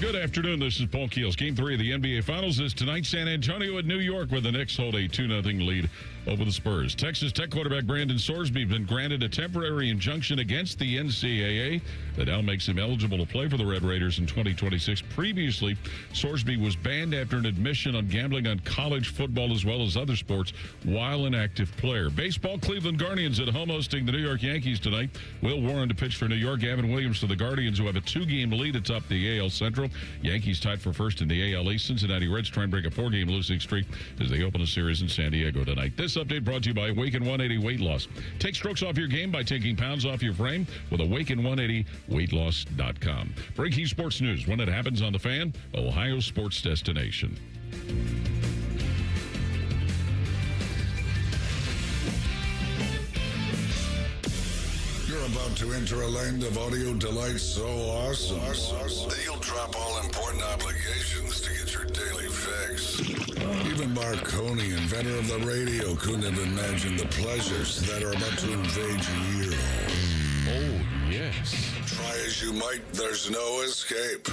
Good afternoon. This is Paul Keels. Game 3 of the NBA Finals is tonight. San Antonio at New York, where the Knicks hold a 2-0 lead over the Spurs. Texas Tech quarterback Brandon Sorsby has been granted a temporary injunction against the NCAA that now makes him eligible to play for the Red Raiders in 2026. Previously, Sorsby was banned after an admission on gambling on college football as well as other sports while an active player. Baseball, Cleveland Guardians at home hosting the New York Yankees tonight. Will Warren to pitch for New York. Gavin Williams to the Guardians, who have a 2-game lead atop the AL Central. Yankees tied for first in the AL East. Cincinnati Reds try and break a 4-game losing streak as they open a series in San Diego tonight. This update brought to you by Awaken 180 Weight Loss. Take strokes off your game by taking pounds off your frame with Awaken180weightloss.com. Breaking sports news when it happens on The Fan, Ohio sports destination. You're about to enter a land of audio delight so awesome that you'll drop all important obligations to get your daily fix. Even Marconi, inventor of the radio, couldn't have imagined the pleasures that are about to invade your ear hole. Oh, yes. Try as you might, there's no escape.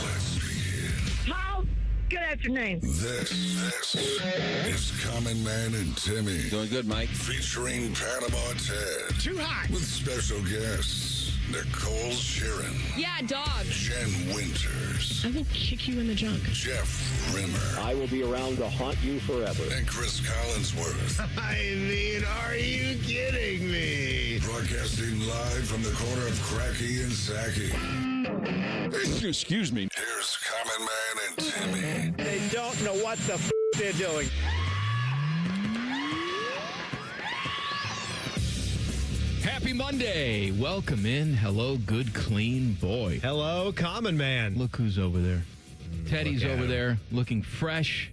Let's begin. Paul, good afternoon. This is Common Man and Timmy. Doing good, Mike. Featuring Panama Ted. Too hot. With special guests, Nicole Sheeran. Yeah, dog. Jen Winters. I will kick you in the junk. Jeff Rimmer. I will be around to haunt you forever. And Chris Collinsworth. I mean, are you kidding me? Broadcasting live from the corner of Cracky and Sacky. Excuse me. Here's Common Man and Timmy. They don't know what the they're doing. Happy Monday. Welcome in. Hello, good, clean boy. Hello, common man. Look who's over there. Teddy's over there looking fresh,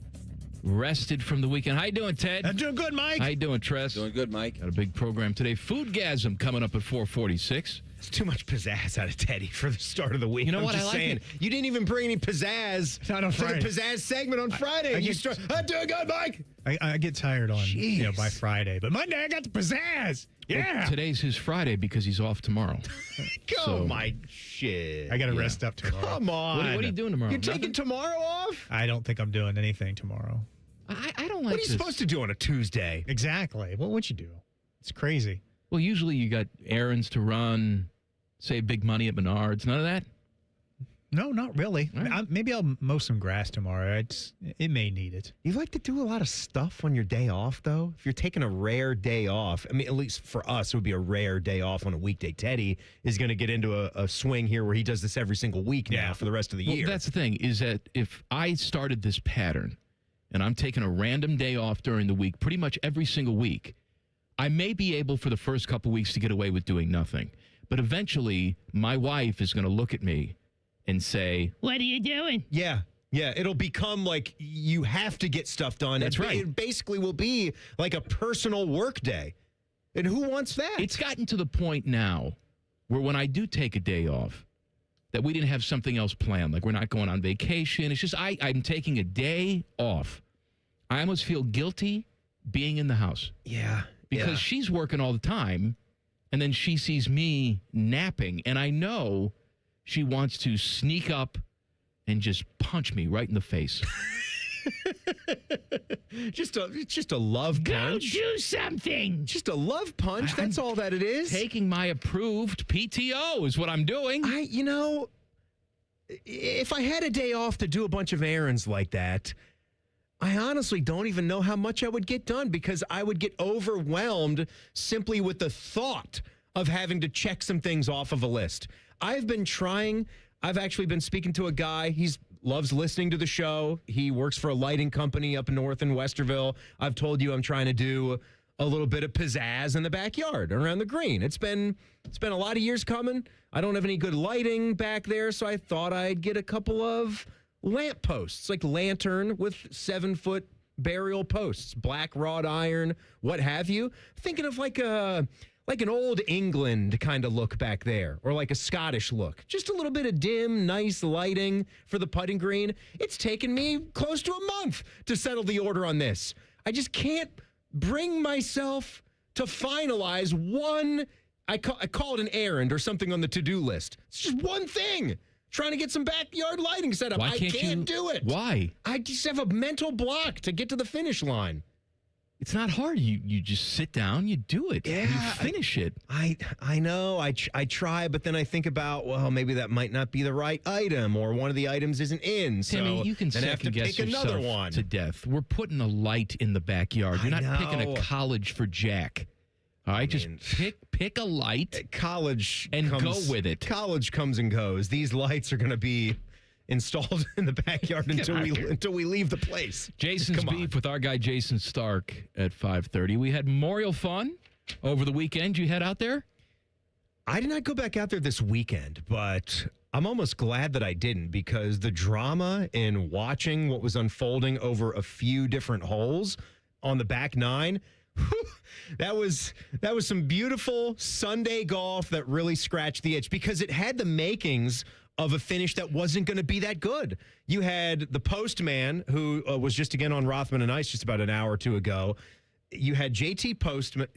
rested from the weekend. How you doing, Ted? I'm doing good, Mike. How you doing, Tress? Doing good, Mike. Got a big program today. Foodgasm coming up at 4:46. It's too much pizzazz out of Teddy for the start of the week. You know I'm what? just I like saying, it. you didn't even bring any pizzazz Not on to the Friday. pizzazz segment on Friday. I'm doing good, Mike. I get tired on Jeez. by Friday, but Monday I got the pizzazz. Yeah, Well, today's his Friday because he's off tomorrow. Go, So- Mike. Shit. I got to rest up tomorrow. Come on. What are you doing tomorrow? You're taking tomorrow off? I don't think I'm doing anything tomorrow. I don't like What are you this. supposed to do on a Tuesday? Exactly. What would you do? It's crazy. Well, usually you got errands to run, save big money at Menards. None of that? No, not really. All right. Maybe I'll mow some grass tomorrow. It may need it. You like to do a lot of stuff on your day off, though? If you're taking a rare day off, I mean, at least for us, it would be a rare day off on a weekday. Teddy is going to get into a swing here where he does this every single week now for the rest of the Well, year. that's the thing, is that if I started this pattern and I'm taking a random day off during the week, pretty much every single week, I may be able for the first couple weeks to get away with doing nothing. But eventually, my wife is going to look at me and say, "What are you doing?" Yeah. It'll become like you have to get stuff done. That's right. It basically will be like a personal work day. And who wants that? It's gotten to the point now where when I do take a day off, that we didn't have something else planned. Like we're not going on vacation. It's just I'm taking a day off. I almost feel guilty being in the house. Yeah. Because she's working all the time, and then she sees me napping, and I know she wants to sneak up and just punch me right in the face. Just a love punch. Go do something. Just a love punch. That's all that it is. Taking my approved PTO is what I'm doing. If I had a day off to do a bunch of errands like that, I honestly don't even know how much I would get done because I would get overwhelmed simply with the thought of having to check some things off of a list. I've actually been speaking to a guy. He loves listening to the show. He works for a lighting company up north in Westerville. I've told you I'm trying to do a little bit of pizzazz in the backyard around the green. It's been a lot of years coming. I don't have any good lighting back there, so I thought I'd get a couple of lamp posts, like lantern with 7-foot burial posts, black wrought iron, what have you. Thinking of like an old England kind of look back there, or like a Scottish look. Just a little bit of dim, nice lighting for the putting green. It's taken me close to a month to settle the order on this. I just can't bring myself to finalize one. I call it an errand or something on the to-do list. It's just one thing. trying to get some backyard lighting set up. I can't do it. Why? I just have a mental block to get to the finish line. It's not hard. You just sit down, you do it. Yeah, you finish it. I know. I try, but then I think about, well, maybe that might not be the right item, or one of the items isn't in. Timmy, so you can then I have to second guess pick another yourself one to death. We're putting a light in the backyard. You're I not picking know. a college for Jack. All right, just pick a light. College and comes, go with it. College comes and goes. These lights are going to be installed in the backyard until we leave the place. Jason's beef with our guy Jayson Stark at 5:30. We had Memorial fun over the weekend. You head out there? I did not go back out there this weekend, but I'm almost glad that I didn't, because the drama in watching what was unfolding over a few different holes on the back nine, that was some beautiful Sunday golf that really scratched the itch, because it had the makings of a finish that wasn't going to be that good. You had the postman, who was just again on Rothman and Ice just about an hour or two ago. You had JT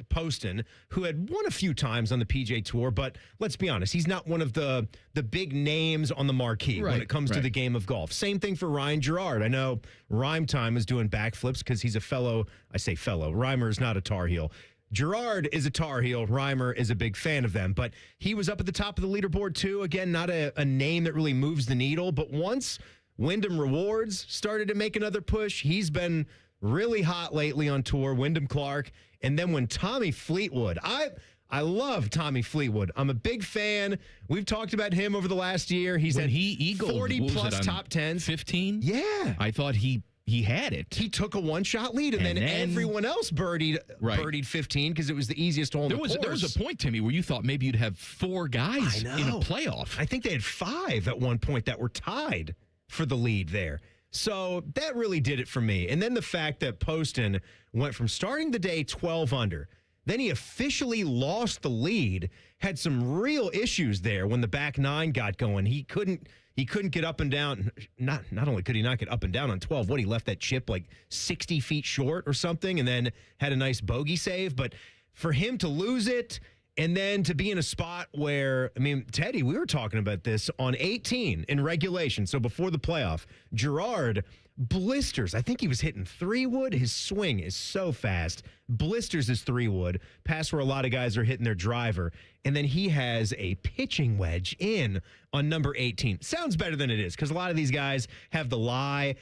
Poston, who had won a few times on the PJ Tour, but let's be honest, he's not one of the big names on the marquee when it comes to the game of golf. Same thing for Ryan Gerard. I know Rhyme Time is doing backflips because he's a fellow, I say fellow, Reimer is not a Tar Heel. Gerard is a Tar Heel. Reimer is a big fan of them, but he was up at the top of the leaderboard too. Again, not a name that really moves the needle, but once Wyndham Rewards started to make another push, he's been really hot lately on tour, Wyndham Clark. And then when Tommy Fleetwood, I love Tommy Fleetwood. I'm a big fan. We've talked about him over the last year. He's had 40-plus top 10s. 15? Yeah. I thought he had it. He took a one-shot lead, and then everyone else birdied 15 because it was the easiest hole in the course. There was a point, Timmy, where you thought maybe you'd have 4 guys in a playoff. I think they had 5 at one point that were tied for the lead there. So that really did it for me. And then the fact that Poston went from starting the day 12 under, then he officially lost the lead, had some real issues there when the back 9 got going. He couldn't get up and down. Not only could he not get up and down on 12, he left that chip like 60 feet short or something, and then had a nice bogey save. But for him to lose it, and then to be in a spot where, I mean, Teddy, we were talking about this on 18 in regulation, so before the playoff, Gerard blisters. I think he was hitting 3-wood. His swing is so fast. Blisters his 3-wood, past where a lot of guys are hitting their driver. And then he has a pitching wedge in on number 18. Sounds better than it is, because a lot of these guys have the lie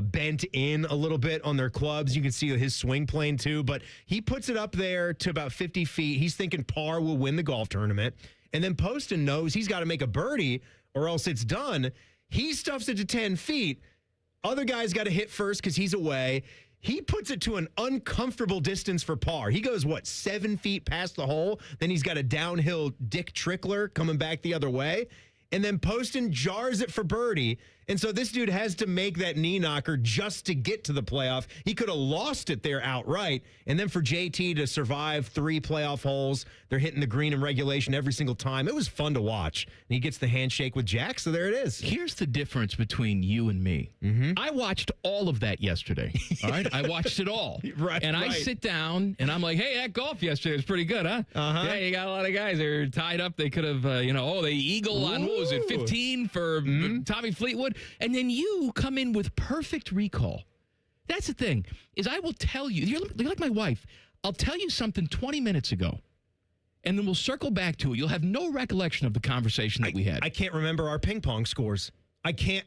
bent in a little bit on their clubs. You can see his swing plane too, but he puts it up there to about 50 feet. He's thinking par will win the golf tournament. And then Poston knows he's got to make a birdie or else it's done. He stuffs it to 10 feet. Other guys got to hit first because he's away. He puts it to an uncomfortable distance for par. He goes, 7 feet past the hole? Then he's got a downhill Dick Trickler coming back the other way. And then Poston jars it for birdie. And so this dude has to make that knee knocker just to get to the playoff. He could have lost it there outright. And then for JT to survive 3 playoff holes, they're hitting the green in regulation every single time. It was fun to watch. And he gets the handshake with Jack, so there it is. Here's the difference between you and me. Mm-hmm. I watched all of that yesterday. All right? I watched it all. I sit down, and I'm like, hey, that golf yesterday was pretty good, huh? Uh-huh. Yeah, you got a lot of guys that are tied up. They could have, they eagle on, what was it, 15 for Tommy Fleetwood? And then you come in with perfect recall. That's the thing, is I will tell you, you're like my wife. I'll tell you something 20 minutes ago, and then we'll circle back to it. You'll have no recollection of the conversation that we had. I can't remember our ping pong scores. I can't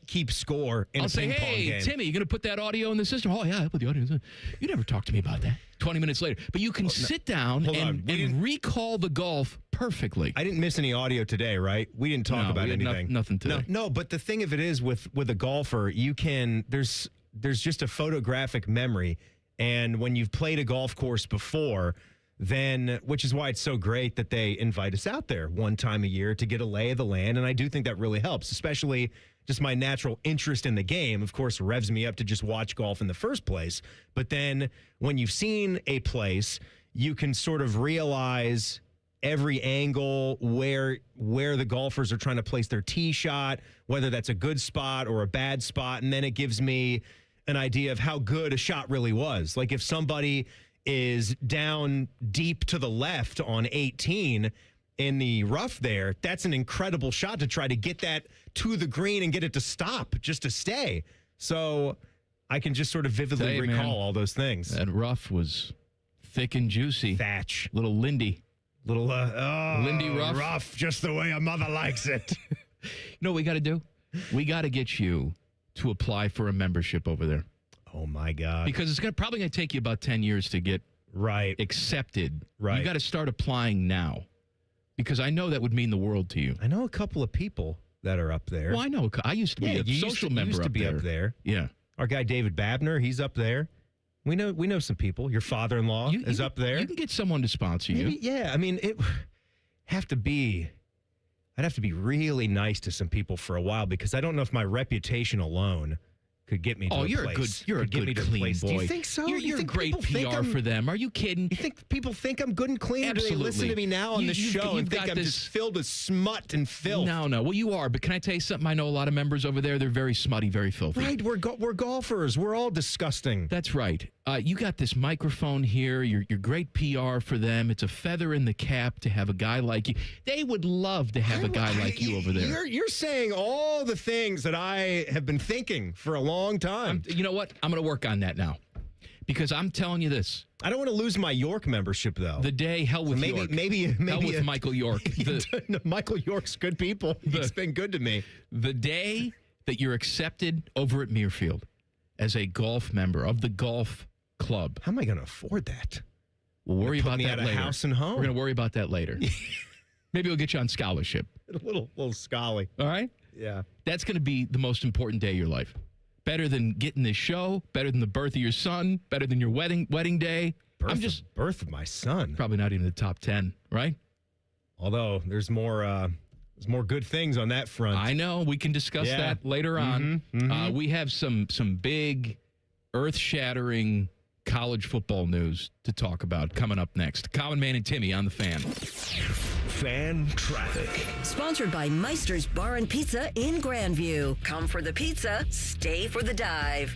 keep score in a ping pong game. Hey, Timmy, you going to put that audio in the system? Oh, yeah, I put the audio in the system. You never talked to me about that. 20 minutes later. But you can sit down and recall the golf perfectly. I didn't miss any audio today, right? We didn't talk about anything. Nothing today. No, but the thing of it is with a golfer, you can, there's just a photographic memory. And when you've played a golf course before, then, which is why it's so great that they invite us out there one time a year to get a lay of the land. And I do think that really helps, especially just my natural interest in the game, of course, revs me up to just watch golf in the first place. But then when you've seen a place, you can sort of realize every angle where the golfers are trying to place their tee shot, whether that's a good spot or a bad spot. And then it gives me an idea of how good a shot really was. Like if somebody is down deep to the left on 18 in the rough there, that's an incredible shot to try to get that to the green and get it to stop, just to stay. So I can just sort of vividly recall all those things. That rough was thick and juicy. Thatch. Little Lindy. Little Lindy rough. Rough, just the way a mother likes it. You know what we got to do? We got to get you to apply for a membership over there. Oh, my God. Because it's probably going to take you about 10 years to get accepted. Right. You got to start applying now. Because I know that would mean the world to you. I know a couple of people that are up there. Well, I know. I used to be a social member used to be up there. Yeah. Our guy David Babner, he's up there. We know some people. Your father-in-law is up there. You can get someone to sponsor you. Yeah, I mean, I'd have to be really nice to some people for a while because I don't know if my reputation alone could get me to a place. You're a good, clean boy. Do you think so? You're a great PR for them. Are you kidding? You think people think I'm good and clean? Absolutely. Or do they listen to me now on the show and think I'm just filled with smut and filth? No. Well, you are. But can I tell you something? I know a lot of members over there. They're very smutty, very filthy. Right. We're golfers. We're all disgusting. That's right. You got this microphone here. You're great PR for them. It's a feather in the cap to have a guy like you. They would love to have a guy like you over there. You're saying all the things that I have been thinking for a long time. You know what? I'm going to work on that now. Because I'm telling you this. I don't want to lose my York membership, though. The day, hell with York. Maybe hell with Michael York. No, Michael York's good people. He's been good to me. The day that you're accepted over at Muirfield as a golf member of the golf club. How am I going to afford that? We'll worry about that later. later. House and home. We're going to worry about that later. Maybe we'll get you on scholarship. A little scally. All right? Yeah. That's going to be the most important day of your life. Better than getting this show, better than the birth of your son, better than your wedding day. Birth of my son. Probably not even the top 10, right? Although there's more good things on that front. I know. We can discuss that later on. We have some big, earth-shattering college football news to talk about coming up next. Common Man and Timmy on the Fan. Fan Traffic. Sponsored by Meister's Bar and Pizza in Grandview. Come for the pizza, stay for the dive.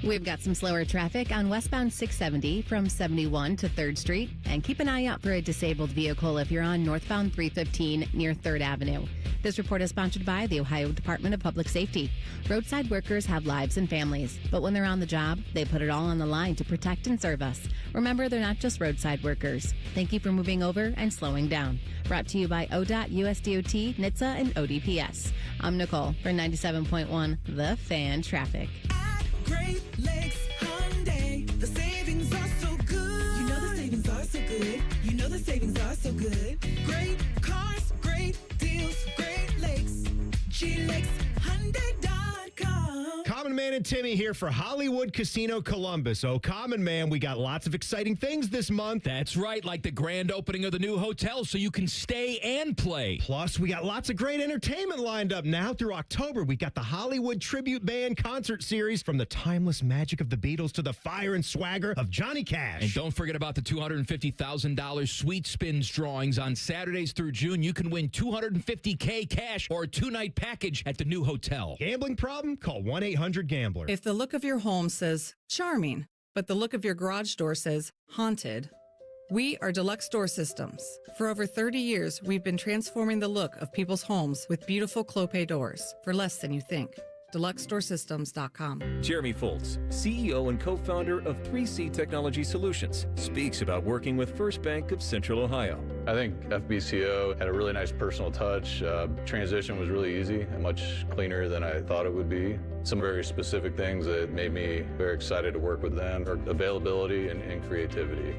We've got some slower traffic on westbound 670 from 71 to 3rd Street. And keep an eye out for a disabled vehicle if you're on northbound 315 near 3rd Avenue. This report is sponsored by the Ohio Department of Public Safety. Roadside workers have lives and families, but when they're on the job, they put it all on the line to protect and serve us. Remember, they're not just roadside workers. Thank you for moving over and slowing down. Brought to you by ODOT, USDOT, NHTSA, and ODPS. I'm Nicole for 97.1 The Fan Traffic. Great Lakes Hyundai. The savings are so good. You know the savings are so good. You know the savings are so good. Great cars, great deals, Great Lakes. GLakesHyundai.com. Common Man and Timmy here for Hollywood Casino Columbus. Oh, Common Man, we got lots of exciting things this month. That's right, like the grand opening of the new hotel so you can stay and play. Plus, we got lots of great entertainment lined up now through October. We got the Hollywood Tribute Band concert series from the timeless magic of the Beatles to the fire and swagger of Johnny Cash. And don't forget about the $250,000 Sweet Spins drawings on Saturdays through June. You can win $250K cash or a 2-night package at the new hotel. Gambling problem? Call 1-800-GAMBLER. If the look of your home says charming, but the look of your garage door says haunted, we are Deluxe Door Systems. For over 30 years, we've been transforming the look of people's homes with beautiful Clopay doors for less than you think. DeluxeDoorSystems.com. Jeremy Foltz, CEO and co-founder of 3C Technology Solutions, speaks about working with First Bank of Central Ohio. I think FBCO had a really nice personal touch. Transition was really easy and much cleaner than I thought it would be. Some very specific things that made me very excited to work with them are availability and creativity.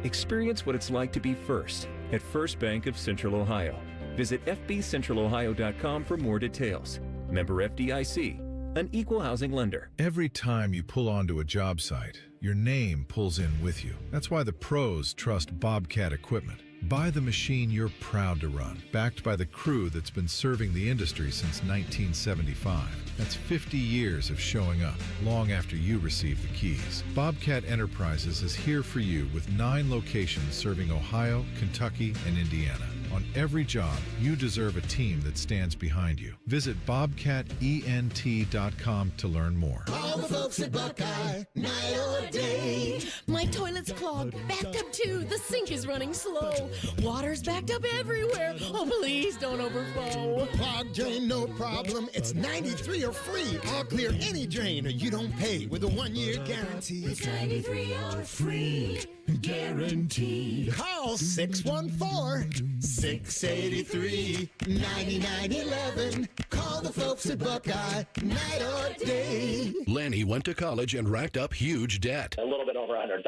Experience what it's like to be first at First Bank of Central Ohio. Visit fbcentralohio.com for more details. Member FDIC, an equal housing lender. Every time you pull onto a job site, your name pulls in with you. That's why the pros trust Bobcat equipment. Buy the machine you're proud to run, backed by the crew that's been serving the industry since 1975. That's 50 years of showing up, long after you receive the keys. Bobcat Enterprises is here for you with 9 locations serving Ohio, Kentucky, and Indiana. On every job, you deserve a team that stands behind you. Visit bobcatent.com to learn more. Call the folks at Buckeye, night or day. My toilet's clogged, backed up too. The sink is running slow. Water's backed up everywhere. Oh, please don't overflow. Clogged drain, no problem. It's 93 or free. I'll clear any drain or you don't pay with a 1-year guarantee. It's 93 or free. Guaranteed. Call 614-683-9911. Call the folks at Buckeye, night or day. Lanny went to college and racked up huge debt. A little bit over $100,000.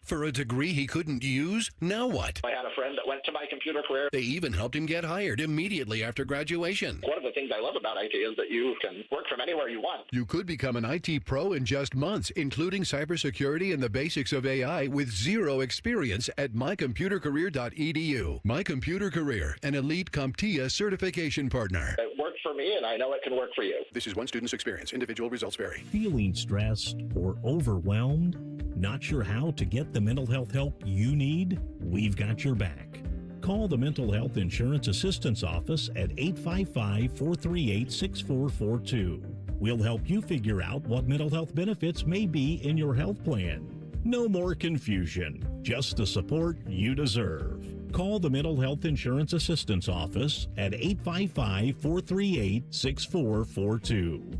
For a degree he couldn't use? Now what? I had a friend that went to my computer career. They even helped him get hired immediately after graduation. One of the things I love about IT is that you can work from anywhere you want. You could become an IT pro in just months, including cybersecurity and the basics of AI with zero experience at mycomputercareer.edu. My Computer Career, an elite CompTIA certification partner. It worked for me, and I know it can work for you. This is one student's experience. Individual results vary. Feeling stressed or overwhelmed? Not sure how to get the mental health help you need? We've got your back. Call the Mental Health Insurance Assistance Office at 855-438-6442. We'll help you figure out what mental health benefits may be in your health plan. No more confusion, just the support you deserve. Call the Mental Health Insurance Assistance Office at 855-438-6442.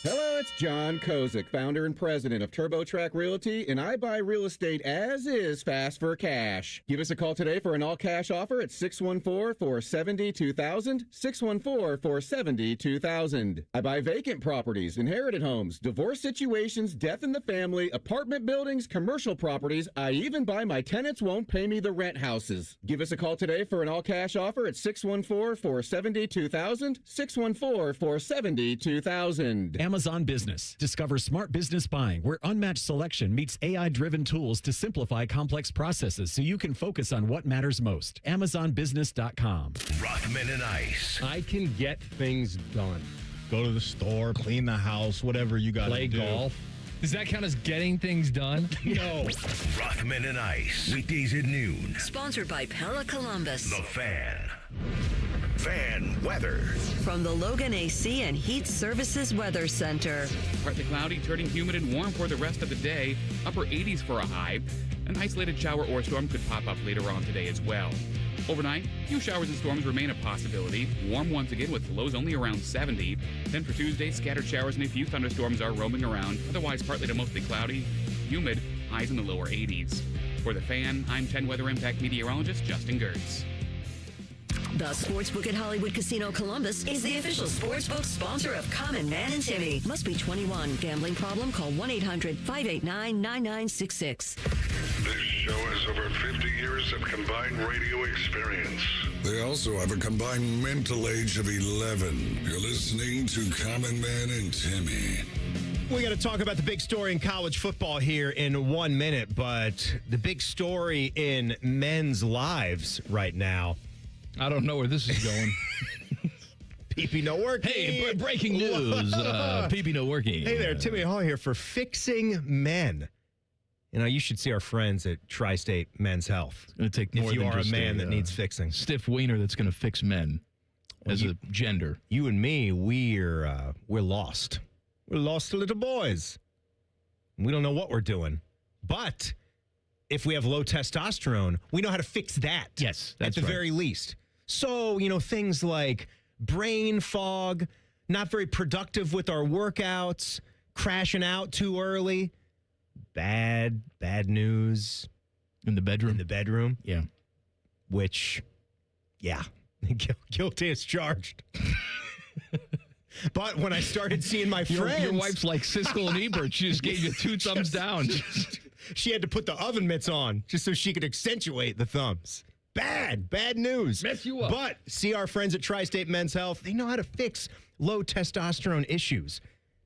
Hello, it's John Kozik, founder and president of TurboTrack Realty, and I buy real estate as is fast for cash. Give us a call today for an all-cash offer at 614-470-2000, 614-470-2000. I buy vacant properties, inherited homes, divorce situations, death in the family, apartment buildings, commercial properties. I even buy my tenants won't pay me the rent houses. Give us a call today for an all-cash offer at 614-470-2000, 614-470-2000. Amazon Business. Discover smart business buying where unmatched selection meets AI-driven tools to simplify complex processes so you can focus on what matters most. AmazonBusiness.com. Rothman and Ice. I can get things done. Go to the store, clean the house, whatever you got to do. Play golf. Does that count as getting things done? No. Rothman and Ice. Weekdays at noon. Sponsored by Pella Columbus. The Fan. Fan weather. From the Logan AC and Heat Services Weather Center. Partly cloudy, turning humid and warm for the rest of the day. Upper 80s for a high. An isolated shower or storm could pop up later on today as well. Overnight, few showers and storms remain a possibility. Warm once again with lows only around 70. Then for Tuesday, scattered showers and a few thunderstorms are roaming around. Otherwise, partly to mostly cloudy, humid, highs in the lower 80s. For The Fan, I'm 10 Weather Impact meteorologist Justin Gertz. The Sportsbook at Hollywood Casino Columbus is the official sportsbook sponsor of Common Man and Timmy. Must be 21. Gambling problem? Call 1-800-589-9966. This show has over 50 years of combined radio experience. They also have a combined mental age of 11. You're listening to Common Man and Timmy. We got to talk about the big story in college football here in 1 minute, but the big story in men's lives right now. I don't know where this is going. PP no working. Hey, breaking news. PP no working. Hey there, Timmy Hall here for Fixing Men. You know, you should see our friends at Tri-State Men's Health. It's going to take more if you than are just a man that needs fixing. Stiff wiener that's going to fix men as a gender. You and me, we're lost. We're lost little boys. We don't know what we're doing. But if we have low testosterone, we know how to fix that. Yes, that's at the very least. So, you know, things like brain fog, not very productive with our workouts, crashing out too early, bad news. In the bedroom? In the bedroom. Yeah. Which, yeah, guilty as charged. But when I started seeing my friends... Your wife's like Siskel and Ebert. She just gave you 2 thumbs down. She had to put the oven mitts on just so she could accentuate the thumbs. Bad news. Mess you up. But see our friends at Tri-State Men's Health, they know how to fix low testosterone issues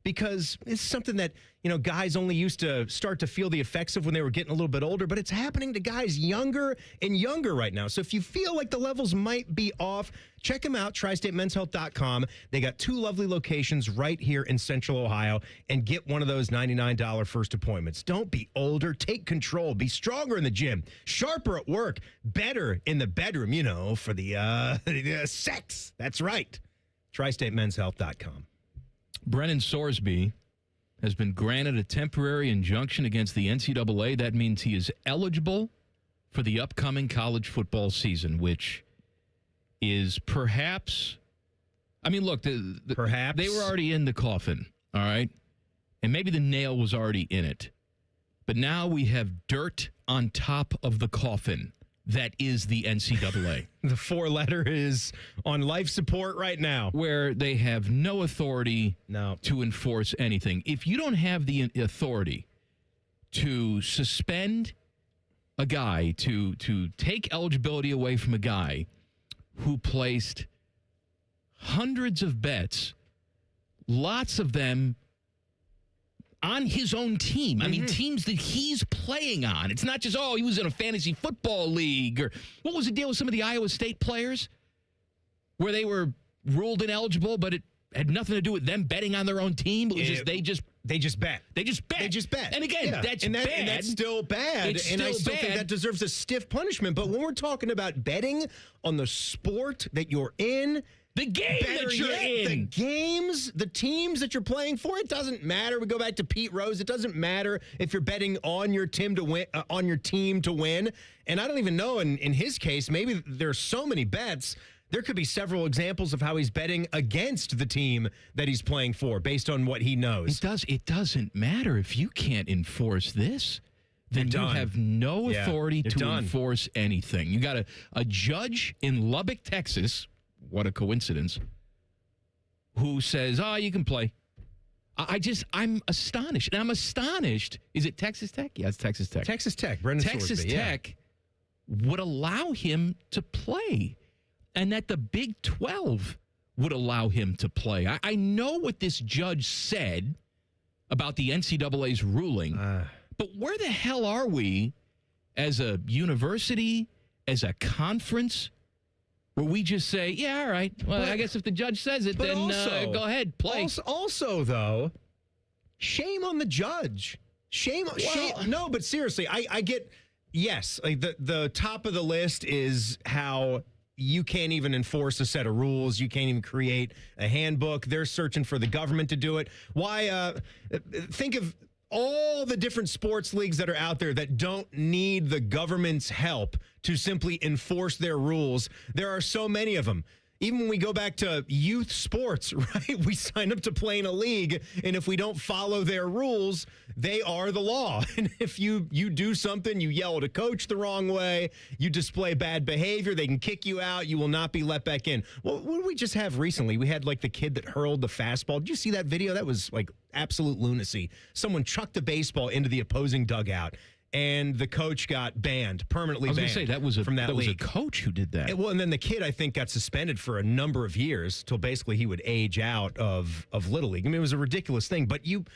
because it's something that, you know, guys only used to start to feel the effects of when they were getting a little bit older, but it's happening to guys younger and younger right now. So if you feel like the levels might be off, check them out, tristatemenshealth.com. They got 2 lovely locations right here in Central Ohio, and get one of those $99 first appointments. Don't be older. Take control. Be stronger in the gym, sharper at work, better in the bedroom, you know, for the sex. That's right. tristatemenshealth.com. Brennan Sorsby has been granted a temporary injunction against the NCAA. That means he is eligible for the upcoming college football season, which is perhaps, I mean, look, perhaps they were already in the coffin, all right? And maybe the nail was already in it. But now we have dirt on top of the coffin. That is the NCAA. The 4-letter is on life support right now. Where they have no authority to enforce anything. If you don't have the authority to suspend a guy, to take eligibility away from a guy who placed hundreds of bets, lots of them on his own team. I mean, teams that he's playing on. It's not just, he was in a fantasy football league. Or what was the deal with some of the Iowa State players where they were ruled ineligible, but it had nothing to do with them betting on their own team? It was just they just bet. They just bet. And again, that's bad. And that's still bad. And I still think that deserves a stiff punishment. But when we're talking about betting on the sport that you're in, the game that you're in. The games, the teams that you're playing for, it doesn't matter. We go back to Pete Rose. It doesn't matter if you're betting on your team to win, And I don't even know, in his case, maybe there's so many bets. There could be several examples of how he's betting against the team that he's playing for based on what he knows. It doesn't matter if you can't enforce this. Then you have no authority to enforce anything. You got a judge in Lubbock, Texas. What a coincidence. Who says, you can play. I'm astonished. And I'm astonished. Is it Texas Tech? Yeah, it's Texas Tech. Texas Tech. Brendan Texas Sorsby, Tech would allow him to play. And that the Big 12 would allow him to play. I know what this judge said about the NCAA's ruling. But where the hell are we as a university, as a conference, where we just say, all right, well, I guess if the judge says it, then go ahead, play. Also, though, shame on the judge. Shame. No, but seriously, I get, yes, like the top of the list is how you can't even enforce a set of rules. You can't even create a handbook. They're searching for the government to do it. Why? Think of all the different sports leagues that are out there that don't need the government's help to simply enforce their rules. There are so many of them. Even when we go back to youth sports, right? We sign up to play in a league, and if we don't follow their rules, they are the law. And if you do something, you yell at a coach the wrong way, you display bad behavior, they can kick you out, you will not be let back in. Well, what did we just have recently? We had like the kid that hurled the fastball. Did you see that video? That was like absolute lunacy. Someone chucked the baseball into the opposing dugout, and the coach got permanently banned. I was going to say, that was a coach who did that. And then the kid, I think, got suspended for a number of years till basically he would age out of Little League. I mean, it was a ridiculous thing. But you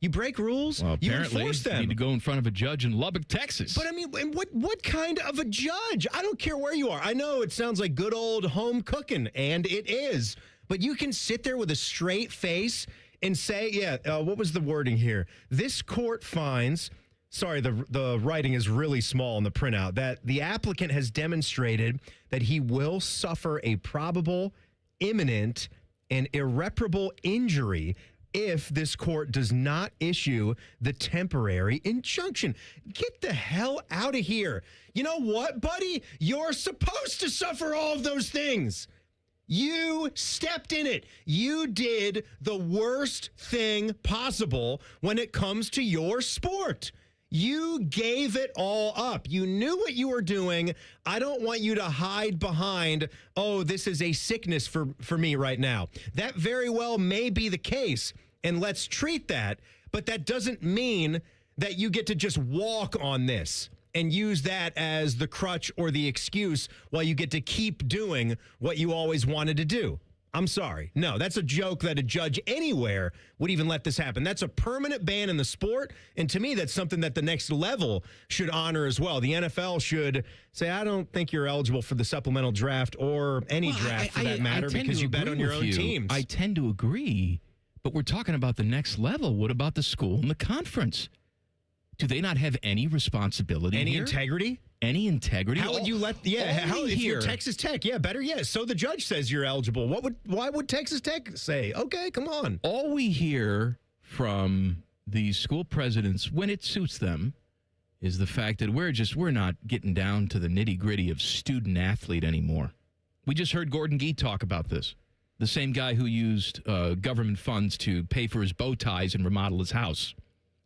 break rules, you enforce them. You need to go in front of a judge in Lubbock, Texas. But I mean, what kind of a judge? I don't care where you are. I know it sounds like good old home cooking, and it is. But you can sit there with a straight face and say, what was the wording here? This court finds... Sorry, the writing is really small in the printout. That the applicant has demonstrated that he will suffer a probable, imminent, and irreparable injury if this court does not issue the temporary injunction. Get the hell out of here. You know what, buddy? You're supposed to suffer all of those things. You stepped in it. You did the worst thing possible when it comes to your sport. You gave it all up. You knew what you were doing. I don't want you to hide behind, this is a sickness for me right now. That very well may be the case, and let's treat that. But that doesn't mean that you get to just walk on this and use that as the crutch or the excuse while you get to keep doing what you always wanted to do. I'm sorry. No, that's a joke that a judge anywhere would even let this happen. That's a permanent ban in the sport. And to me, that's something that the next level should honor as well. The NFL should say, I don't think you're eligible for the supplemental draft or any draft for that matter because you bet on your own teams. I tend to agree, but we're talking about the next level. What about the school and the conference? Do they not have any responsibility Any here? integrity? Any integrity? How would you let? If you're Texas Tech, better yet. So the judge says you're eligible. Why would Texas Tech say? Okay, come on. All we hear from the school presidents, when it suits them, is the fact that we're not getting down to the nitty-gritty of student athlete anymore. We just heard Gordon Gee talk about this. The same guy who used government funds to pay for his bow ties and remodel his house.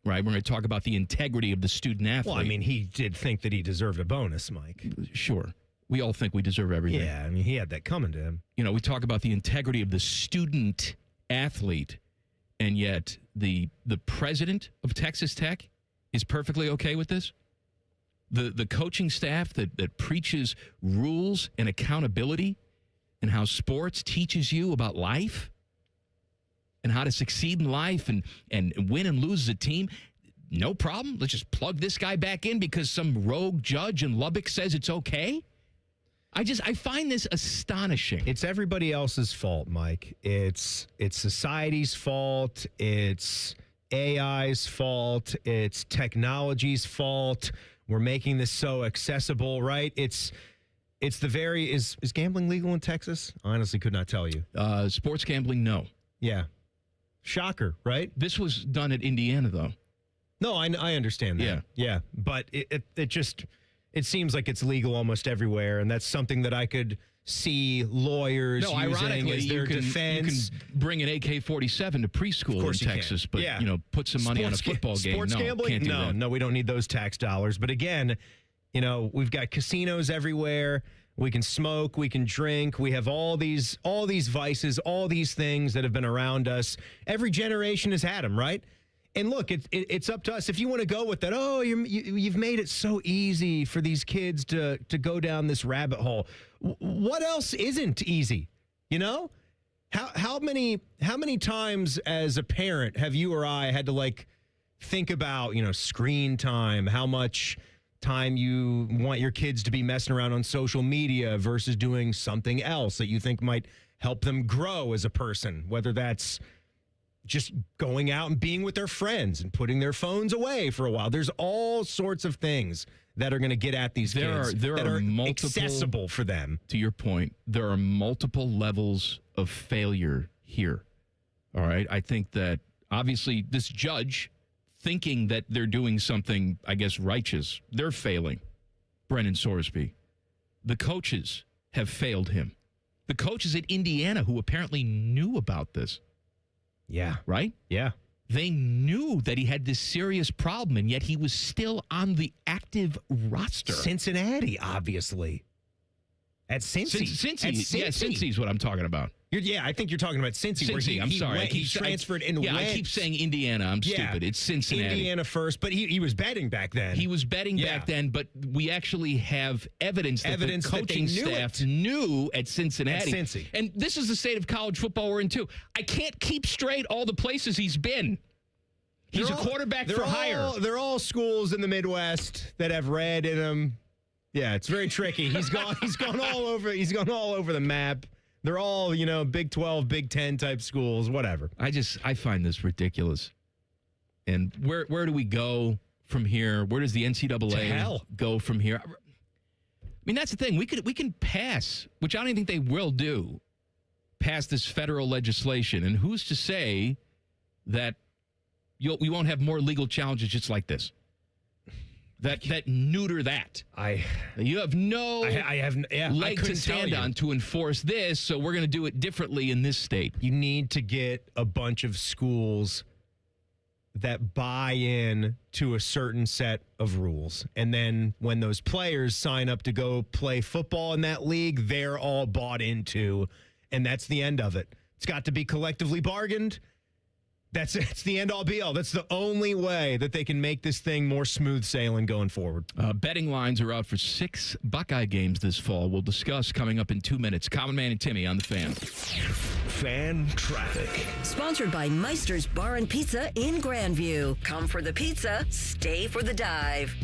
Right? We're going to talk about the integrity of the student athlete. Well, I mean, he did think that he deserved a bonus, Mike. Sure. We all think we deserve everything. Yeah, I mean, he had that coming to him. You know, we talk about the integrity of the student athlete, and yet the president of Texas Tech is perfectly okay with this? The coaching staff that preaches rules and accountability and how sports teaches you about life and how to succeed in life and win and lose as a team, no problem. Let's just plug this guy back in because some rogue judge in Lubbock says it's okay. I find this astonishing. It's everybody else's fault, Mike. It's society's fault. It's AI's fault. It's technology's fault. We're making this so accessible, right? It's the very is gambling legal in Texas? I honestly could not tell you. Sports gambling, no. Yeah. Shocker, right? This was done at Indiana, though. No, I understand that. Yeah. Yeah. But it seems like it's legal almost everywhere, and that's something that I could see lawyers using ironically, as their defense. You can bring an AK-47 to preschool in Texas, but put some money on a football game. Sports gambling? Can't do that. No, we don't need those tax dollars. But again, we've got casinos everywhere. We can smoke, we can drink. We have all these vices, all these things that have been around us. Every generation has had them, right? And look, it's up to us. If you want to go with that, you've made it so easy for these kids to go down this rabbit hole. What else isn't easy? How many times as a parent have you or I had to think about screen time, how much time you want your kids to be messing around on social media versus doing something else that you think might help them grow as a person, whether that's just going out and being with their friends and putting their phones away for a while. There's all sorts of things that are going to get at these kids that are accessible for them. To your point, there are multiple levels of failure here. All right. I think that obviously this judge thinking that they're doing something, I guess, righteous, they're failing. Brennan Sorsby. The coaches have failed him. The coaches at Indiana who apparently knew about this. Yeah. Right? Yeah. They knew that he had this serious problem, and yet he was still on the active roster. Cincinnati, obviously. At Cincy. Cincy. Yeah, Cincy's what I'm talking about. I think you're talking about Cincy. Where I'm sorry. He transferred and went. I keep saying Indiana. I'm stupid. It's Cincinnati. Indiana first, but he was betting back then. He was betting back then, but we actually have evidence that the coaching staff knew at Cincinnati. At Cincy. And this is the state of college football we're in, too. I can't keep straight all the places he's been. He's a quarterback for hire. They're all schools in the Midwest that have red in them. Yeah, it's very tricky. He's gone all over. He's gone all over the map. They're all, Big 12, Big 10 type schools, whatever. I find this ridiculous. And where do we go from here? Where does the NCAA go from here? I mean, that's the thing. We can pass, which I don't even think they will do, pass this federal legislation. And who's to say that we won't have more legal challenges just like this? That neuter that. You have no leg to stand on to enforce this, so we're going to do it differently in this state. You need to get a bunch of schools that buy in to a certain set of rules. And then when those players sign up to go play football in that league, they're all bought into, and that's the end of it. It's got to be collectively bargained. It's the end all be all. That's the only way that they can make this thing more smooth sailing going forward. Betting lines are out for 6 Buckeye games this fall. We'll discuss coming up in 2 minutes. Common Man and Timmy on the Fan. Fan traffic. Sponsored by Meister's Bar and Pizza in Grandview. Come for the pizza, stay for the dive.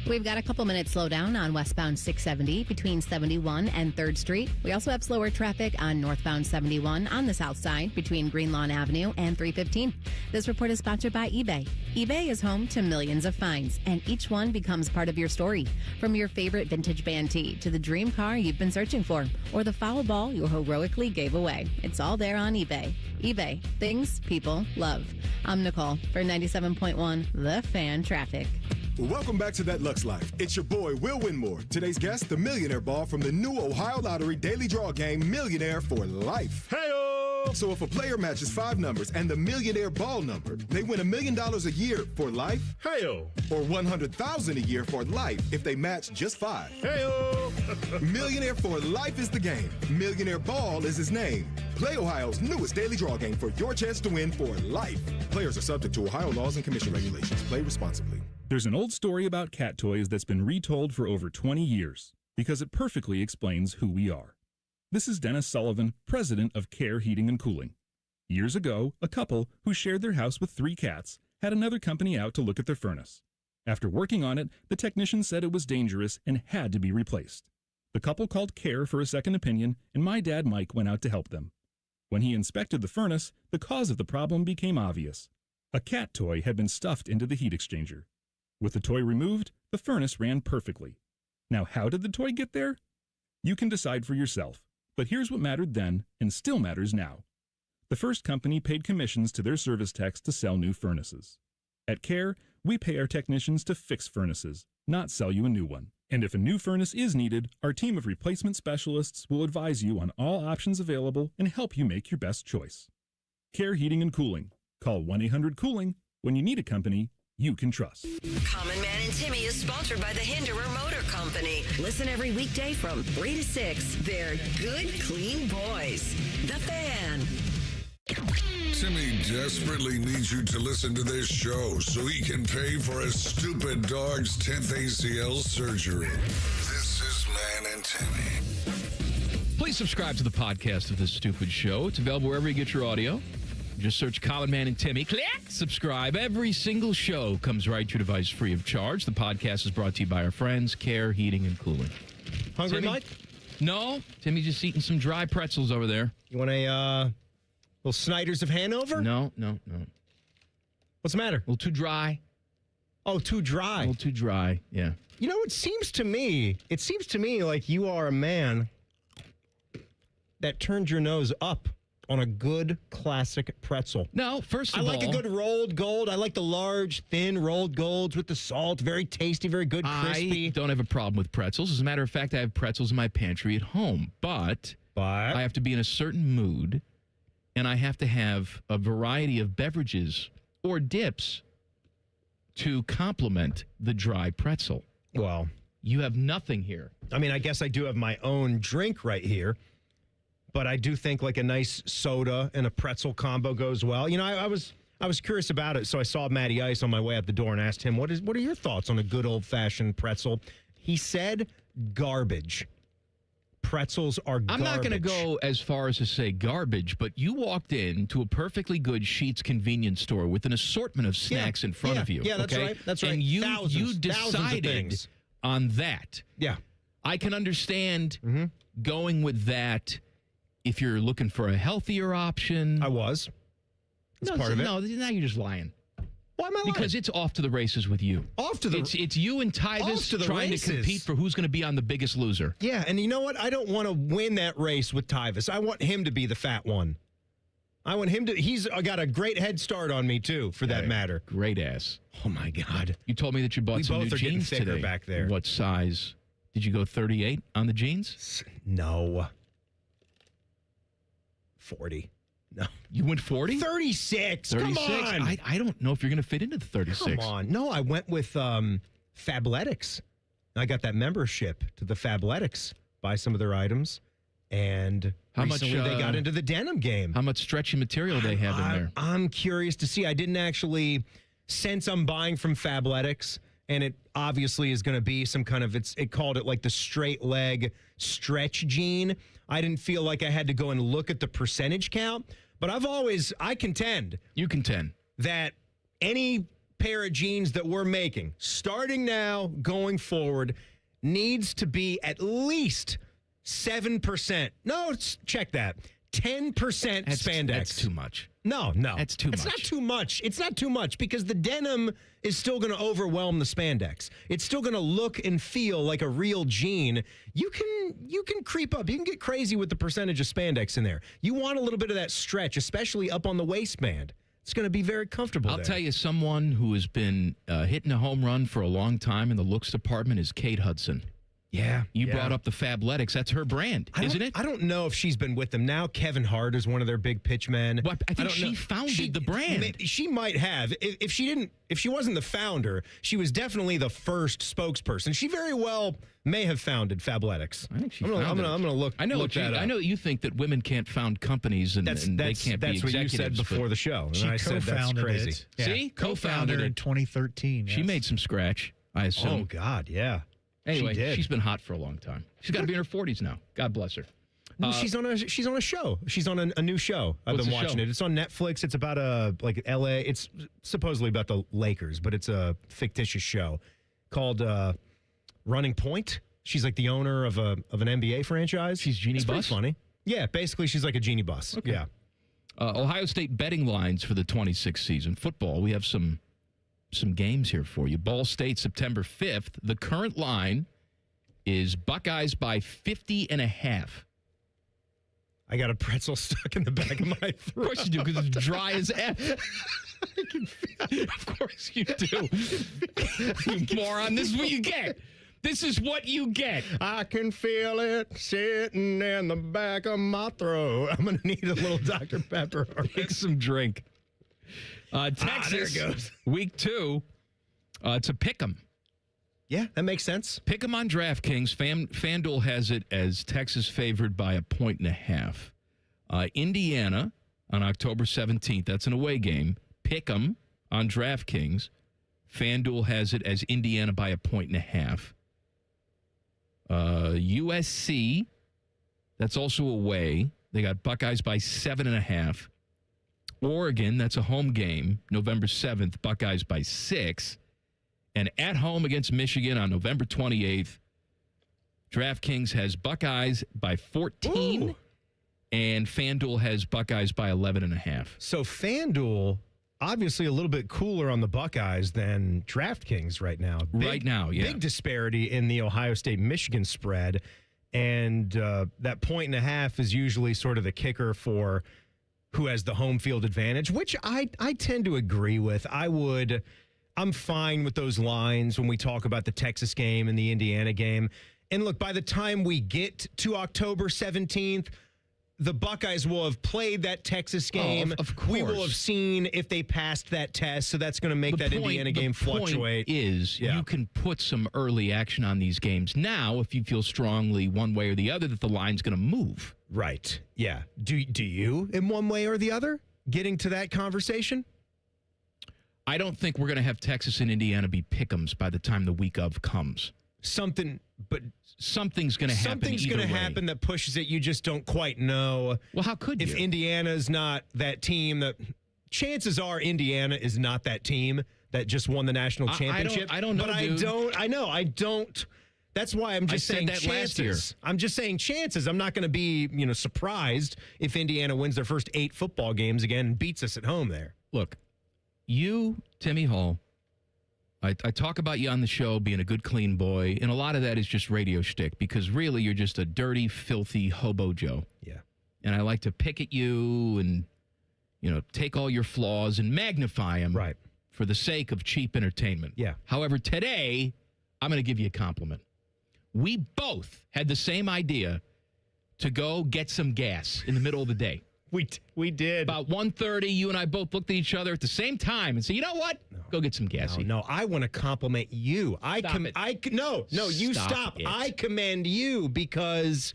We've got a couple minutes slowdown on westbound 670 between 71 and 3rd Street. We also have slower traffic on northbound 71 on the south side between Greenlawn Avenue and 315. This report is sponsored by eBay. eBay is home to millions of finds, and each one becomes part of your story. From your favorite vintage band tee to the dream car you've been searching for, or the foul ball you heroically gave away. It's all there on eBay. eBay. Things people love. I'm Nicole for 97.1 The Fan Traffic. Welcome back to That Lux Life. It's your boy, Will Winmore. Today's guest, the Millionaire Ball from the new Ohio Lottery Daily Draw game, Millionaire for Life. Hey-o! So if a player matches 5 numbers and the Millionaire Ball number, they win $1 million a year for life. Hey-o! Or $100,000 a year for life if they match just 5. Hey-o! Millionaire for Life is the game. Millionaire Ball is his name. Play Ohio's newest daily draw game for your chance to win for life. Players are subject to Ohio laws and commission regulations. Play responsibly. There's an old story about cat toys that's been retold for over 20 years because it perfectly explains who we are. This is Dennis Sullivan, president of Care Heating and Cooling. Years ago, a couple who shared their house with 3 cats had another company out to look at their furnace. After working on it, the technician said it was dangerous and had to be replaced. The couple called Care for a second opinion, and my dad Mike went out to help them. When he inspected the furnace, the cause of the problem became obvious. A cat toy had been stuffed into the heat exchanger. With the toy removed, the furnace ran perfectly. Now, how did the toy get there? You can decide for yourself, but here's what mattered then and still matters now. The first company paid commissions to their service techs to sell new furnaces. At Care, we pay our technicians to fix furnaces, not sell you a new one. And if a new furnace is needed, our team of replacement specialists will advise you on all options available and help you make your best choice. Care Heating and Cooling. Call 1-800-COOLING when you need a company you can trust. Common Man and Timmy is sponsored by the Hinderer Motor Company. Listen every weekday from 3 to 6. They're good, clean boys. The Fan. Timmy desperately needs you to listen to this show so he can pay for his stupid dog's 10th ACL surgery. This is Man and Timmy. Please subscribe to the podcast of this stupid show. It's available wherever you get your audio. Just search Common Man and Timmy. Click subscribe. Every single show comes right to your device free of charge. The podcast is brought to you by our friends, Care Heating and Cooling. Hungry, Timmy? Mike? No. Timmy's just eating some dry pretzels over there. You want a little Snyder's of Hanover? No. What's the matter? A little too dry. Oh, too dry. A little too dry, yeah. You know, it seems to me like you are a man that turned your nose up on a good classic pretzel. No, first of all, I like a good rolled gold. I like the large, thin rolled golds with the salt. Very tasty, very good, crispy. I don't have a problem with pretzels. As a matter of fact, I have pretzels in my pantry at home. But I have to be in a certain mood, and I have to have a variety of beverages or dips to complement the dry pretzel. Well, you have nothing here. I mean, I guess I do have my own drink right here. But I do think like a nice soda and a pretzel combo goes well. You know, I was curious about it, so I saw Matty Ice on my way out the door and asked him, what are your thoughts on a good old-fashioned pretzel? He said garbage. Pretzels are garbage. I'm not going to go as far as to say garbage, but you walked into a perfectly good Sheetz convenience store with an assortment of snacks in front of you. Yeah, that's okay? right. That's right. And you decided on that. Yeah. I can understand going with that if you're looking for a healthier option. I was. That's part of it. No, now you're just lying. Why am I lying? Because it's off to the races with you. It's you and Tyvis trying to compete for who's going to be on The Biggest Loser. Yeah, and you know what? I don't want to win that race with Tyvis. I want him to be the fat one. I want him to. He's got a great head start on me too, for that matter. Great ass. Oh my God! You told me that you bought some new jeans today. Back there. What size? Did you go 38 on the jeans? No. 40. No. You went 40? 36. 36. Come on. I don't know if you're going to fit into the 36. Come on. No, I went with Fabletics. I got that membership to the Fabletics, buy some of their items, and recently they got into the denim game. How much stretchy material they have in there? I'm curious to see. I didn't actually, since I'm buying from Fabletics, and it obviously is going to be some kind of, it called it like the straight leg stretch jean. I didn't feel like I had to go and look at the percentage count, but I contend. You contend. That any pair of jeans that we're making, starting now, going forward, needs to be at least 7%. No, check that. 10% spandex. That's too much. No. That's too much. It's not too much. It's not too much because the denim is still going to overwhelm the spandex. It's still going to look and feel like a real jean. You can creep up. You can get crazy with the percentage of spandex in there. You want a little bit of that stretch, especially up on the waistband. It's going to be very comfortable I'll there. tell you, someone who has been hitting a home run for a long time in the looks department is Kate Hudson. Yeah. You brought up the Fabletics. That's her brand, isn't it? I don't know if she's been with them now. Kevin Hart is one of their big pitch men. Well, I think she founded the brand. She might have. If she wasn't the founder, she was definitely the first spokesperson. She very well may have founded Fabletics. I think she I'm gonna look. I know. Look that up. I know you think that women can't found companies and they can't be executives. That's what you said before the show. And She I said that's co-founded crazy. it. Yeah. See, Co-founded in 2013. She yes. made some scratch, I assume. Oh God, yeah. Anyway, She did. she's been hot for a long time. She's got to be in her 40s now. God bless her. No, she's on a show. She's on a new show. I've What's been the watching show? it. It's on Netflix. It's about LA. It's supposedly about the Lakers, but it's a fictitious show called Running Point. She's like the owner of an NBA franchise. She's Jeannie It's pretty Buss? funny. Yeah, basically she's like a Jeannie Buss. Okay. Yeah. Ohio State betting lines for the 26th season. Football, we have some games here for you. Ball State, September 5th. The current line is Buckeyes by 50.5. I got a pretzel stuck in the back of my throat. Of course you do, because it's dry as F. Of course you do. You moron. This is what you get. This is what you get. I can feel it sitting in the back of my throat. I'm going to need a little Dr. Pepper. Take some drink. Texas, there it goes. week 2. It's a pick'em. Yeah, that makes sense. Pick'em on DraftKings. FanDuel has it as Texas favored by 1.5. Indiana on October 17th. That's an away game. Pick'em on DraftKings. FanDuel has it as Indiana by 1.5. USC, that's also away. They got Buckeyes by 7.5. Oregon, that's a home game, November 7th, Buckeyes by 6. And at home against Michigan on November 28th, DraftKings has Buckeyes by 14. Ooh. And FanDuel has Buckeyes by 11.5. So FanDuel, obviously a little bit cooler on the Buckeyes than DraftKings right now. Right now, yeah. Big disparity in the Ohio State-Michigan spread. And that 1.5 is usually sort of the kicker for who has the home field advantage, which I tend to agree with. I'm fine with those lines when we talk about the Texas game and the Indiana game. And look, by the time we get to October 17th, the Buckeyes will have played that Texas game. Of course. We will have seen if they passed that test, so that's going to make that Indiana game fluctuate. The point is, you can put some early action on these games now if you feel strongly one way or the other that the line's going to move. Right. Yeah. Do you, in one way or the other, getting to that conversation? I don't think we're going to have Texas and Indiana be pick'ems by the time the week of comes. Something's going to happen. Something's going to happen that pushes it. You just don't quite know. Well, how could if Indiana's not that team that chances are Indiana is not that team that just won the national championship. I don't know, but dude. I don't. That's why I'm just saying said that last year. chances. I'm just saying chances. I'm not going to be, surprised if Indiana wins their first 8 football games again and beats us at home there. Look, you, Timmy Hall, I talk about you on the show being a good, clean boy, and a lot of that is just radio shtick because really you're just a dirty, filthy hobo Joe. Yeah. And I like to pick at you and, take all your flaws and magnify them for the sake of cheap entertainment. Yeah. However, today, I'm going to give you a compliment. We both had the same idea to go get some gas in the middle of the day. We did. About 1:30, you and I both looked at each other at the same time and said, you know what? Go get some gas. No, I want to compliment you. You stop. it. I commend you because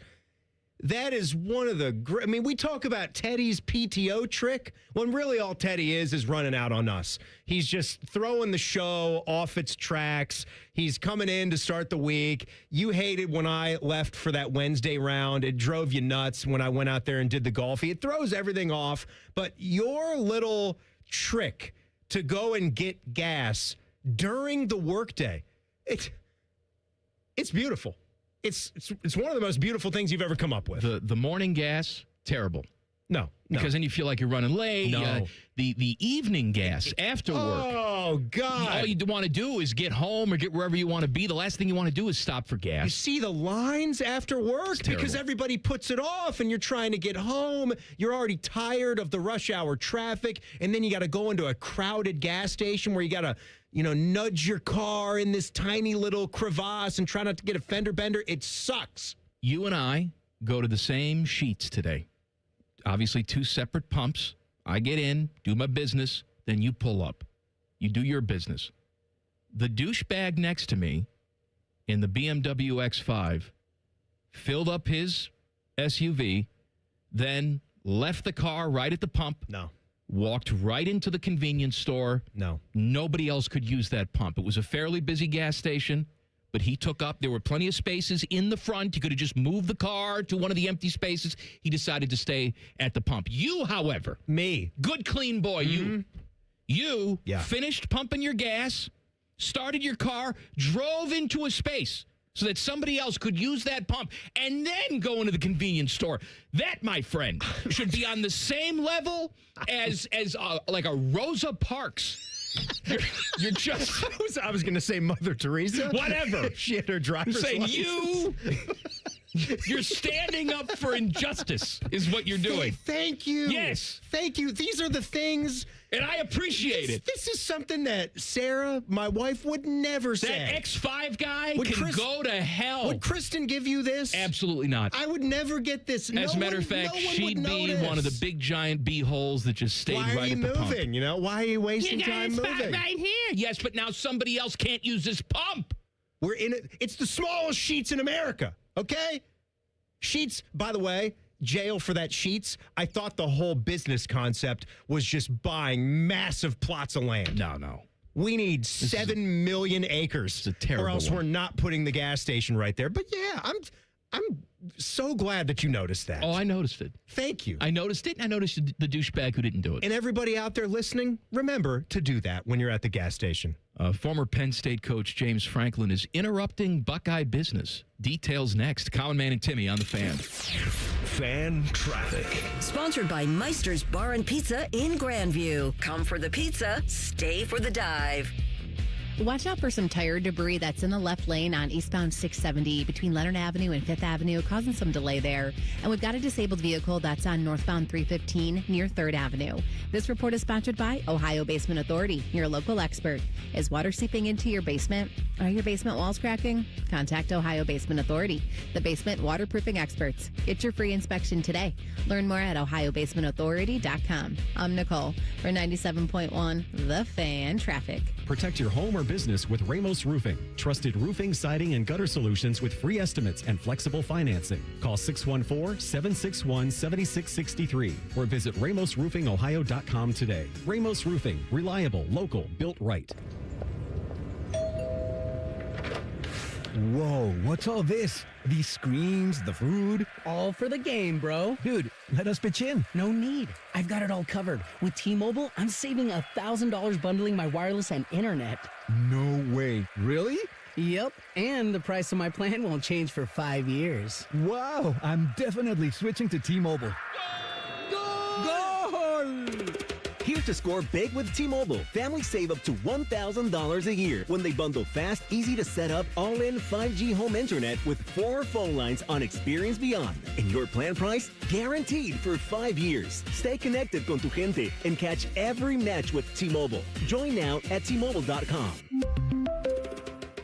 that is one of the great. I mean, we talk about Teddy's PTO trick when really all Teddy is running out on us. He's just throwing the show off its tracks. He's coming in to start the week. You hated when I left for that Wednesday round. It drove you nuts when I went out there and did the golf. It throws everything off. But your little trick to go and get gas during the workday, it's beautiful. It's one of the most beautiful things you've ever come up with. The morning gas, terrible. No. Because then you feel like you're running late. No. The evening gas after work. Oh, God. All you want to do is get home or get wherever you want to be. The last thing you want to do is stop for gas. You see the lines after work because everybody puts it off and you're trying to get home. You're already tired of the rush hour traffic. And then you got to go into a crowded gas station where you got to, nudge your car in this tiny little crevasse and try not to get a fender bender. It sucks. You and I go to the same Sheets today. Obviously, 2 separate pumps. I get in, do my business, then you pull up. You do your business. The douchebag next to me in the BMW X5 filled up his SUV, then left the car right at the pump. No. Walked right into the convenience store. No. Nobody else could use that pump. It was a fairly busy gas station. But he took up, there were plenty of spaces in the front. He could have just moved the car to one of the empty spaces. He decided to stay at the pump. You, however. Me. Good, clean boy. Mm-hmm. You finished pumping your gas, started your car, drove into a space so that somebody else could use that pump and then go into the convenience store. That, my friend, should be on the same level as like a Rosa Parks. You're just... I was going to say Mother Teresa. Whatever. She had her driver's license. You're standing up for injustice is what you're doing. Thank you. Yes. Thank you. These are the things... And I appreciate it. This is something that Sarah, my wife, would never say. That X5 guy can go to hell. Would Kristen give you this? Absolutely not. I would never get this. As a matter of fact, she'd be one of the big giant bee holes that just stayed right at the pump. Why are you moving? Why are you wasting time moving? Right here. Yes, but now somebody else can't use this pump. We're in it. It's the smallest Sheets in America. Okay? Sheets, by the way, jail for that Sheets. I thought the whole business concept was just buying massive plots of land. No. We need 7 million acres. It's a terrible or else one. we're not putting the gas station right there. But yeah, I'm so glad that you noticed that. Oh, I noticed it. Thank you. I noticed it, and I noticed the douchebag who didn't do it. And everybody out there listening, remember to do that when you're at the gas station. Former Penn State coach James Franklin is interrupting Buckeye business. Details next. Common Man and Timmy on the Fan. Fan traffic. Sponsored by Meister's Bar and Pizza in Grandview. Come for the pizza, stay for the dive. Watch out for some tire debris that's in the left lane on eastbound 670 between Leonard Avenue and 5th Avenue, causing some delay there. And we've got a disabled vehicle that's on northbound 315 near 3rd Avenue. This report is sponsored by Ohio Basement Authority, your local expert. Is water seeping into your basement? Are your basement walls cracking? Contact Ohio Basement Authority, the basement waterproofing experts. Get your free inspection today. Learn more at ohiobasementauthority.com. I'm Nicole for 97.1 The Fan Traffic. Protect your home or business with Ramos Roofing. Trusted roofing, siding, and gutter solutions with free estimates and flexible financing. Call 614-761-7663 or visit RamosRoofingOhio.com today. Ramos Roofing. Reliable, local, built right. Whoa, what's all this? These screens, the food? All for the game, bro. Dude, let us pitch in. No need. I've got it all covered. With T-Mobile, I'm saving $1,000 bundling my wireless and internet. No way. Really? Yep, and the price of my plan won't change for 5 years. Wow, I'm definitely switching to T-Mobile. Goal! Here to score big with T-Mobile. Families save up to $1,000 a year when they bundle fast, easy to set up, all-in 5G home internet with 4 phone lines on Experience Beyond. And your plan price? Guaranteed for 5 years. Stay connected con tu gente and catch every match with T-Mobile. Join now at T-Mobile.com.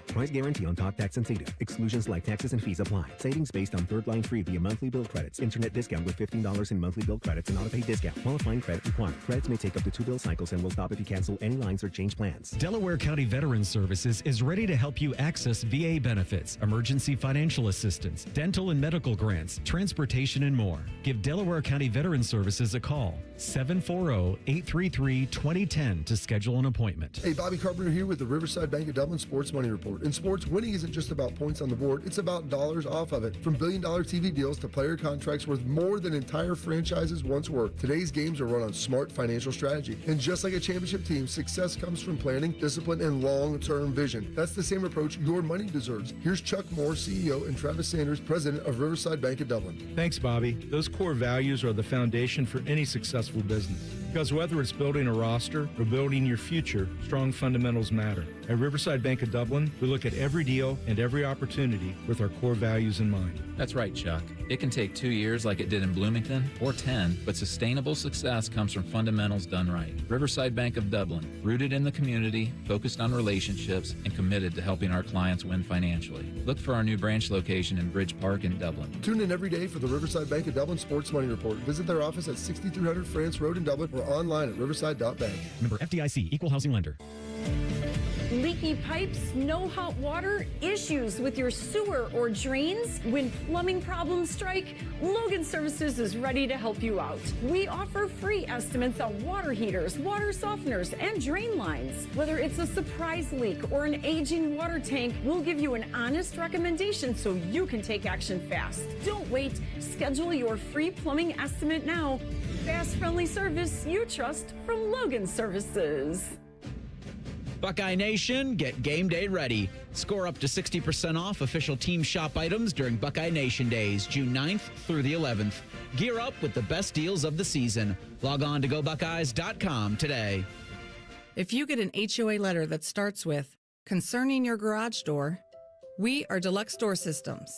Price guarantee on talk, tax, and data. Exclusions like taxes and fees apply. Savings based on third line free via monthly bill credits. Internet discount with $15 in monthly bill credits and auto-pay discount. Qualifying credit required. Credits may take up to 2 bill cycles and will stop if you cancel any lines or change plans. Delaware County Veterans Services is ready to help you access VA benefits, emergency financial assistance, dental and medical grants, transportation, and more. Give Delaware County Veterans Services a call. 740-833-2010 to schedule an appointment. Hey, Bobby Carpenter here with the Riverside Bank of Dublin Sports Money Report. In sports, winning isn't just about points on the board, it's about dollars off of it. From billion-dollar TV deals to player contracts worth more than entire franchises once were, today's games are run on smart financial strategy. And just like a championship team, success comes from planning, discipline, and long-term vision. That's the same approach your money deserves. Here's Chuck Moore, CEO, and Travis Sanders, president of Riverside Bank of Dublin. Thanks, Bobby. Those core values are the foundation for any successful business. Because whether it's building a roster or building your future, strong fundamentals matter. At Riverside Bank of Dublin, we look at every deal and every opportunity with our core values in mind. That's right, Chuck. It can take 2 years like it did in Bloomington, or 10, but sustainable success comes from fundamentals done right. Riverside Bank of Dublin, rooted in the community, focused on relationships, and committed to helping our clients win financially. Look for our new branch location in Bridge Park in Dublin. Tune in every day for the Riverside Bank of Dublin Sports Money Report. Visit their office at 6300 France Road in Dublin or online at riverside.bank. Member FDIC, Equal Housing Lender. Leaky pipes, no hot water, issues with your sewer or drains? When plumbing problems strike, Logan Services is ready to help you out. We offer free estimates on water heaters, water softeners, and drain lines. Whether it's a surprise leak or an aging water tank, we'll give you an honest recommendation so you can take action fast. Don't wait. Schedule your free plumbing estimate now. Fast, friendly service you trust from Logan Services. Buckeye Nation, get game day ready. Score up to 60% off official team shop items during Buckeye Nation Days, June 9th through the 11th. Gear up with the best deals of the season. Log on to GoBuckeyes.com today. If you get an HOA letter that starts with, concerning your garage door, we are Deluxe Door Systems.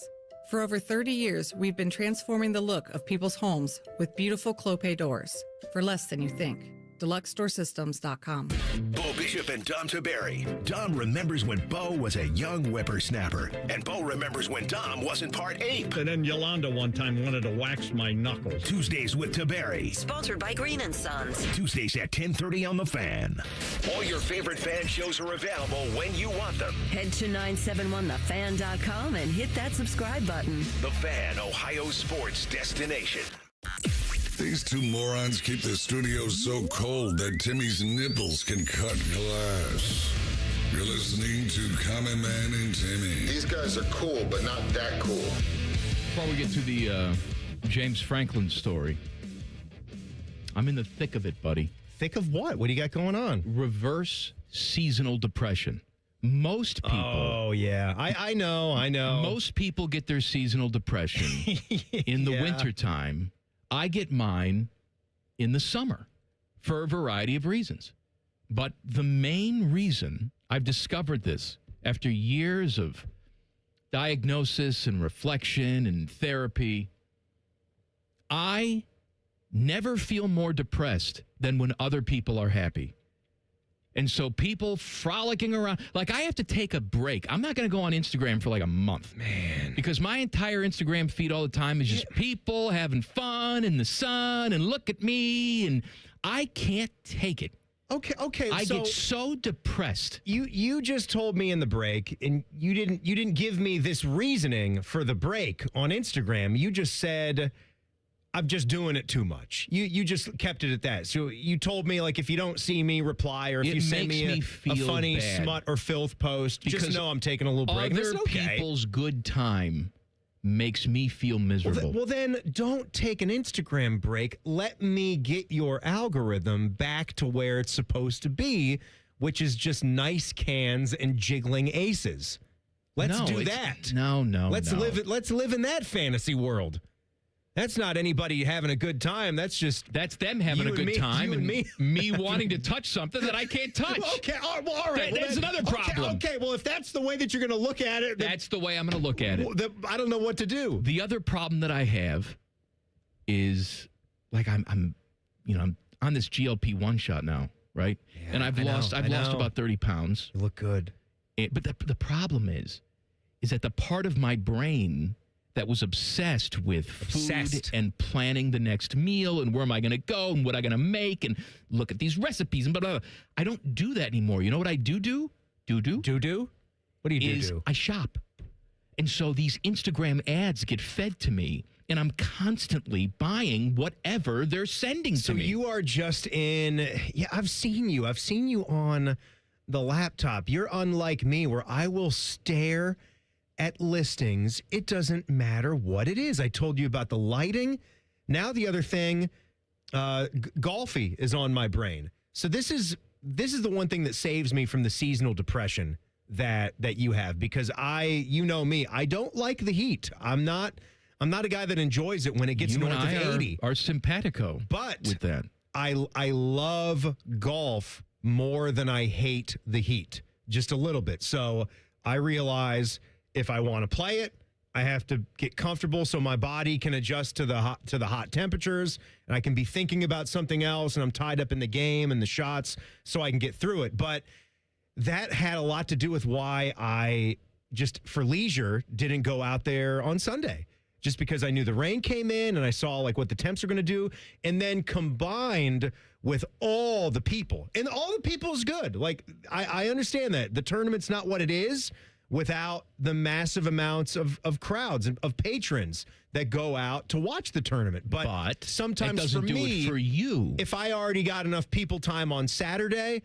For over 30 years, we've been transforming the look of people's homes with beautiful Clopay doors for less than you think. DeluxeDoorSystems.com. Bo Bishop and Dom Taberry. Dom remembers when Bo was a young whippersnapper, and Bo remembers when Dom wasn't part ape. And then Yolanda one time wanted to wax my knuckles. Tuesdays with Taberry. Sponsored by Green & Sons. Tuesdays at 10:30 on The Fan. All your favorite fan shows are available when you want them. Head to 971thefan.com and hit that subscribe button. The Fan, Ohio's sports destination. These two morons keep the studio so cold that Timmy's nipples can cut glass. You're listening to Common Man and Timmy. These guys are cool, but not that cool. Before we get to the James Franklin story, I'm in the thick of it, buddy. Thick of what? What do you got going on? Reverse seasonal depression. Most people. Oh, yeah. I know. Most people get their seasonal depression in the wintertime. I get mine in the summer for a variety of reasons. But the main reason, I've discovered this after years of diagnosis and reflection and therapy, I never feel more depressed than when other people are happy. And so people frolicking around, like I have to take a break. I'm not going to go on Instagram for like a month. Man. Because my entire Instagram feed all the time is just people having fun in the sun and look at me. And I can't take it. Okay. I get so depressed. You just told me in the break, and you didn't give me this reasoning for the break on Instagram. You just said, I'm just doing it too much. You just kept it at that. So you told me, like, if you don't see me reply or if you send me a funny smut or filth post, just know I'm taking a little break. Other people's good time makes me feel miserable. Well, then don't take an Instagram break. Let me get your algorithm back to where it's supposed to be, which is just nice cans and jiggling aces. Let's do that. No. Let's live in that fantasy world. That's not anybody having a good time. That's them having a good time and me wanting to touch something that I can't touch. Okay, all right. That's another problem. Okay, well, if that's the way that you're going to look at it, that's the way I'm going to look at it. I don't know what to do. The other problem that I have is, like, I'm on this GLP-1 shot now, right? Yeah, and I've lost about 30 pounds. You look good. But the problem is that the part of my brain that was obsessed with food and planning the next meal and where am I going to go and what I'm going to make and look at these recipes and blah, blah, blah. I don't do that anymore. You know what I do? Do? What do you do? I shop. And so these Instagram ads get fed to me and I'm constantly buying whatever they're sending to me. So you are just in, I've seen you on the laptop. You're unlike me where I will stare at listings. It doesn't matter what it is. I told you about the lighting. Now the other thing, golfy is on my brain. So this is the one thing that saves me from the seasonal depression that you have, because you know me, I don't like the heat. I'm not a guy that enjoys it when it gets you north and of I 80. Are simpatico, but with that, I love golf more than I hate the heat, just a little bit. So I realize if I want to play it, I have to get comfortable so my body can adjust to the hot temperatures, and I can be thinking about something else, and I'm tied up in the game and the shots, so I can get through it. But that had a lot to do with why I just, for leisure, didn't go out there on Sunday. Just because I knew the rain came in and I saw like what the temps are going to do, and then combined with all the people, and all the people is good. Like I understand that the tournament's not what it is without the massive amounts of crowds and of patrons that go out to watch the tournament. But sometimes that doesn't for me, do it for you. If I already got enough people time on Saturday,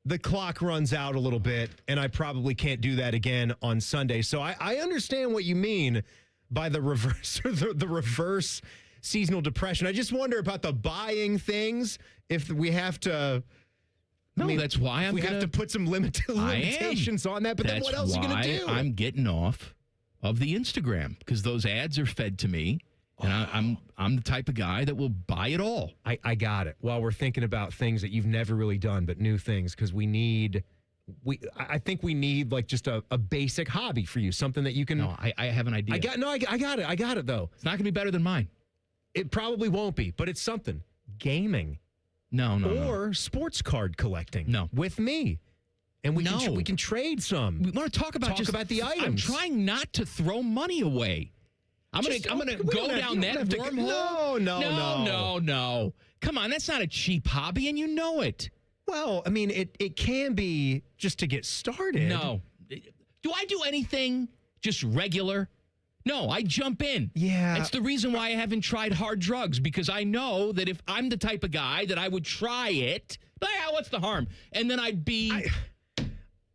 the clock runs out a little bit, and I probably can't do that again on Sunday. So I understand what you mean by the reverse, the reverse seasonal depression. I just wonder about the buying things. If we have to, that's why have to put some limitations on that. But then what else are you going to do? I'm getting off of the Instagram because those ads are fed to me, and I'm the type of guy that will buy it all. I got it. Well, we're thinking about things that you've never really done, but new things, because I think we need like just a basic hobby for you, something that you can. No, I have an idea. I got it though. It's not going to be better than mine. It probably won't be, but it's something. Gaming. No. Or sports card collecting. No. With me. And we can trade some. We want to talk about the items. I'm trying not to throw money away. I'm gonna go down that wormhole. No. Come on, that's not a cheap hobby, and you know it. Well, I mean, it can be just to get started. No. Do I do anything just regular? No, I jump in. Yeah. That's the reason why I haven't tried hard drugs, because I know that if I'm the type of guy that I would try it, what's the harm? And then I'd be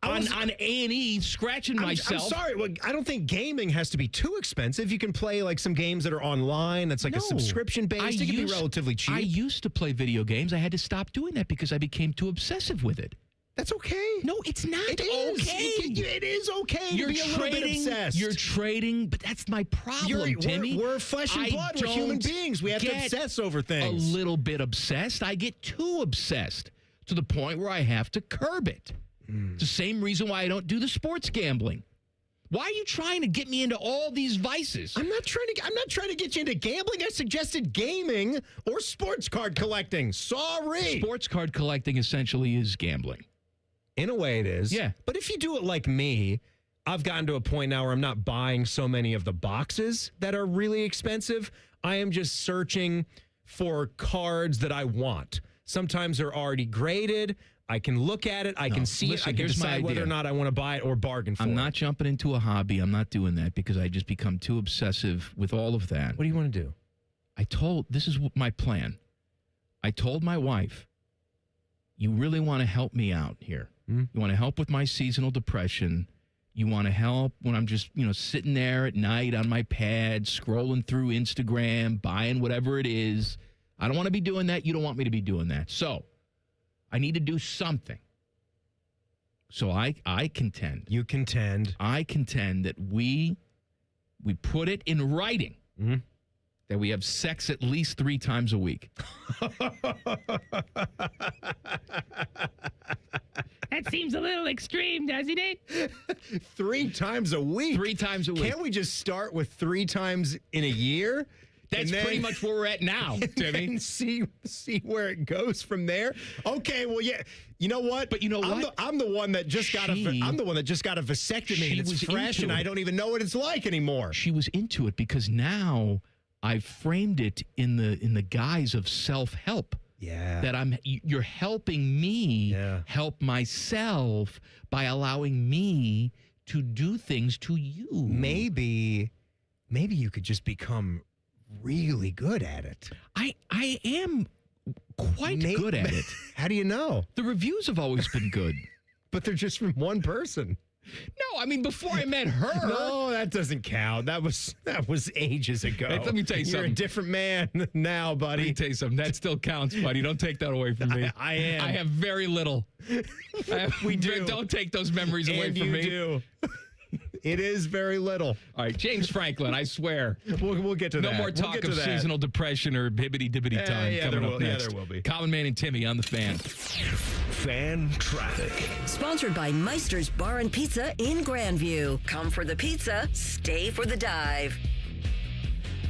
on A&E scratching myself. I'm sorry. Well, I don't think gaming has to be too expensive. You can play like some games that are online. That's like a subscription based. It can be relatively cheap. I used to play video games. I had to stop doing that because I became too obsessive with it. That's okay. No, it's not okay. It is okay to be a little bit obsessed. You're trading, but that's my problem, Timmy. We're flesh and blood. We're human beings. We have to obsess over things. A little bit obsessed. I get too obsessed to the point where I have to curb it. It's the same reason why I don't do the sports gambling. Why are you trying to get me into all these vices? I'm not trying to get you into gambling. I suggested gaming or sports card collecting. Sorry. Sports card collecting essentially is gambling. In a way it is. Yeah. But if you do it like me, I've gotten to a point now where I'm not buying so many of the boxes that are really expensive. I am just searching for cards that I want. Sometimes they're already graded. I can look at it. I can see it. I can decide whether or not I want to buy it or bargain for it. I'm not jumping into a hobby. I'm not doing that because I just become too obsessive with all of that. What do you want to do? This is my plan. I told my wife, you really want to help me out here. You want to help with my seasonal depression. You want to help when I'm just, sitting there at night on my pad, scrolling through Instagram, buying whatever it is. I don't want to be doing that. You don't want me to be doing that. So I need to do something. So I contend. You contend. I contend that we put it in writing that we have sex at least 3 times a week. That seems a little extreme, doesn't it? 3 times a week? 3 times a week. Can't we just start with 3 times in a year? That's pretty much where we're at now, Timmy. And see where it goes from there. Okay, well, yeah. You know what? But you know what? I'm the one that just got a vasectomy, and it's fresh, and I don't even know what it's like anymore. She was into it because now I've framed it in the guise of self-help. Yeah. That you're helping me help myself by allowing me to do things to you. Maybe you could just become really good at it. I am quite good at it. How do you know? The reviews have always been good. But they're just from one person. No, I mean, before I met her. No, that doesn't count. That was ages ago. Hey, let me tell you You're something. a different man now, buddy. Let me tell you something. That still counts, buddy. Don't take that away from me. I am. I have very little. We do. Don't take those memories away And from you me. do. It is very little. All right, James Franklin, I swear. We'll get to no that. more talk we'll get of to seasonal depression or bibbity-dibbity time coming up next. there will be. Common Man and Timmy on the Fan. Fan traffic. Sponsored by Meister's Bar and Pizza in Grandview. Come for the pizza, stay for the dive.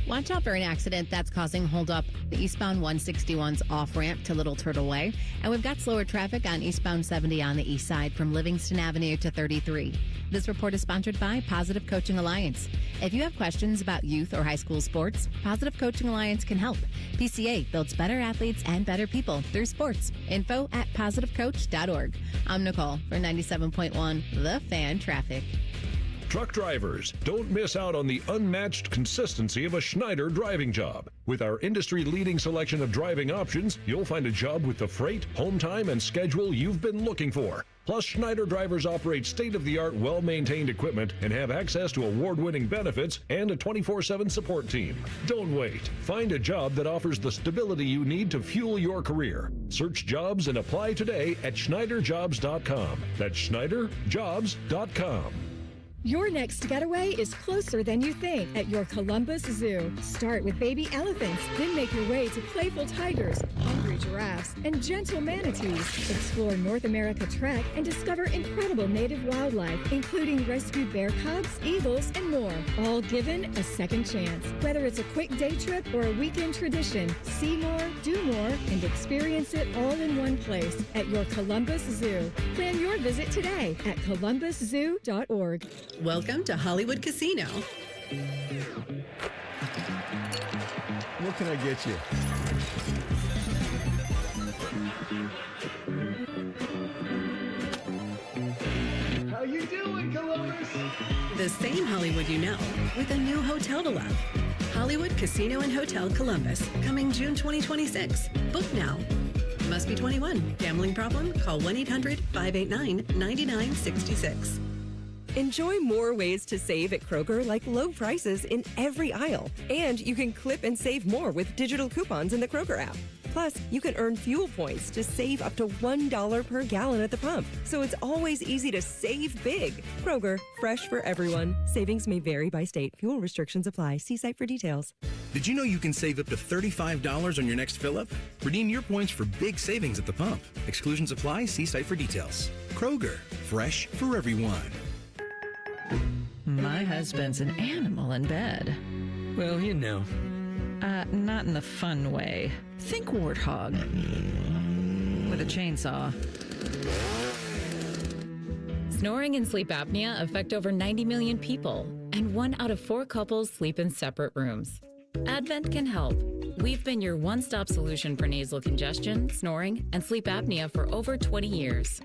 Watch out for an accident that's causing holdup. The eastbound 161's off-ramp to Little Turtle Way. And we've got slower traffic on eastbound 70 on the east side from Livingston Avenue to 33. This report is sponsored by Positive Coaching Alliance. If you have questions about youth or high school sports, Positive Coaching Alliance can help. PCA builds better athletes and better people through sports. Info at positivecoach.org. I'm Nicole for 97.1 The Fan Traffic. Truck drivers, don't miss out on the unmatched consistency of a Schneider driving job. With our industry-leading selection of driving options, you'll find a job with the freight, home time, and schedule you've been looking for. Plus, Schneider drivers operate state-of-the-art, well-maintained equipment and have access to award-winning benefits and a 24/7 support team. Don't wait. Find a job that offers the stability you need to fuel your career. Search jobs and apply today at SchneiderJobs.com. That's SchneiderJobs.com. Your next getaway is closer than you think at your Columbus Zoo. Start with baby elephants, then make your way to playful tigers, hungry giraffes, and gentle manatees. Explore North America Trek and discover incredible native wildlife, including rescued bear cubs, eagles, and more. All given a second chance. Whether it's a quick day trip or a weekend tradition, see more, do more, and experience it all in one place at your Columbus Zoo. Plan your visit today at columbuszoo.org. Welcome to Hollywood Casino. What can I get you? How you doing, Columbus? The same Hollywood you know, with a new hotel to love. Hollywood Casino and Hotel Columbus, coming June 2026. Book now. Must be 21. Gambling problem? Call 1-800-589-9966. Enjoy more ways to save at Kroger, like low prices in every aisle. And you can clip and save more with digital coupons in the Kroger app. Plus, you can earn fuel points to save up to $1 per gallon at the pump. So it's always easy to save big. Kroger, fresh for everyone. Savings may vary by state. Fuel restrictions apply. See site for details. Did you know you can save up to $35 on your next fill-up? Redeem your points for big savings at the pump. Exclusions apply. See site for details. Kroger, fresh for everyone. My husband's an animal in bed. Well, you know. Not in the fun way. Think warthog. With a chainsaw. Snoring and sleep apnea affect over 90 million people, and 1 out of 4 couples sleep in separate rooms. Advent can help. We've been your one-stop solution for nasal congestion, snoring, and sleep apnea for over 20 years.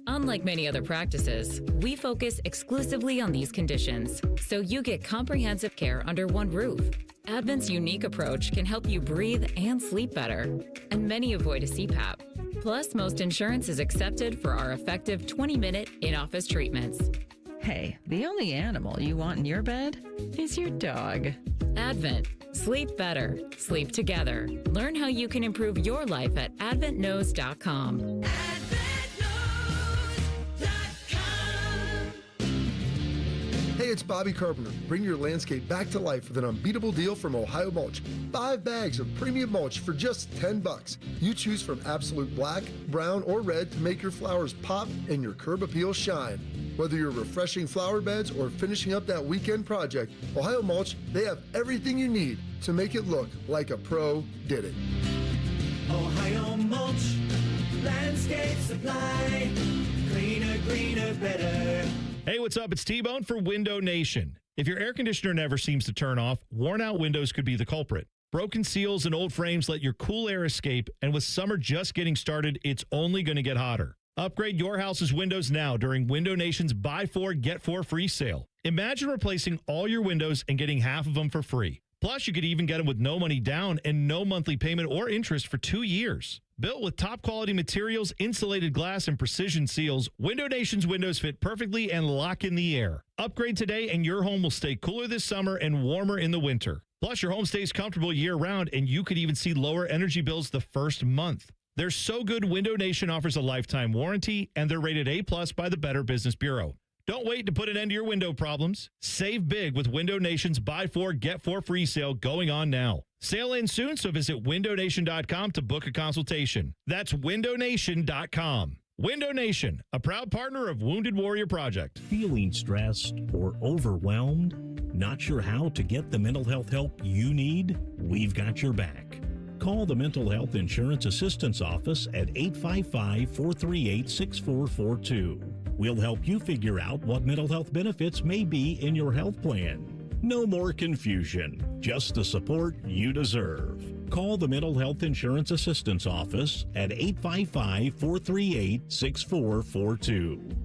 Unlike many other practices, we focus exclusively on these conditions, so you get comprehensive care under one roof. Advent's unique approach can help you breathe and sleep better, and many avoid a CPAP. Plus, most insurance is accepted for our effective 20-minute in-office treatments. Hey, the only animal you want in your bed is your dog. Advent. Sleep better. Sleep together. Learn how you can improve your life at adventknows.com. Hey, it's Bobby Carpenter. Bring your landscape back to life with an unbeatable deal from Ohio Mulch. 5 bags of premium mulch for just $10. You choose from absolute black, brown, or red to make your flowers pop and your curb appeal shine. Whether you're refreshing flower beds or finishing up that weekend project, Ohio Mulch, they have everything you need to make it look like a pro did it. Ohio Mulch, landscape supply, cleaner, greener, better. Hey, what's up? It's T-Bone for Window Nation. If your air conditioner never seems to turn off, worn-out windows could be the culprit. Broken seals and old frames let your cool air escape, and with summer just getting started, it's only going to get hotter. Upgrade your house's windows now during Window Nation's Buy 4, Get 4 free sale. Imagine replacing all your windows and getting half of them for free. Plus, you could even get them with no money down and no monthly payment or interest for 2 years. Built with top-quality materials, insulated glass, and precision seals, Window Nation's windows fit perfectly and lock in the air. Upgrade today, and your home will stay cooler this summer and warmer in the winter. Plus, your home stays comfortable year-round, and you could even see lower energy bills the first month. They're so good, Window Nation offers a lifetime warranty, and they're rated A+ by the Better Business Bureau. Don't wait to put an end to your window problems. Save big with Window Nation's Buy 4, Get 4 free sale going on now. Sale ends soon, so visit windownation.com to book a consultation. That's windownation.com. Window Nation, a proud partner of Wounded Warrior Project. Feeling stressed or overwhelmed? Not sure how to get the mental health help you need? We've got your back. Call the Mental Health Insurance Assistance Office at 855-438-6442. We'll help you figure out what mental health benefits may be in your health plan. No more confusion, just the support you deserve. Call the Mental Health Insurance Assistance Office at 855-438-6442.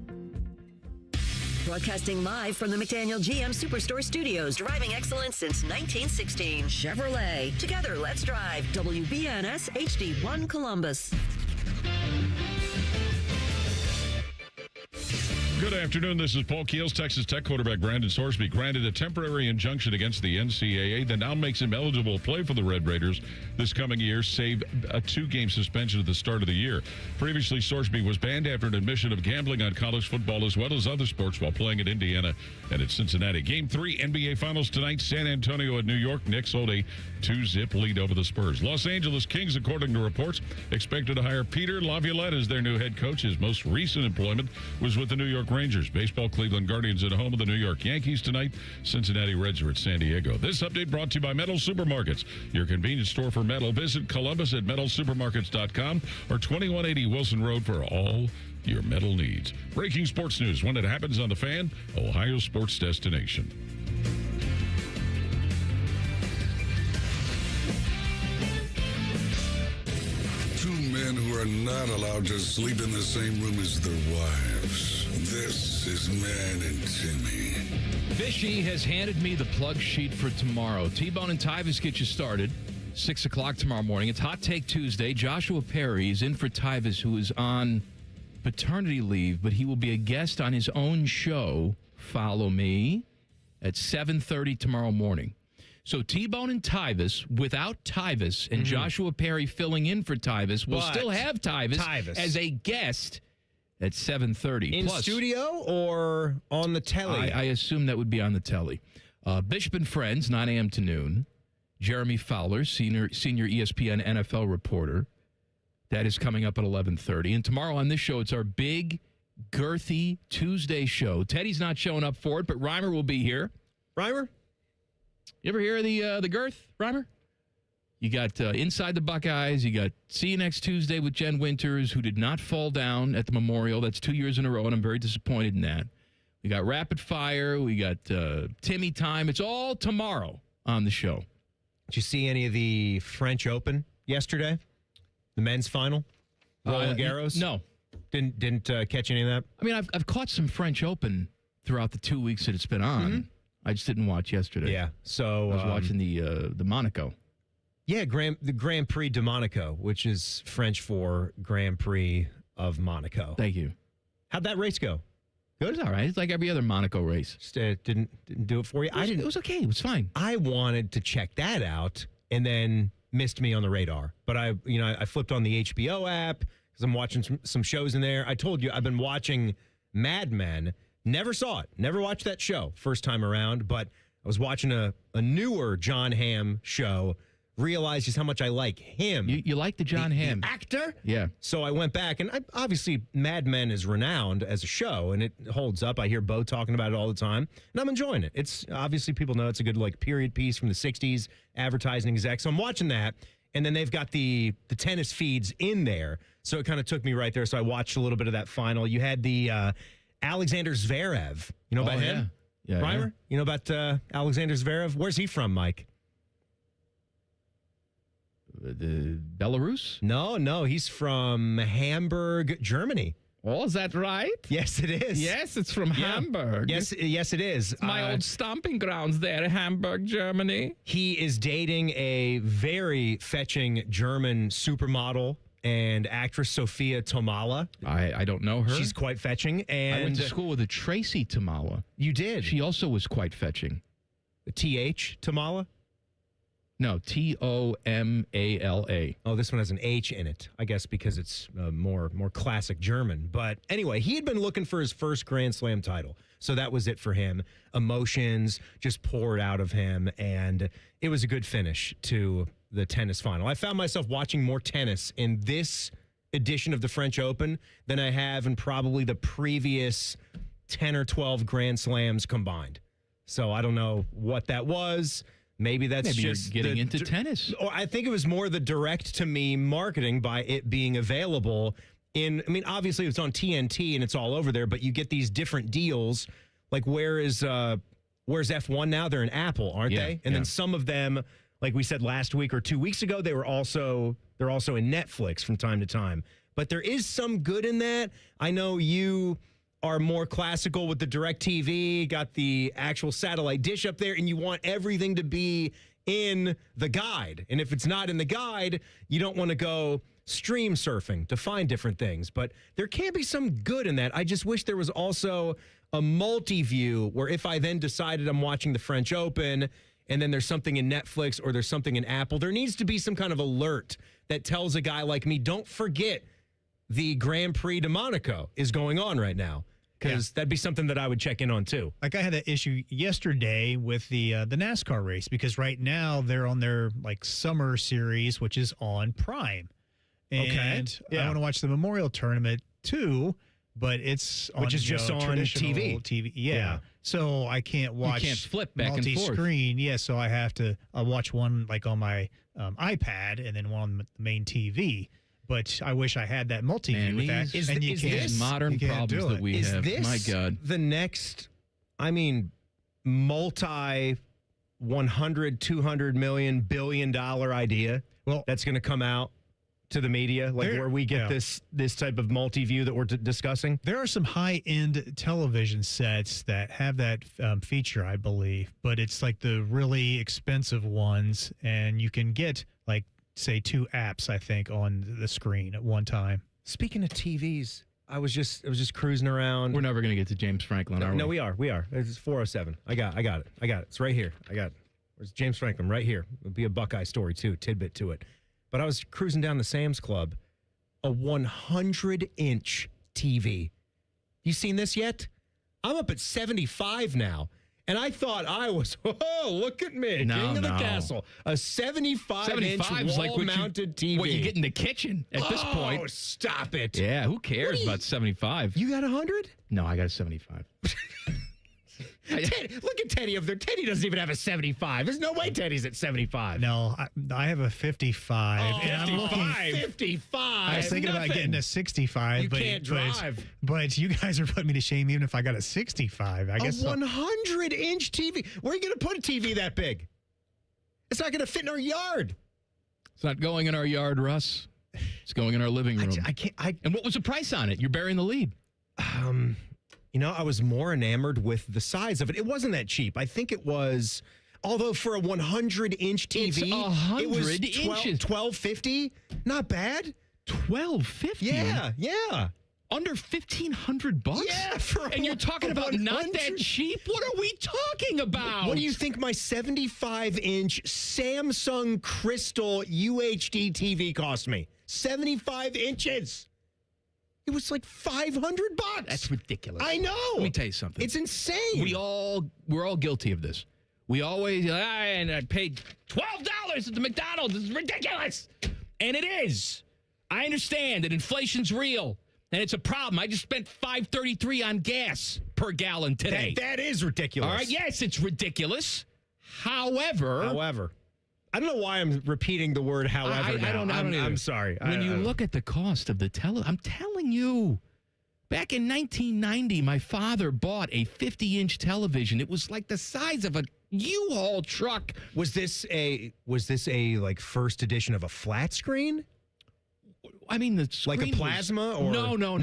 Broadcasting live from the McDaniel GM Superstore Studios. Driving excellence since 1916. Chevrolet. Together, let's drive. WBNS HD1 Columbus. Good afternoon. This is Paul Keels. Texas Tech quarterback Brandon Sorsby granted a temporary injunction against the NCAA that now makes him eligible to play for the Red Raiders this coming year, save a 2-game suspension at the start of the year. Previously, Sorsby was banned after an admission of gambling on college football as well as other sports while playing at Indiana and at Cincinnati. Game 3 NBA Finals tonight, San Antonio at New York. Knicks hold a 2-zip lead over the Spurs. Los Angeles Kings, according to reports, expected to hire Peter Laviolette as their new head coach. His most recent employment was with the New York Rangers. Baseball, Cleveland Guardians at home of the New York Yankees tonight. Cincinnati Reds are at San Diego. This update brought to you by Metal Supermarkets, your convenience store for metal. Visit Columbus at metalsupermarkets.com or 2180 Wilson Road for all your metal needs. Breaking sports news when it happens on The Fan, Ohio sports destination. Two men who are not allowed to sleep in the same room as their wives. This is Man and Timmy. Fishy has handed me the plug sheet for tomorrow. T-Bone and Tyvis get you started. 6 o'clock tomorrow morning. It's Hot Take Tuesday. Joshua Perry is in for Tyvis, who is on paternity leave, but he will be a guest on his own show, Follow Me, at 7:30 tomorrow morning. So T-Bone and Tyvis, without Tyvis, and Joshua Perry filling in for Tyvis, will still have Tyvis as a guest at 7:30. In studio or on the telly? I assume that would be on the telly. Bishop and Friends, 9 a.m. to noon. Jeremy Fowler, senior ESPN NFL reporter. That is coming up at 11:30. And tomorrow on this show, it's our big, girthy Tuesday show. Teddy's not showing up for it, but Reimer will be here. Reimer? You ever hear of the girth, Reimer? You got Inside the Buckeyes. You got See You Next Tuesday with Jen Winters, who did not fall down at the Memorial. That's 2 years in a row, and I'm very disappointed in that. We got Rapid Fire. We got Timmy Time. It's all tomorrow on the show. Did you see any of the French Open yesterday? The men's final? Roland Garros? No. Didn't catch any of that? I mean, I've caught some French Open throughout the 2 weeks that it's been on. I just didn't watch yesterday. Yeah, so... I was watching the Monaco. Yeah, the Grand Prix de Monaco, which is French for Grand Prix of Monaco. Thank you. How'd that race go? Good. It's all right. It's like every other Monaco race. Just, didn't do it for you? It was okay. It was fine. I wanted to check that out and then missed me on the radar. But I flipped on the HBO app because I'm watching some shows in there. I told you I've been watching Mad Men. Never saw it. Never watched that show first time around. But I was watching a newer John Hamm show. Realized just how much I like him. You like the John Hamm actor? Yeah. So I went back, and obviously Mad Men is renowned as a show, and it holds up. I hear Bo talking about it all the time, and I'm enjoying it. It's obviously people know it's a good period piece from the 60s, advertising exec. So I'm watching that, and then they've got the tennis feeds in there. So it kind of took me right there. So I watched a little bit of that final. You had the Alexander Zverev. You know about him? Yeah. Reimer? Yeah. You know about Alexander Zverev? Where's he from, Mike? The Belarus? No, he's from Hamburg, Germany. Oh, is that right? Yes, it is. Yes, it's from Hamburg. Yes, it is. It's my old stomping grounds there, Hamburg, Germany. He is dating a very fetching German supermodel and actress Sophia Tomala. I don't know her. She's quite fetching. And I went to school with a Tracy Tomala. You did? She also was quite fetching. T.H. Tomala? No, Tomala. Oh, this one has an H in it, I guess, because it's more classic German. But anyway, he had been looking for his first Grand Slam title. So that was it for him. Emotions just poured out of him, and it was a good finish to the tennis final. I found myself watching more tennis in this edition of the French Open than I have in probably the previous 10 or 12 Grand Slams combined. So I don't know what that was. Maybe that's just you're getting into tennis. Or I think it was more the direct-to-me marketing by it being available obviously it's on TNT and it's all over there, but you get these different deals. Like where's F1 now? They're in Apple, aren't they? And then some of them, like we said last week or 2 weeks ago, they're also in Netflix from time to time. But there is some good in that. I know you are more classical with the DirecTV, got the actual satellite dish up there, and you want everything to be in the guide. And if it's not in the guide, you don't want to go stream surfing to find different things. But there can be some good in that. I just wish there was also a multi-view where if I then decided I'm watching the French Open and then there's something in Netflix or there's something in Apple, there needs to be some kind of alert that tells a guy like me, don't forget the Grand Prix de Monaco is going on right now, because that'd be something that I would check in on too. Like I had that issue yesterday with the NASCAR race, because right now they're on their summer series, which is on Prime. And I want to watch the Memorial Tournament too, but it's on, which is just on TV. Yeah. So I can't watch. You can't flip back and forth. Multi-screen. Yeah. So I have to watch one on my iPad and then one on the main TV. But I wish I had that multi-view with that. These modern problems that we have. Is this my God. The next, multi 100, 200 million, billion dollar idea that's going to come out to the media, where we get this type of multi-view that we're discussing? There are some high-end television sets that have that feature, I believe, but it's the really expensive ones, and you can get say 2 apps, I think, on the screen at one time. Speaking of TVs, I was just cruising around. We're never going to get to James Franklin, are we? No, we are. It's 407. I got it. It's right here. Where's James Franklin? Right here. It'll be a Buckeye story too, tidbit to it. But I was cruising down the Sam's Club, a 100-inch TV. You seen this yet? I'm up at 75 now. And I thought I was, look at me, king of the castle. A 75-inch wall-mounted TV. What you get in the kitchen at this point. Oh, stop it. Yeah, who cares about 75? You got 100? No, I got a 75. Teddy, look at Teddy up there. Teddy doesn't even have a 75. There's no way Teddy's at 75. No, I have a 55. Oh, and 55. I was thinking about getting a 65. You can't drive. But you guys are putting me to shame even if I got a 65. I guess a 100-inch TV. Where are you going to put a TV that big? It's not going to fit in our yard. It's not going in our yard, Russ. It's going in our living room. I can't. And what was the price on it? You're burying the lead. I was more enamored with the size of it. It wasn't that cheap. I think it was, although for a 100-inch TV, it's 100 it was inches. $12.50. Not bad. $12.50? Yeah. Under $1,500? Yeah. And you're talking about not that cheap? What are we talking about? What do you think my 75-inch Samsung Crystal UHD TV cost me? 75 inches. It was $500. That's ridiculous. I know. Let me tell you something. It's insane. We're all guilty of this. We always, and I paid $12 at the McDonald's. This is ridiculous. And it is. I understand that inflation's real. And it's a problem. I just spent $5.33 on gas per gallon today. That is ridiculous. All right. Yes, it's ridiculous. However. I don't know why I'm repeating the word however now. I don't know. I'm sorry. When you look at the cost of the I'm telling you, back in 1990, my father bought a 50-inch television. It was like the size of a U-Haul truck. Was this a first edition of a flat screen? I mean, the screen like a plasma or no, not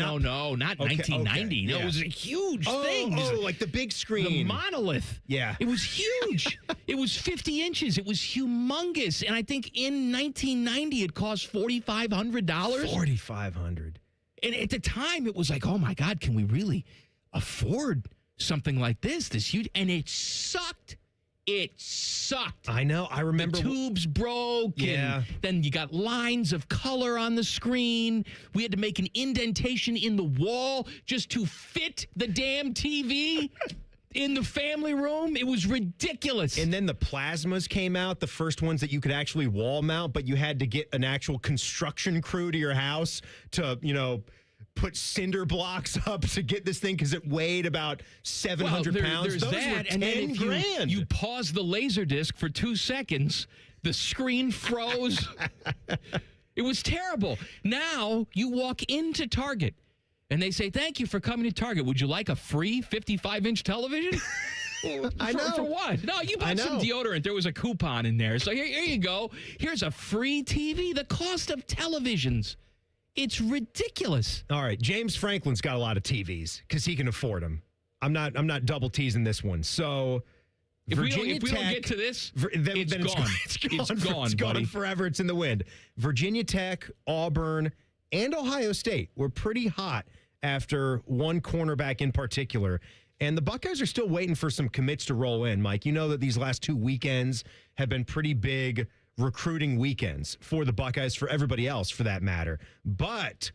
1990. Yeah. No, it was a huge thing. Oh, like the big screen, the monolith. Yeah, it was huge. It was 50 inches. It was humongous, and I think in 1990 it cost $4,500. $4,500. And at the time, it was like, oh my God, can we really afford something like this? This huge, and it sucked. It sucked. I know. I remember the tubes broke. Yeah. And then you got lines of color on the screen. We had to make an indentation in the wall just to fit the damn TV in the family room. It was ridiculous. And then the plasmas came out, the first ones that you could actually wall mount, but you had to get an actual construction crew to your house to, put cinder blocks up to get this thing because it weighed about 700 pounds. There's Those that, were and then if $10,000. you pause the laser disc for 2 seconds, the screen froze. It was terrible. Now you walk into Target and they say, "Thank you for coming to Target. Would you like a free 55-inch television?" I know. For what? No, you bought some deodorant. There was a coupon in there. So here you go. Here's a free TV. The cost of televisions. It's ridiculous. All right, James Franklin's got a lot of TVs because he can afford them. I'm not double teasing this one. So if we Virginia don't Tech, get to this, then it's gone. It's gone forever. It's in the wind. Virginia Tech, Auburn, and Ohio State were pretty hot after one cornerback in particular. And the Buckeyes are still waiting for some commits to roll in, Mike. You know that these last 2 weekends have been pretty big recruiting weekends for the Buckeyes, for everybody else for that matter. But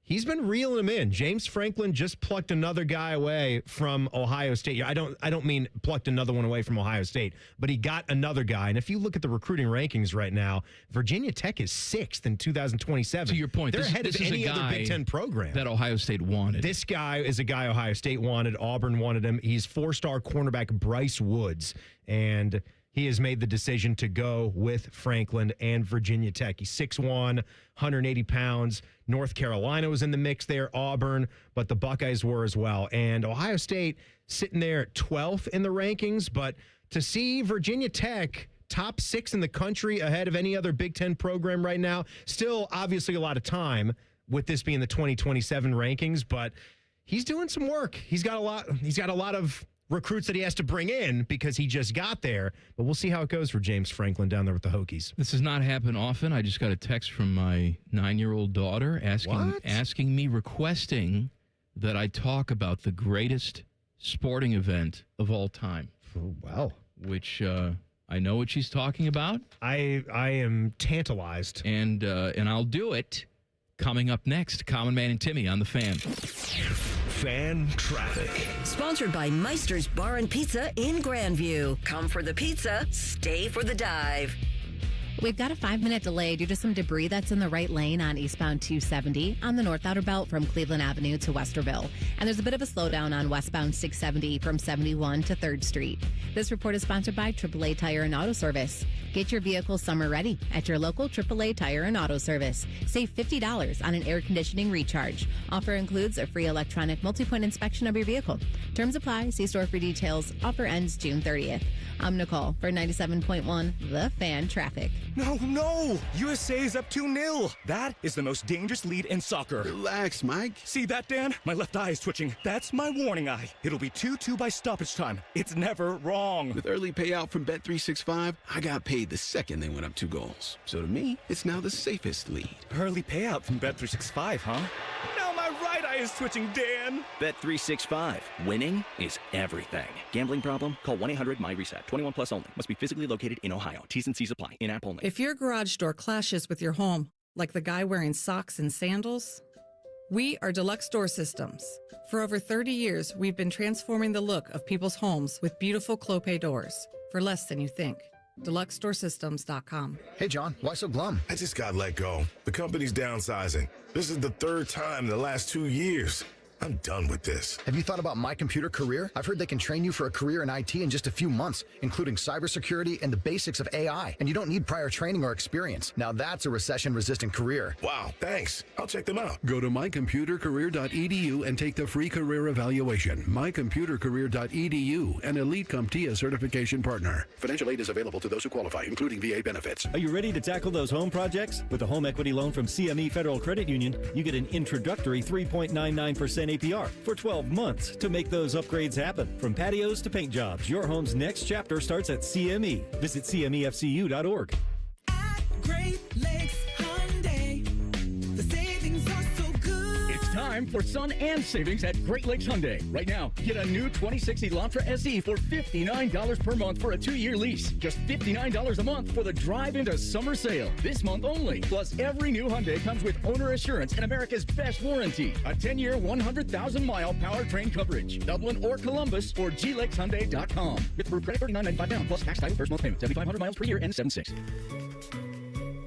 he's been reeling them in. James Franklin just plucked another guy away from Ohio State. I don't mean plucked another one away from Ohio State, but he got another guy. And if you look at the recruiting rankings right now, Virginia Tech is 6th in 2027. To your point, they're ahead of any other Big Ten program that Ohio State wanted. This guy is a guy Ohio State wanted. Auburn wanted him. He's 4-star cornerback Bryce Woods, and he has made the decision to go with Franklin and Virginia Tech. He's 6'1", 180 pounds. North Carolina was in the mix there, Auburn, but the Buckeyes were as well. And Ohio State sitting there at 12th in the rankings, but to see Virginia Tech top 6 in the country ahead of any other Big Ten program right now, still obviously a lot of time with this being the 2027 rankings, but he's doing some work. He's got a lot of recruits that he has to bring in because he just got there. But we'll see how it goes for James Franklin down there with the Hokies. This does not happen often. I just got a text from my 9-year-old daughter asking me, requesting that I talk about the greatest sporting event of all time. Oh, wow. Which I know what she's talking about. I am tantalized. And I'll do it coming up next. Common Man and Timmy on The Fan. Fan Traffic. Sponsored by Meister's Bar and Pizza in Grandview. Come for the pizza, stay for the dive. We've got a 5-minute delay due to some debris that's in the right lane on eastbound 270 on the North Outer Belt from Cleveland Avenue to Westerville. And there's a bit of a slowdown on westbound 670 from 71 to 3rd Street. This report is sponsored by AAA Tire and Auto Service. Get your vehicle summer ready at your local AAA Tire and Auto Service. Save $50 on an air conditioning recharge. Offer includes a free electronic multi-point inspection of your vehicle. Terms apply. See store for details. Offer ends June 30th. I'm Nicole for 97.1 The Fan Traffic. No! USA is up 2-0. That is the most dangerous lead in soccer. Relax, Mike. See that, Dan? My left eye is twitching. That's my warning eye. It'll be 2-2 by stoppage time. It's never wrong. With early payout from Bet365, I got paid the second they went up 2 goals. So to me, it's now the safest lead. Early payout from Bet365, huh? Now my right eye is twitching, Dan. Bet365. Winning is everything. Gambling problem? Call 1-800-MY-RESET. 21 plus only. Must be physically located in Ohio. T's and C's apply. In-app only. If your garage door clashes with your home, like the guy wearing socks and sandals, we are Deluxe Door Systems. For over 30 years, we've been transforming the look of people's homes with beautiful Clopay doors for less than you think. DeluxeDoorSystems.com. Hey, John, why so glum? I just got let go. The company's downsizing. This is the 3rd time in the last 2 years. I'm done with this. Have you thought about My Computer Career? I've heard they can train you for a career in IT in just a few months, including cybersecurity and the basics of AI. And you don't need prior training or experience. Now that's a recession-resistant career. Wow, thanks. I'll check them out. Go to mycomputercareer.edu and take the free career evaluation. mycomputercareer.edu, an Elite CompTIA certification partner. Financial aid is available to those who qualify, including VA benefits. Are you ready to tackle those home projects? With a home equity loan from CME Federal Credit Union, you get an introductory 3.99% APR for 12 months to make those upgrades happen. From patios to paint jobs, your home's next chapter starts at CME. Visit CMEFCU.org. Great Lakes Hyundai. The savings are so good. It's time for sun and savings at Great Lakes Hyundai. Right now, get a new 2060 Elantra SE for $59 per month for a 2-year lease. Just $59 a month for the drive into summer sale. This month only. Plus, every new Hyundai comes with owner assurance and America's best warranty. A 10-year, 100,000-mile powertrain coverage. Dublin or Columbus or glakeshyundai.com. With approved credit $39.95 down plus tax title first month payment. 7,500 miles per year and 7.6.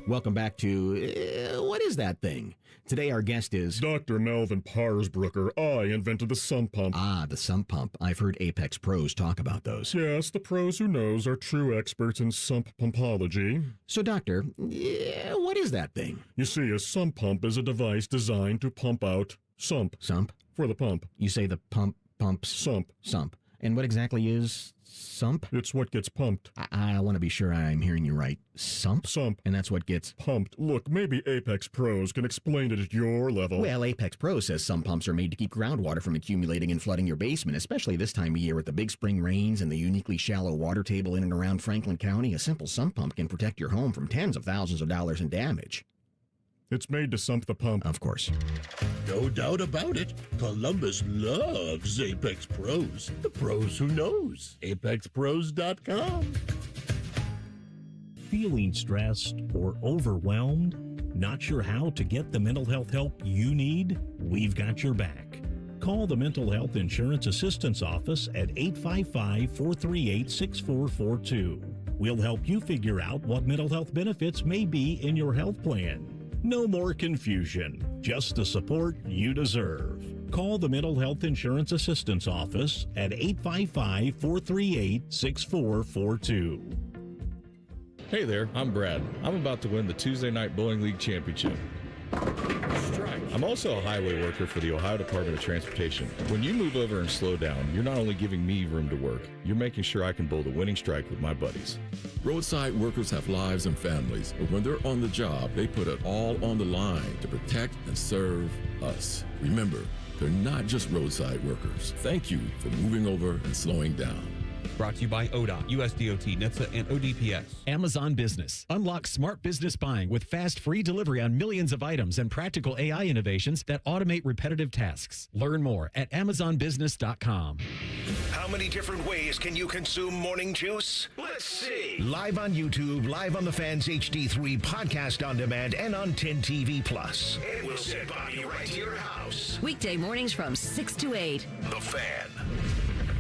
Welcome back to What Is That Thing? Today our guest is Dr. Melvin Parsbrucker. I invented the sump pump. Ah, the sump pump. I've heard Apex pros talk about those. Yes, the pros who knows are true experts in sump pumpology. So, Doctor, what is that thing? You see, a sump pump is a device designed to pump out sump. Sump? For the pump. You say the pumps? Sump. Sump. And what exactly is sump? It's what gets pumped. I want to be sure I'm hearing you right. Sump? Sump. And that's what gets pumped. Look, maybe Apex Pros can explain it at your level. Well, Apex Pro says some pumps are made to keep groundwater from accumulating and flooding your basement, especially this time of year with the big spring rains and the uniquely shallow water table in and around Franklin County. A simple sump pump can protect your home from tens of thousands of dollars in damage. It's made to sump the pump. Of course. No doubt about it. Columbus loves Apex Pros. The pros who knows. ApexPros.com. Feeling stressed or overwhelmed? Not sure how to get the mental health help you need? We've got your back. Call the Mental Health Insurance Assistance Office at 855-438-6442. We'll help you figure out what mental health benefits may be in your health plan. No more confusion, just the support you deserve. Call the Mental Health Insurance Assistance Office at 855-438-6442. Hey there, I'm Brad. I'm about to win the Tuesday Night Bowling League Championship. I'm also a highway worker for the Ohio Department of Transportation. When you move over and slow down, you're not only giving me room to work, you're making sure I can bowl the winning strike with my buddies. Roadside workers have lives and families, but when they're on the job, they put it all on the line to protect and serve us. Remember, they're not just roadside workers. Thank you for moving over and slowing down. Brought to you by ODOT, USDOT, NHTSA, and ODPS. Amazon Business. Unlock smart business buying with fast, free delivery on millions of items and practical AI innovations that automate repetitive tasks. Learn more at AmazonBusiness.com. How many different ways can you consume morning juice? Let's see. Live on YouTube, live on the Fans HD3 podcast on demand, and on 10 TV Plus. And we'll send Bobby right to your house. Weekday mornings from 6 to 8. The Fan.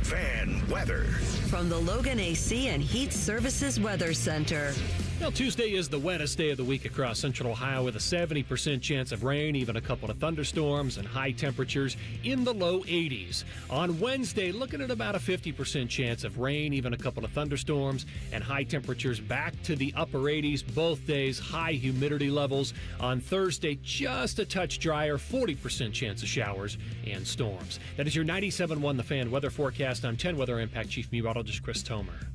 Fan weather. From the Logan AC and Heat Services Weather Center. Well, Tuesday is the wettest day of the week across central Ohio with a 70% chance of rain, even a couple of thunderstorms, and high temperatures in the low 80s. On Wednesday, looking at about a 50% chance of rain, even a couple of thunderstorms, and high temperatures back to the upper 80s both days, high humidity levels. On Thursday, just a touch drier, 40% chance of showers and storms. That is your 97.1 The Fan weather forecast. I'm 10 Weather Impact Chief Meteorologist Chris Tomer.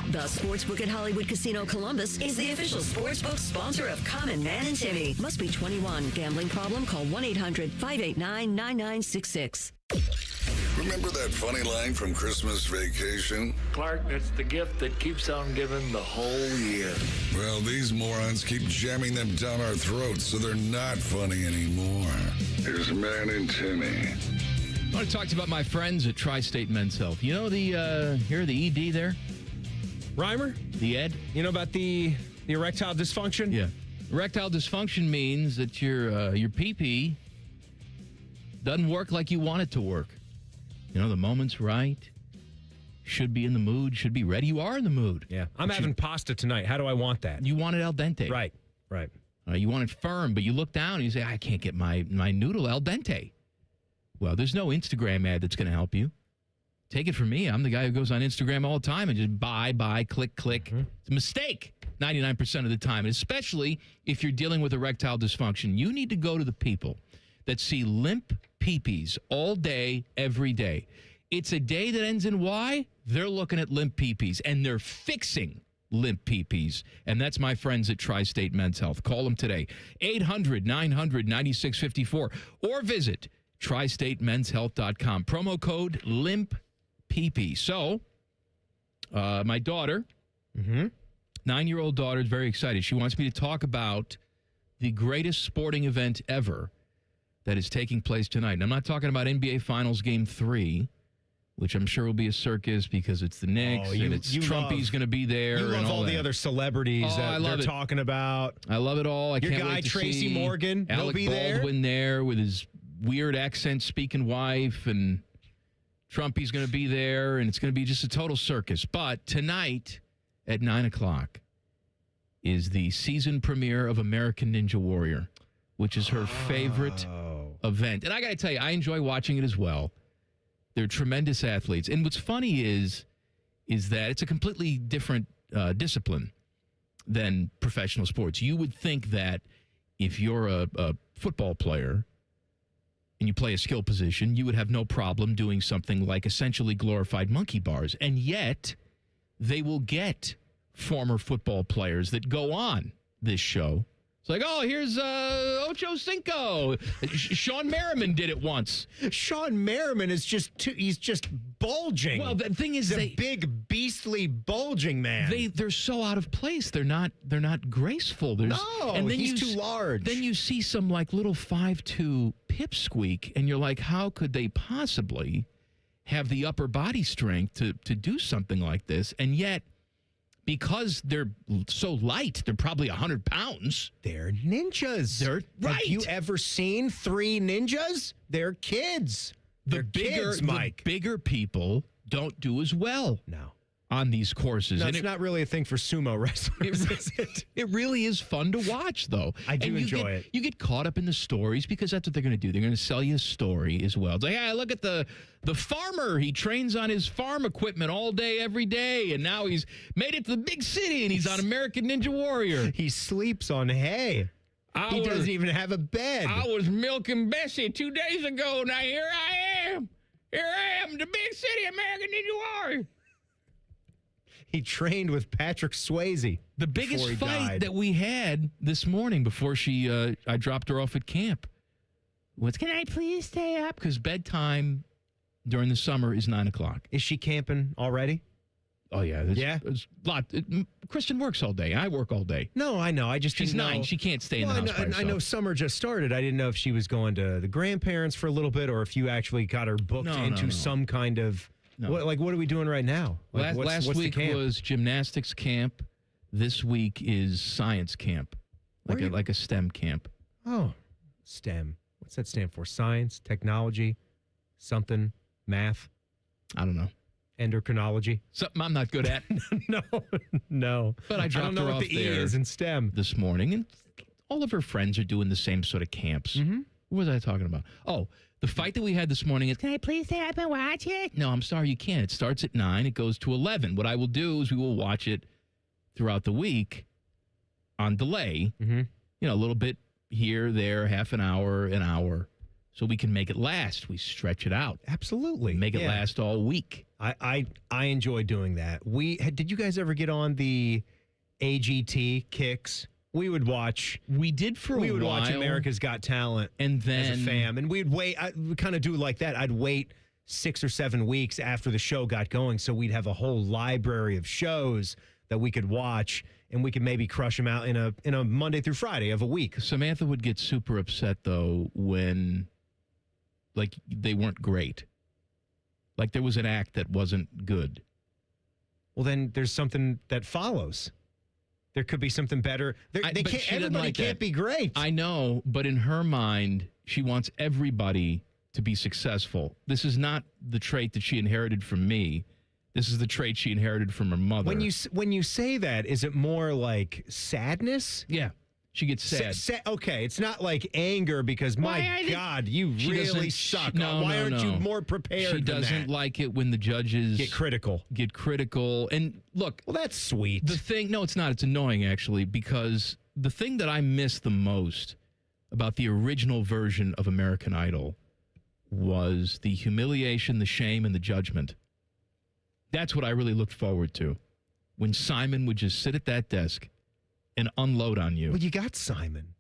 The Sportsbook at Hollywood Casino Columbus is the official sportsbook sponsor of Common Man and Timmy. Must be 21. Gambling problem? Call 1-800-589-9966. Remember that funny line from Christmas Vacation? Clark, it's the gift that keeps on giving the whole year. Well, these morons keep jamming them down our throats, so they're not funny anymore. Here's Man and Timmy. I want to talk to you about my friends at Tri-State Men's Health. You know the ED there? Reimer? The Ed? You know about the erectile dysfunction? Yeah. Erectile dysfunction means that your pee-pee doesn't work like you want it to work. You know, the moment's right. Should be in the mood, should be ready. You are in the mood. Yeah. I'm having pasta tonight. How do I want that? You want it al dente. Right. You want it firm, but you look down and you say, I can't get my noodle al dente. Well, there's no Instagram ad that's going to help you. Take it from me. I'm the guy who goes on Instagram all the time and just buy, click. It's a mistake 99% of the time, and especially if you're dealing with erectile dysfunction. You need to go to the people that see limp peepees all day, every day. It's a day that ends in Y. They're looking at limp peepees, and they're fixing limp peepees. And that's my friends at Tri-State Men's Health. Call them today, 800-900-9654, or visit tristatemenshealth.com. Promo code limp peepee. So, my daughter, 9-year-old daughter, is very excited. She wants me to talk about the greatest sporting event ever that is taking place tonight. And I'm not talking about NBA Finals Game 3, which I'm sure will be a circus because it's the Knicks and it's Trumpy's going to be there. You love and all the other celebrities that they're talking about. I love it all. I Your can't guy wait to Tracy see Morgan, he'll Alec be Baldwin there with his weird accent speaking wife, and Trumpy's going to be there, and it's going to be just a total circus. But tonight at 9 o'clock is the season premiere of American Ninja Warrior, which is her favorite event. And I got to tell you, I enjoy watching it as well. They're tremendous athletes. And what's funny is that it's a completely different discipline than professional sports. You would think that if you're a football player and you play a skill position, you would have no problem doing something like essentially glorified monkey bars. And yet, they will get former football players that go on this show. It's like, oh, here's Ocho Cinco. Sean Merriman did it once. Sean Merriman is he's just bulging. Well, the thing is, a big, beastly, bulging man. They're so out of place. They're not graceful. He's too large. Then you see some like little 5'2" pipsqueak, and you're like, how could they possibly have the upper body strength to do something like this? And yet, because they're so light, they're probably 100 pounds. They're ninjas. They're right. Have you ever seen 3 ninjas? They're kids. The bigger people don't do as well. No. On these courses. No, it's not really a thing for sumo wrestlers, is it? It really is fun to watch, though. I do enjoy it. You get caught up in the stories because that's what they're going to do. They're going to sell you a story as well. It's like, hey, look at the farmer. He trains on his farm equipment all day, every day, and now he's made it to the big city, and he's on American Ninja Warrior. He sleeps on hay. He doesn't even have a bed. I was milking Bessie 2 days ago. Now here I am. Here I am, the big city American Ninja Warrior. He trained with Patrick Swayze. The biggest fight that we had this morning before I dropped her off at camp was, can I please stay up? Because bedtime during the summer is 9 o'clock. Is she camping already? Oh, yeah. There's a lot. Kristen works all day. I work all day. No, I know. She's 9. She can't stay in the house by herself. I know summer just started. I didn't know if she was going to the grandparents for a little bit or if you actually got her booked into some kind of... No. What are we doing right now? Like, last week was gymnastics camp. This week is science camp, like a STEM camp. Oh, STEM. What's that stand for? Science, technology, something, math? I don't know. Endocrinology? Something I'm not good at. No. But I dropped her off what the E is in STEM this morning, and all of her friends are doing the same sort of camps. Mm-hmm. What was I talking about? Oh, the fight that we had this morning is, can I please stay up and watch it? No, I'm sorry, you can't. It starts at 9. It goes to 11. What I will do is we will watch it throughout the week on delay. Mm-hmm. A little bit here, there, half an hour, so we can make it last. We stretch it out. Absolutely. Make it last all week. I enjoy doing that. Did you guys ever get on the AGT kicks? We would watch. We did for a while. We would watch America's Got Talent, and then as a fam, and we'd wait. We'd kind of do like that. I'd wait 6 or 7 weeks after the show got going, so we'd have a whole library of shows that we could watch, and we could maybe crush them out in a Monday through Friday of a week. Samantha would get super upset though when, they weren't great. Like there was an act that wasn't good. Well, then there's something that follows. There could be something better. Everybody can't be great. I know, but in her mind, she wants everybody to be successful. This is not the trait that she inherited from me. This is the trait she inherited from her mother. When you say that, is it more like sadness? Yeah. She gets sad. Okay, it's not like anger because, my God, you really suck. Why aren't you more prepared She doesn't like it when the judges get critical. And look. Well, that's sweet. The thing, no, it's not. It's annoying, actually, because the thing that I miss the most about the original version of American Idol was the humiliation, the shame, and the judgment. That's what I really looked forward to. When Simon would just sit at that desk and unload on you. Well, you got Simon.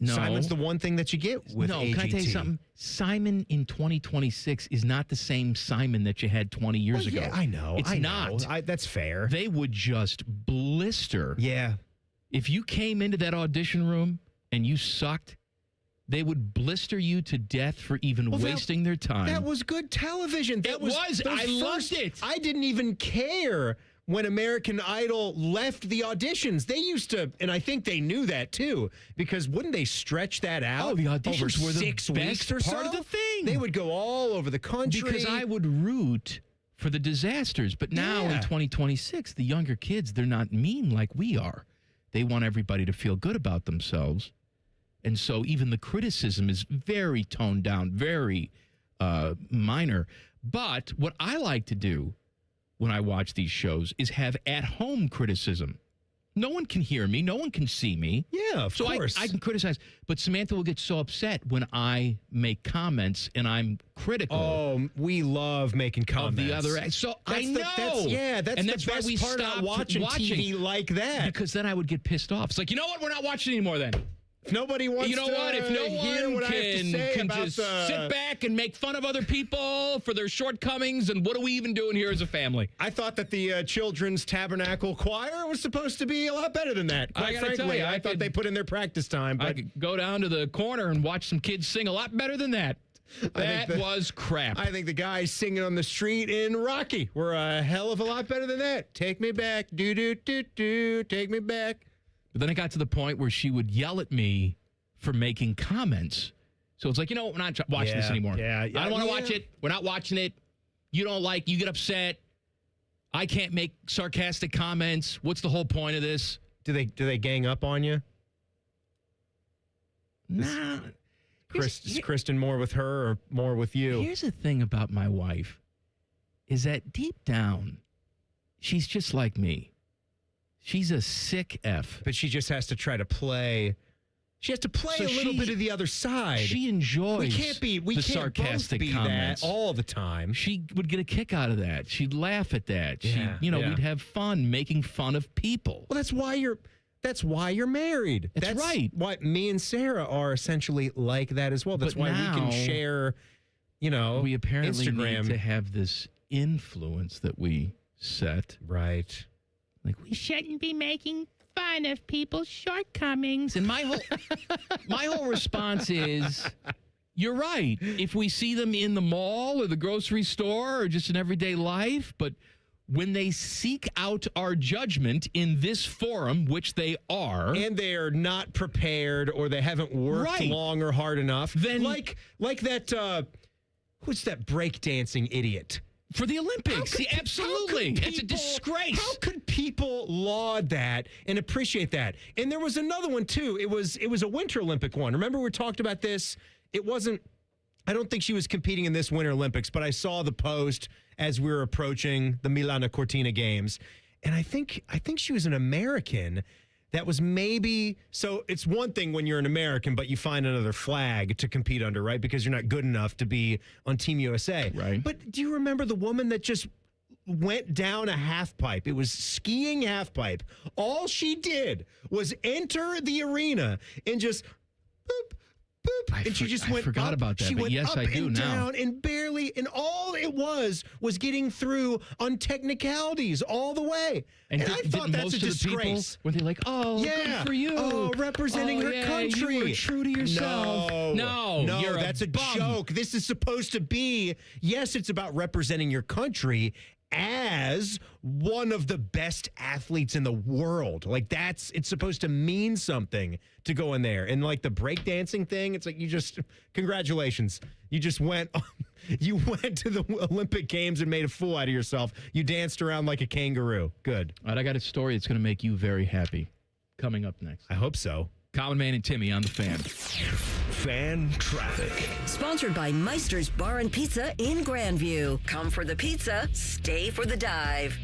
No. Simon's the one thing that you get with AGT. Can I tell you something? Simon in 2026 is not the same Simon that you had 20 years ago. Yeah, I know. It's not. That's fair. They would just blister. Yeah. If you came into that audition room and you sucked, they would blister you to death for even wasting their time. That was good television. I loved it. I didn't even care when American Idol left the auditions. They used to, and I think they knew that too, because wouldn't they stretch that out? Oh, the auditions over were the 6 weeks best or part so? of the thing. They would go all over the country. Because I would root for the disasters. But now in 2026, the younger kids, they're not mean like we are. They want everybody to feel good about themselves. And so even the criticism is very toned down, very minor. But what I like to do when I watch these shows is have at-home criticism. No one can hear me. No one can see me. Yeah, of course. I can criticize. But Samantha will get so upset when I make comments and I'm critical. Oh, we love making comments. Of the other. So that's I know. That's the best part about watching TV like that. Because then I would get pissed off. It's like, you know what? We're not watching anymore then. If nobody wants you know to what? If no hear one what I have to say can about just sit back and make fun of other people for their shortcomings, and what are we even doing here as a family? I thought that the Children's Tabernacle Choir was supposed to be a lot better than that. Quite frankly, I thought they put in their practice time. But I could go down to the corner and watch some kids sing a lot better than that. That was crap. I think the guys singing on the street in Rocky were a hell of a lot better than that. Take me back, do, take me back. But then it got to the point where she would yell at me for making comments. So it's like, you know what? We're not watching this anymore. I don't want to watch it. We're not watching it. You don't like, you get upset. I can't make sarcastic comments. What's the whole point of this? Do they gang up on you? Nah. Is Kristen more with her or more with you? Here's the thing about my wife is that deep down, she's just like me. She's a sick F. But she just has to try to play. She has to play a little bit of the other side. She enjoys we can't the sarcastic both be comments that all the time. She would get a kick out of that. She'd laugh at that. Yeah, we'd have fun making fun of people. Well, that's why you're married. That's right. What me and Sarah are essentially like that as well. That's why we can share, we apparently Instagram. need to have this influence that we set. Right. Like, we shouldn't be making fun of people's shortcomings. And my whole response is, you're right. If we see them in the mall or the grocery store or just in everyday life, but when they seek out our judgment in this forum, which they are, and they are not prepared or they haven't worked long or hard enough, then like that, who's that breakdancing idiot? For the Olympics. Absolutely. It's a disgrace. How could people laud that and appreciate that? And there was another one, too. It was a Winter Olympic one. Remember we talked about this? It wasn't, I don't think she was competing in this Winter Olympics, but I saw the post as we were approaching the Milano Cortina Games. And I think she was an American. That was maybe, so it's one thing when you're an American, but you find another flag to compete under, right? Because you're not good enough to be on Team USA. Right. But do you remember the woman that just went down a half pipe? It was skiing half pipe. All she did was enter the arena and just boop, boop. And she just went forgot up, about that, she but went yes, up I do and now. down and barely, and all it was getting through on technicalities all the way. And I thought that's a disgrace. Were they like, oh, good for you. Oh, representing her country. You were true to yourself. No, that's a joke. This is supposed to be, yes, it's about representing your country as one of the best athletes in the world. Like it's supposed to mean something to go in there. And like the breakdancing thing, it's like congratulations. You just went to the Olympic Games and made a fool out of yourself. You danced around like a kangaroo. Good. All right, I got a story that's going to make you very happy coming up next. I hope so. Common Man and Timmy on the Fan. Fan traffic. Sponsored by Meister's Bar and Pizza in Grandview. Come for the pizza, stay for the dive.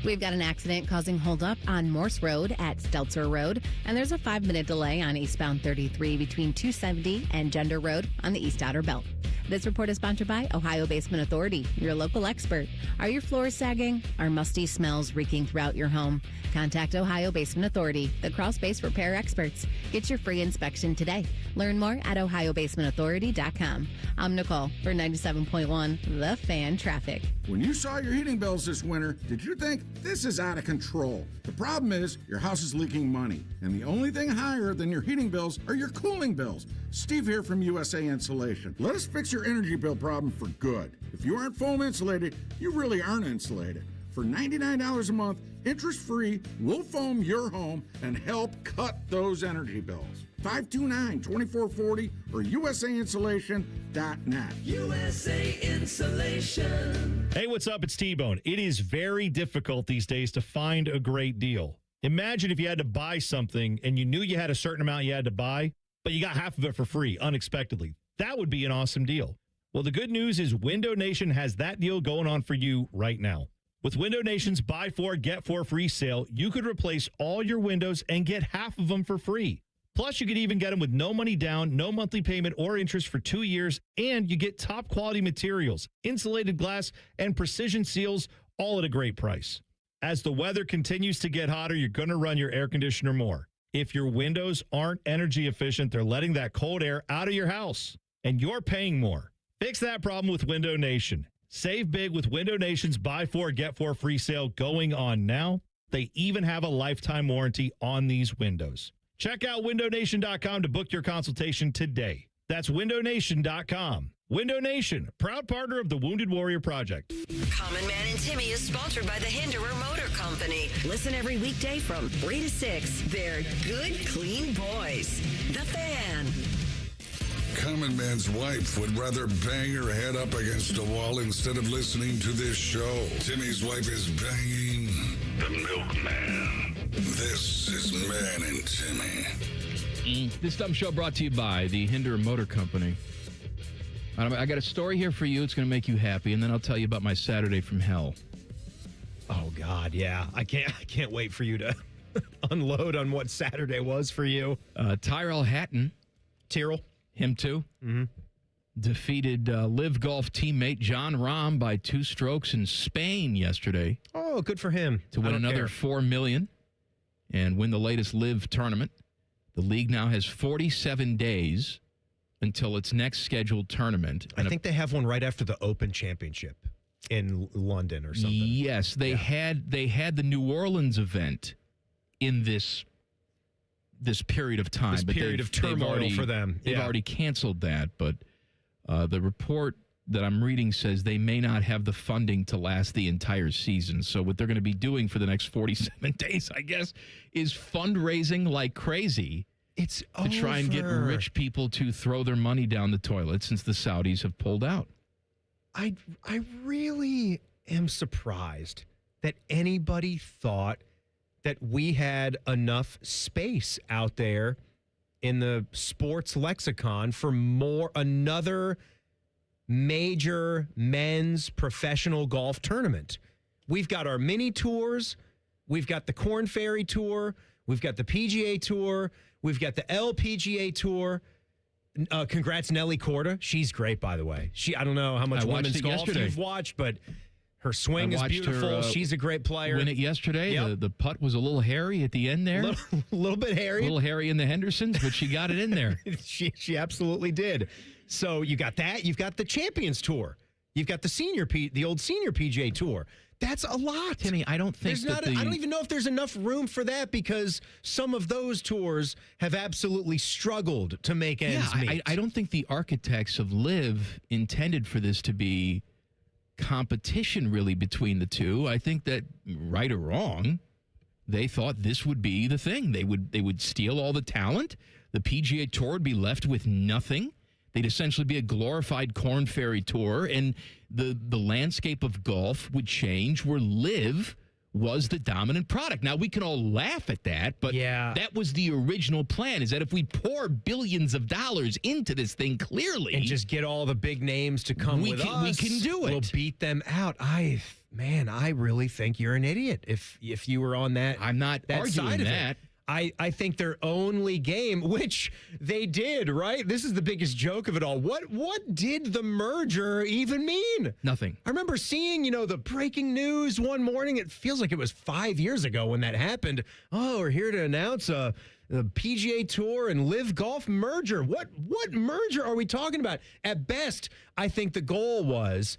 We've got an accident causing holdup on Morse Road at Stelzer Road, and there's a 5-minute delay on eastbound 33 between 270 and Gender Road on the East Outer Belt. This report is sponsored by Ohio Basement Authority, your local expert. Are your floors sagging? Are musty smells reeking throughout your home? Contact Ohio Basement Authority, the crawl space repair experts. Get your free inspection today. Learn more at ohiobasementauthority.com. I'm Nicole for 97.1 The Fan Traffic. When you saw your heating bills this winter, did you think this is out of control? The problem is your house is leaking money, and the only thing higher than your heating bills are your cooling bills. Steve here from USA Insulation. Let us fix your energy bill problem for good. If you aren't foam insulated, you really aren't insulated. For $99 a month, interest-free, we'll foam your home and help cut those energy bills. 529-2440 or usainsulation.net. USA Insulation. Hey, what's up? It's T-Bone. It is very difficult these days to find a great deal. Imagine if you had to buy something and you knew you had a certain amount you had to buy, but you got half of it for free unexpectedly. That would be an awesome deal. Well, the good news is Window Nation has that deal going on for you right now. With Window Nation's Buy 4, Get 4 free sale, you could replace all your windows and get half of them for free. Plus, you could even get them with no money down, no monthly payment or interest for 2 years, and you get top quality materials, insulated glass, and precision seals, all at a great price. As the weather continues to get hotter, you're going to run your air conditioner more. If your windows aren't energy efficient, they're letting that cold air out of your house, and you're paying more. Fix that problem with Window Nation. Save big with Window Nation's Buy 4, Get 4 free sale going on now. They even have a lifetime warranty on these windows. Check out windownation.com to book your consultation today. That's windownation.com. Window Nation, proud partner of the Wounded Warrior Project. Common Man and Timmy is sponsored by the Hinderer Motor Company. Listen every weekday from 3 to 6. They're good, clean boys. The Fan. Common Man's wife would rather bang her head up against a wall instead of listening to this show. Timmy's wife is banging the milkman. This is Man and Timmy. This dumb show brought to you by the Hinderer Motor Company. I got a story here for you. It's going to make you happy, and then I'll tell you about my Saturday from hell. Oh, God, yeah. I can't wait for you to unload on what Saturday was for you. Tyrell Hatton. Tyrell. Him too. Mm-hmm. Defeated Live Golf teammate John Rahm by 2 strokes in Spain yesterday. Oh, good for him. To win another $4 million and win the latest Live tournament. The league now has 47 days until its next scheduled tournament. I think they have one right after the Open Championship in London or something. Yes, they had the New Orleans event in this period of time. This period of turmoil for them. They've already canceled that, but the report that I'm reading says they may not have the funding to last the entire season. So what they're going to be doing for the next 47 days, I guess, is fundraising like crazy. It's to try and get rich people to throw their money down the toilet since the Saudis have pulled out. I really am surprised that anybody thought that we had enough space out there in the sports lexicon for another major men's professional golf tournament. We've got our mini tours. We've got the Korn Ferry Tour. We've got the PGA Tour. We've got the LPGA Tour. Congrats, Nelly Korda. She's great, by the way. I don't know how much women's golf you've watched, but her swing is beautiful. She's a great player. Win it yesterday. Yep. The putt was a little hairy at the end there. A little bit hairy. A little hairy in the Hendersons, but she got it in there. She absolutely did. So you got that. You've got the Champions Tour. You've got the old senior PGA Tour. That's a lot. Timmy, I don't think I don't even know if there's enough room for that because some of those tours have absolutely struggled to make ends meet. I don't think the architects of Live intended for this to be competition really between the two. I think that, right or wrong, they thought this would be the thing. They would steal all the talent. The PGA Tour would be left with nothing. They'd essentially be a glorified Korn Ferry Tour, and the landscape of golf would change where Live was the dominant product. Now, we can all laugh at that, but that was the original plan, is that if we pour billions of dollars into this thing clearly. And just get all the big names to come with us. We can do it. We'll beat them out. I really think you're an idiot if you were on that. I'm not that arguing side of that. It. I think their only game, which they did, right? This is the biggest joke of it all. What did the merger even mean? Nothing. I remember seeing, the breaking news one morning. It feels like it was 5 years ago when that happened. Oh, we're here to announce the PGA Tour and Live Golf merger. What merger are we talking about? At best, I think the goal was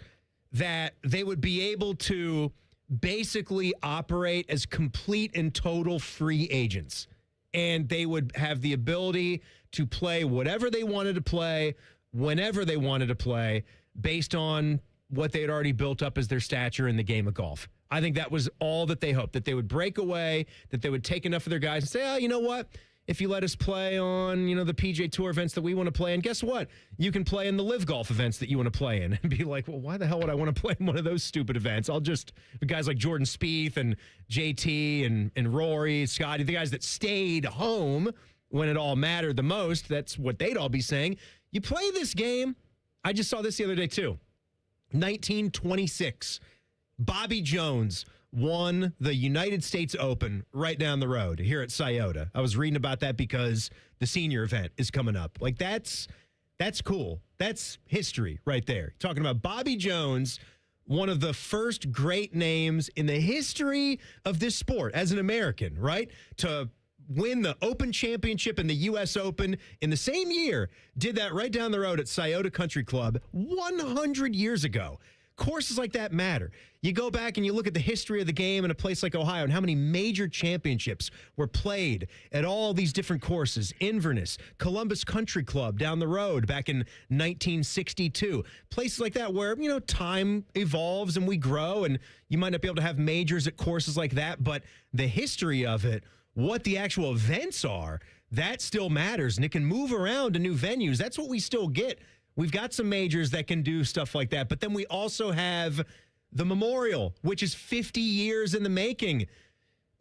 that they would be able to basically operate as complete and total free agents. And they would have the ability to play whatever they wanted to play, whenever they wanted to play, based on what they had already built up as their stature in the game of golf. I think that was all that they hoped, that they would break away, that they would take enough of their guys and say, oh, you know what? If you let us play on, the PGA Tour events that we want to play in, guess what? You can play in the Live Golf events that you want to play in. And be like, well, why the hell would I want to play in one of those stupid events? Guys like Jordan Spieth and JT and Rory, Scotty, the guys that stayed home when it all mattered the most, that's what they'd all be saying. You play this game. I just saw this the other day, too. 1926. Bobby Jones won the United States Open right down the road here at Scioto. I was reading about that because the senior event is coming up. Like, that's cool. That's history right there. Talking about Bobby Jones, one of the first great names in the history of this sport as an American, right? To win the Open Championship and the U.S. Open in the same year. Did that right down the road at Scioto Country Club 100 years ago. Courses like that matter. You go back and you look at the history of the game in a place like Ohio and how many major championships were played at all these different courses. Inverness, Columbus Country Club down the road back in 1962. Places like that where, time evolves and we grow, and you might not be able to have majors at courses like that, but the history of it, what the actual events are, that still matters, and it can move around to new venues. That's what we still get. We've got some majors that can do stuff like that, but then we also have the Memorial, which is 50 years in the making.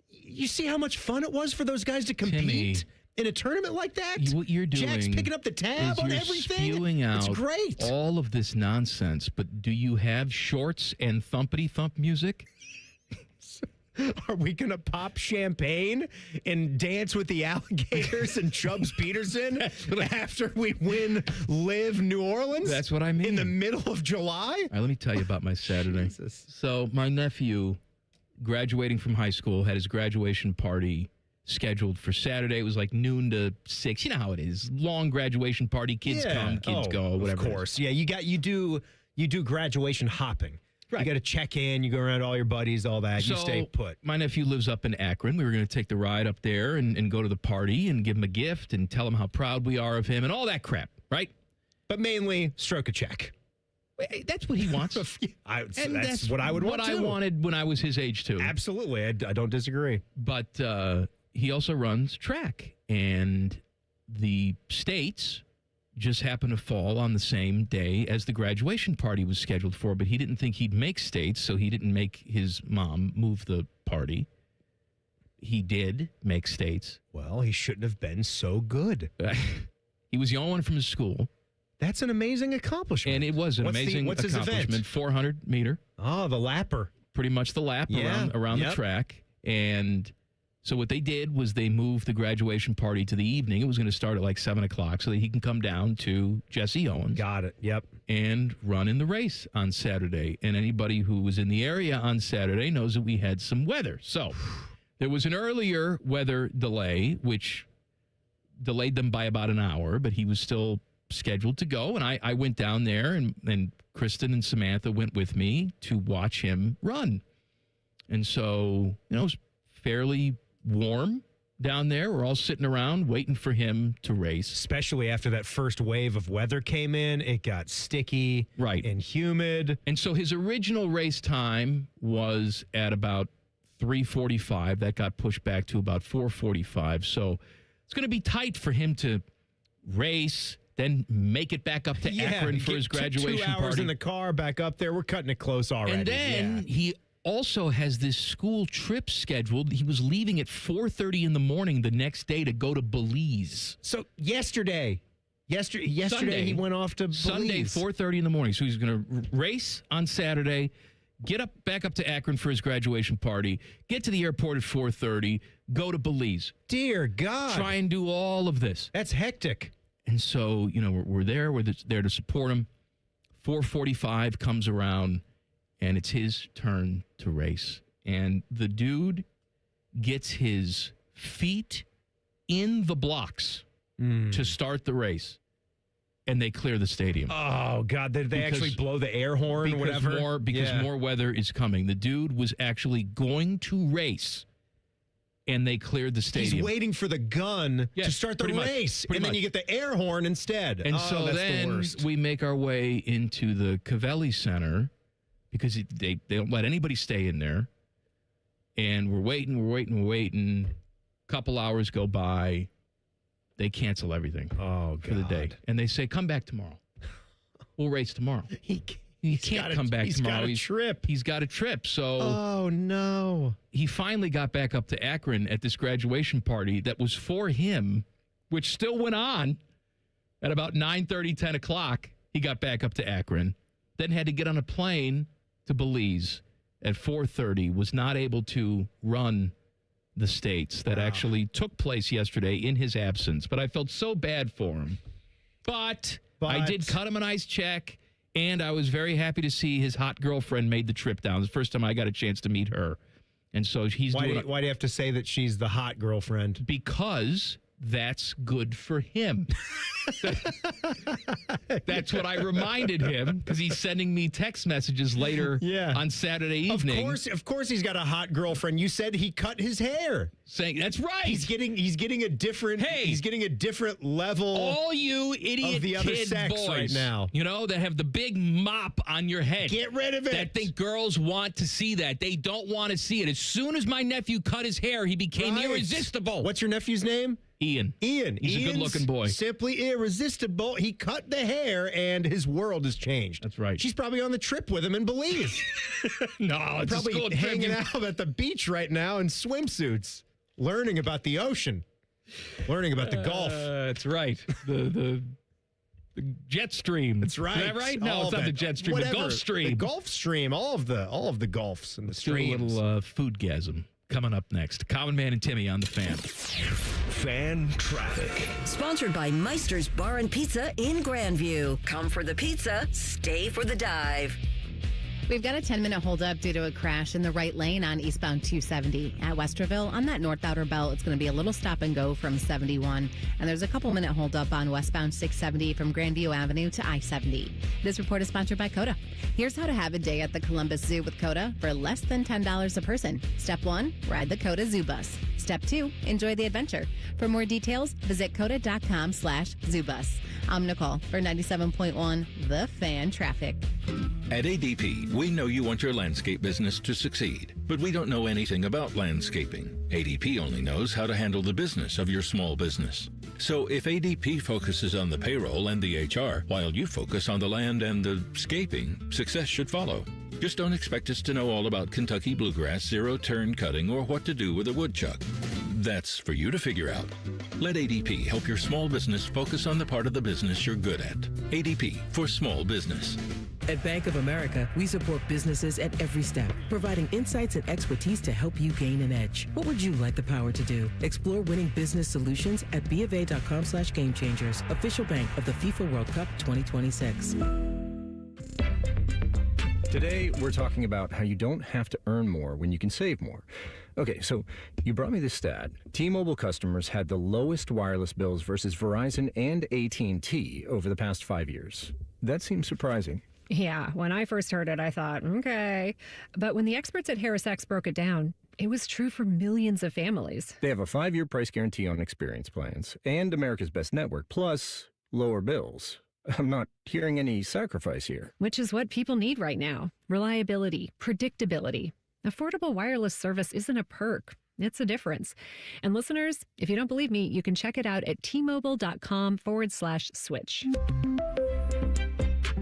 You see how much fun it was for those guys to compete Timmy, in a tournament like that? What you're doing, Jack's picking up the tab on everything. Spewing out it's great. All of this nonsense, but do you have shorts and thumpity thump music? Are we going to pop champagne and dance with the alligators and Chubbs Peterson after we win Live New Orleans? That's what I mean. In the middle of July? All right, let me tell you about my Saturday. So my nephew, graduating from high school, had his graduation party scheduled for Saturday. It was like noon to 6. You know how it is. Long graduation party. Kids come, kids go, whatever. Of course. Yeah, you do graduation hopping. Right. You got to check in. You go around all your buddies, all that. You stay put. My nephew lives up in Akron. We were going to take the ride up there and go to the party and give him a gift and tell him how proud we are of him and all that crap, right? But mainly stroke a check. That's what he wants. That's what I would want, what I wanted when I was his age, too. Absolutely. I don't disagree. But he also runs track. And the states just happened to fall on the same day as the graduation party was scheduled for, but he didn't think he'd make states, so he didn't make his mom move the party. He did make states. Well, he shouldn't have been so good. He was the only one from his school. That's an amazing accomplishment. And it was an amazing accomplishment. 400 meter. Oh, the lapper. Pretty much the lap around the track. And so what they did was they moved the graduation party to the evening. It was going to start at like 7 o'clock so that he can come down to Jesse Owens. Got it. Yep. And run in the race on Saturday. And anybody who was in the area on Saturday knows that we had some weather. So there was an earlier weather delay, which delayed them by about an hour, but he was still scheduled to go. And I went down there, and Kristen and Samantha went with me to watch him run. And so, it was fairly warm down there. We're all sitting around waiting for him to race. Especially after that first wave of weather came in. It got sticky and humid. And so his original race time was at about 3:45. That got pushed back to about 4:45. So it's going to be tight for him to race, then make it back up to Akron for his graduation 2 hours party. In the car, back up there. We're cutting it close already. And then he also has this school trip scheduled. He was leaving at 4:30 in the morning the next day to go to Belize. So yesterday Sunday, he went off to Belize. Sunday, 4:30 in the morning. So he's going to race on Saturday, get back up to Akron for his graduation party, get to the airport at 4:30, go to Belize. Dear God. Try and do all of this. That's hectic. And so, we're there. We're there to support him. 4:45 comes around, and it's his turn to race. And the dude gets his feet in the blocks to start the race. And they clear the stadium. Oh, God. Did they actually blow the air horn or whatever? Because more weather is coming. The dude was actually going to race, and they cleared the stadium. He's waiting for the gun to start the race, and then you get the air horn instead. And so then we make our way into the Cavelli Center because they don't let anybody stay in there. And we're waiting. Couple hours go by. They cancel everything for the day. And they say, come back tomorrow. We'll race tomorrow. He can't come back tomorrow. He's got a trip. So oh, no. He finally got back up to Akron at this graduation party that was for him, which still went on at about 9:30, 10 o'clock. He got back up to Akron, then had to get on a plane to Belize at 4:30, was not able to run the States that actually took place yesterday in his absence. But I felt so bad for him. But I did cut him a nice check, and I was very happy to see his hot girlfriend made the trip down. It's the first time I got a chance to meet her. And so he's why do you have to say that she's the hot girlfriend? Because that's good for him. That's what I reminded him, because he's sending me text messages later on Saturday evening. Of course he's got a hot girlfriend. You said he cut his hair. Saying that's right. He's getting a different level. All you idiot of the other kid sex boys right now, that have the big mop on your head. Get rid of it. That think girls want to see that. They don't want to see it. As soon as my nephew cut his hair, he became irresistible. What's your nephew's name? Ian. He's a good-looking boy. Simply irresistible. He cut the hair, and his world has changed. That's right. She's probably on the trip with him in Belize. No, it's probably a school hanging trip. out at the beach right now in swimsuits, learning about the ocean, learning about the Gulf. That's right. The jet stream. That's right. Is that right? No, it's not the jet stream. Whatever. The Gulf Stream. The Gulf Stream. All of the Gulfs and the streams. Do a little foodgasm. Coming up next, Common Man and Timmy on the Fan. Fan traffic. Sponsored by Meister's Bar and Pizza in Grandview. Come for the pizza, stay for the dive. We've got a 10-minute holdup due to a crash in the right lane on eastbound 270 at Westerville. On that north outer belt, it's going to be a little stop and go from 71. And there's a couple-minute holdup on westbound 670 from Grandview Avenue to I-70. This report is sponsored by CODA. Here's how to have a day at the Columbus Zoo with CODA for less than $10 a person. Step 1, ride the CODA Zoo Bus. Step 2, enjoy the adventure. For more details, visit coda.com/zoobus. I'm Nicole for 97.1 The Fan Traffic. At ADP, we know you want your landscape business to succeed, but we don't know anything about landscaping. ADP only knows how to handle the business of your small business. So if ADP focuses on the payroll and the HR, while you focus on the land and the scaping, success should follow. Just don't expect us to know all about Kentucky bluegrass, zero-turn cutting, or what to do with a woodchuck. That's for you to figure out. Let ADP help your small business focus on the part of the business you're good at. ADP for small business. At Bank of America, we support businesses at every step, providing insights and expertise to help you gain an edge. What would you like the power to do? Explore winning business solutions at BofA.com/gamechangers, official bank of the FIFA World Cup 2026. Today, we're talking about how you don't have to earn more when you can save more. Okay, so you brought me this stat. T-Mobile customers had the lowest wireless bills versus Verizon and AT&T over the past 5 years. That seems surprising. Yeah, when I first heard it, I thought, okay. But when the experts at HarrisX broke it down, it was true for millions of families. They have a 5-year price guarantee on experience plans and America's Best Network, plus lower bills. I'm not hearing any sacrifice here. Which is what people need right now. Reliability, predictability. Affordable wireless service isn't a perk. It's a difference. And listeners, if you don't believe me, you can check it out at T-Mobile.com/switch.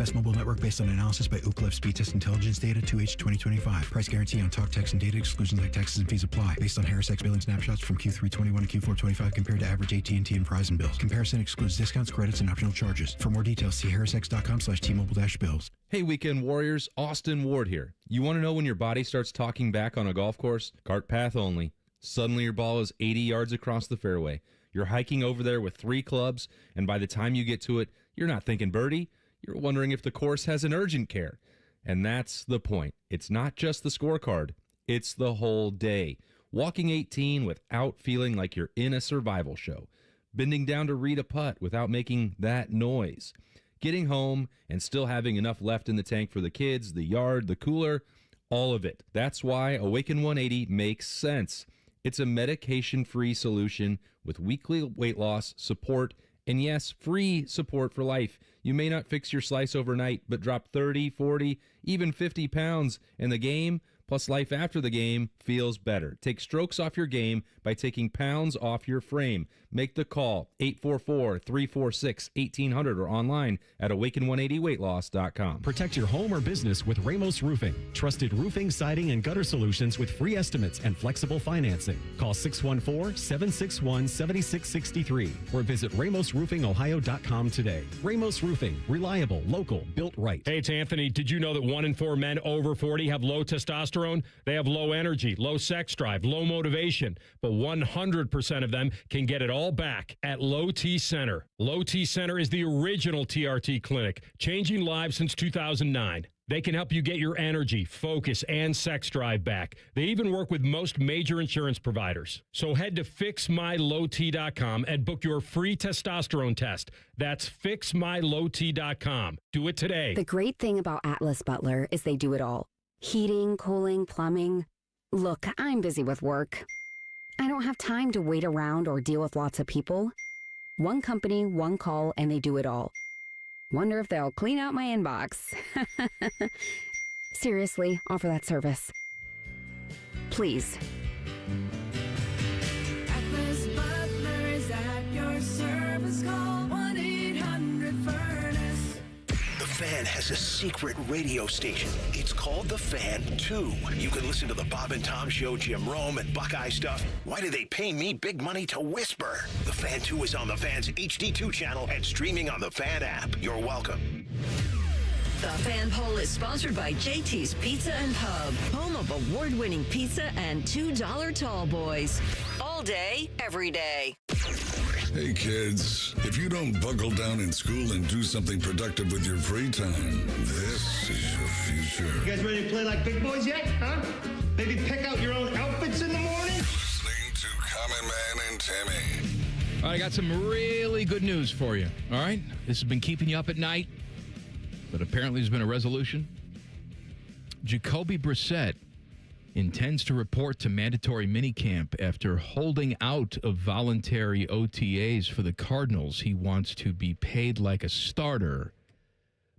Best mobile network based on analysis by Ookla Speed Test Intelligence data 2H 2025. Price guarantee on talk, text, and data. Exclusions like taxes and fees apply. Based on HarrisX billing snapshots from Q3 21 to Q4 25 compared to average AT&T and Verizon bills. Comparison excludes discounts, credits, and optional charges. For more details, see harrisx.com/T-Mobile-bills. Hey, weekend warriors, Austin Ward here. You want to know when your body starts talking back on a golf course? Cart path only. Suddenly your ball is 80 yards across the fairway. You're hiking over there with 3 clubs, and by the time you get to it, you're not thinking birdie. You're wondering if the course has an urgent care. And that's the point. It's not just the scorecard. It's the whole day. Walking 18 without feeling like you're in a survival show. Bending down to read a putt without making that noise. Getting home and still having enough left in the tank for the kids, the yard, the cooler, all of it. That's why Awaken 180 makes sense. It's a medication-free solution with weekly weight loss, support, and yes, free support for life. You may not fix your slice overnight, but drop 30, 40, even 50 pounds, and the game, plus life after the game, feels better. Take strokes off your game by taking pounds off your frame. Make the call, 844-346-1800, or online at awaken180weightloss.com. Protect your home or business with Ramos Roofing. Trusted roofing, siding, and gutter solutions with free estimates and flexible financing. Call 614-761-7663 or visit ramosroofingohio.com today. Ramos Roofing. Reliable, local, built right. Hey, it's Anthony. Did you know that 1 in 4 men over 40 have low testosterone? They have low energy, low sex drive, low motivation, but 100% of them can get it all back at Low T Center. Low T Center is the original TRT clinic, changing lives since 2009. They can help you get your energy, focus, and sex drive back. They even work with most major insurance providers. So head to fixmylowt.com and book your free testosterone test. That's fixmylowt.com. Do it today. The great thing about Atlas Butler is they do it all. Heating, cooling, plumbing. Look, I'm busy with work. I don't have time to wait around or deal with lots of people. One company, one call, and they do it all. Wonder if they'll clean out my inbox. Seriously, offer that service. Please. Atlas Butler is at your service. Call 1-800-FURNACE. The Fan has a secret radio station. It's called The Fan 2. You can listen to the Bob and Tom Show, Jim Rome, and Buckeye stuff. Why do they pay me big money to whisper? The Fan 2 is on the Fan's HD2 channel and streaming on the Fan app. You're welcome. The Fan Poll is sponsored by JT's Pizza and Pub, home of award-winning pizza and $2 tall boys. All day, every day. Hey kids, if you don't buckle down in school and do something productive with your free time, this is your future. You guys ready to play like big boys yet, huh? Maybe pick out your own outfits in the morning? Listening to Common Man and Timmy. All right, I got some really good news for you. All right? This has been keeping you up at night, but apparently there's been a resolution. Jacoby Brissett intends to report to mandatory minicamp after holding out of voluntary OTAs for the Cardinals. He wants to be paid like a starter.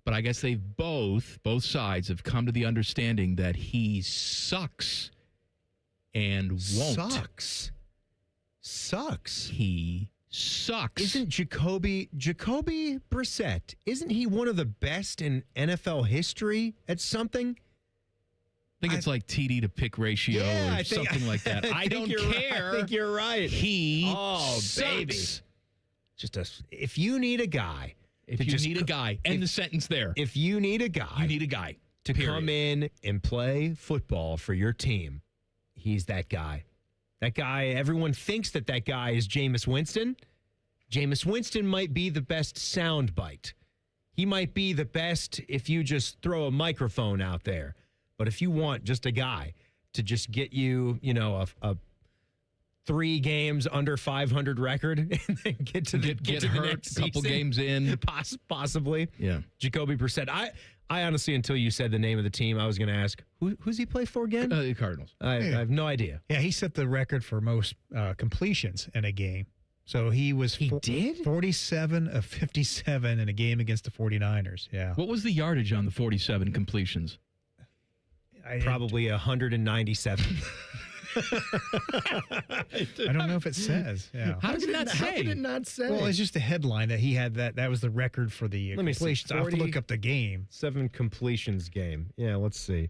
But I guess they've both sides have come to the understanding that he sucks and won't. Sucks. He sucks. Isn't Jacoby Brissett, isn't he one of the best in NFL history at something? I think it's like TD to pick ratio or something like that. I don't care. I think you're right. He sucks. Baby. If you need a guy. End the sentence there. If you need a guy. You need a guy. To come in and play football for your team, he's that guy. That guy, everyone thinks that guy is Jameis Winston. Jameis Winston might be the best soundbite. He might be the best if you just throw a microphone out there. But if you want just a guy to just get you, a 3 games under 500 record and then get to the hurt a couple games in, possibly. Yeah, Jacoby Brissett. I honestly, until you said the name of the team, I was going to ask who's he play for again? The Cardinals. I have no idea. Yeah, he set the record for most completions in a game. So he did 47 of 57 in a game against the 49ers. Yeah. What was the yardage on the 47 completions? Probably 197. I don't know if it says. Yeah. How does it not say? How did it not say? Well, it's just a headline that he had that was the record for the Let me see, completions. I have to look up the game. 7 completions game. Yeah, let's see.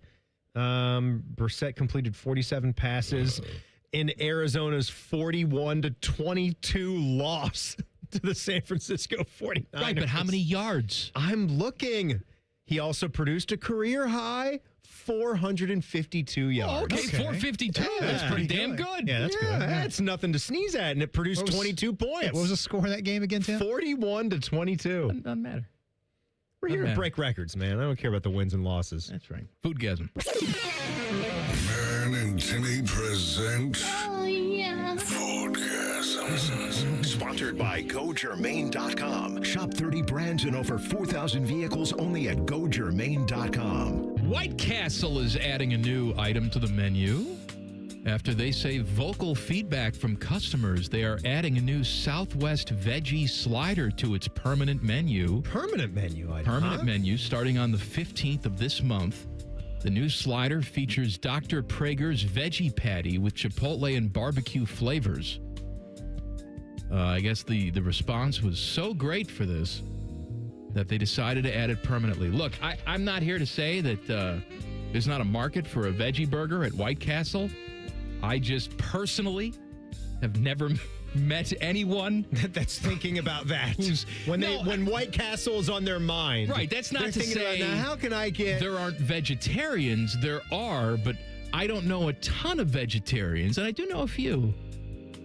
Brissett completed 47 passes in Arizona's 41-22 loss to the San Francisco 49ers. Right, but how many yards? I'm looking. He also produced a career high 452 yards. Okay, 452. That's pretty damn good. Yeah, that's good. That's nothing to sneeze at, and it produced 22 points. Yeah, what was the score of that game again, Tim? 41-22. Doesn't matter. We're here to break records, man. I don't care about the wins and losses. That's right. Foodgasm. Man and Timmy present Oh, yeah. Foodgasm. Sponsored by GoGermain.com. Shop 30 brands and over 4,000 vehicles only at GoGermain.com. White Castle is adding a new item to the menu. After they say vocal feedback from customers, they are adding a new Southwest veggie slider to its permanent menu. Permanent menu item. Permanent menu starting on the 15th of this month. The new slider features Dr. Prager's veggie patty with Chipotle and barbecue flavors. I guess the response was so great for this that they decided to add it permanently. Look, I'm not here to say that there's not a market for a veggie burger at White Castle. I just personally have never met anyone that's thinking about that. When White Castle is on their mind. Right, that's not to say now, how can I get... There aren't vegetarians. There are, but I don't know a ton of vegetarians, and I do know a few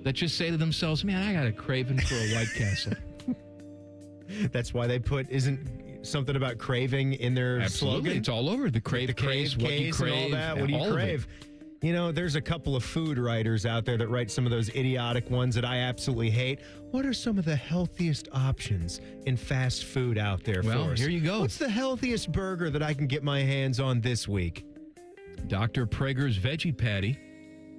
that just say to themselves, man, I got a craving for a White Castle. That's why they isn't something about craving in their slogan? It's all over. The crave case, what you crave. And all that. What do you crave? You know, there's a couple of food writers out there that write some of those idiotic ones that I absolutely hate. What are some of the healthiest options in fast food out there for us? Well, here you go. What's the healthiest burger that I can get my hands on this week? Dr. Prager's veggie patty.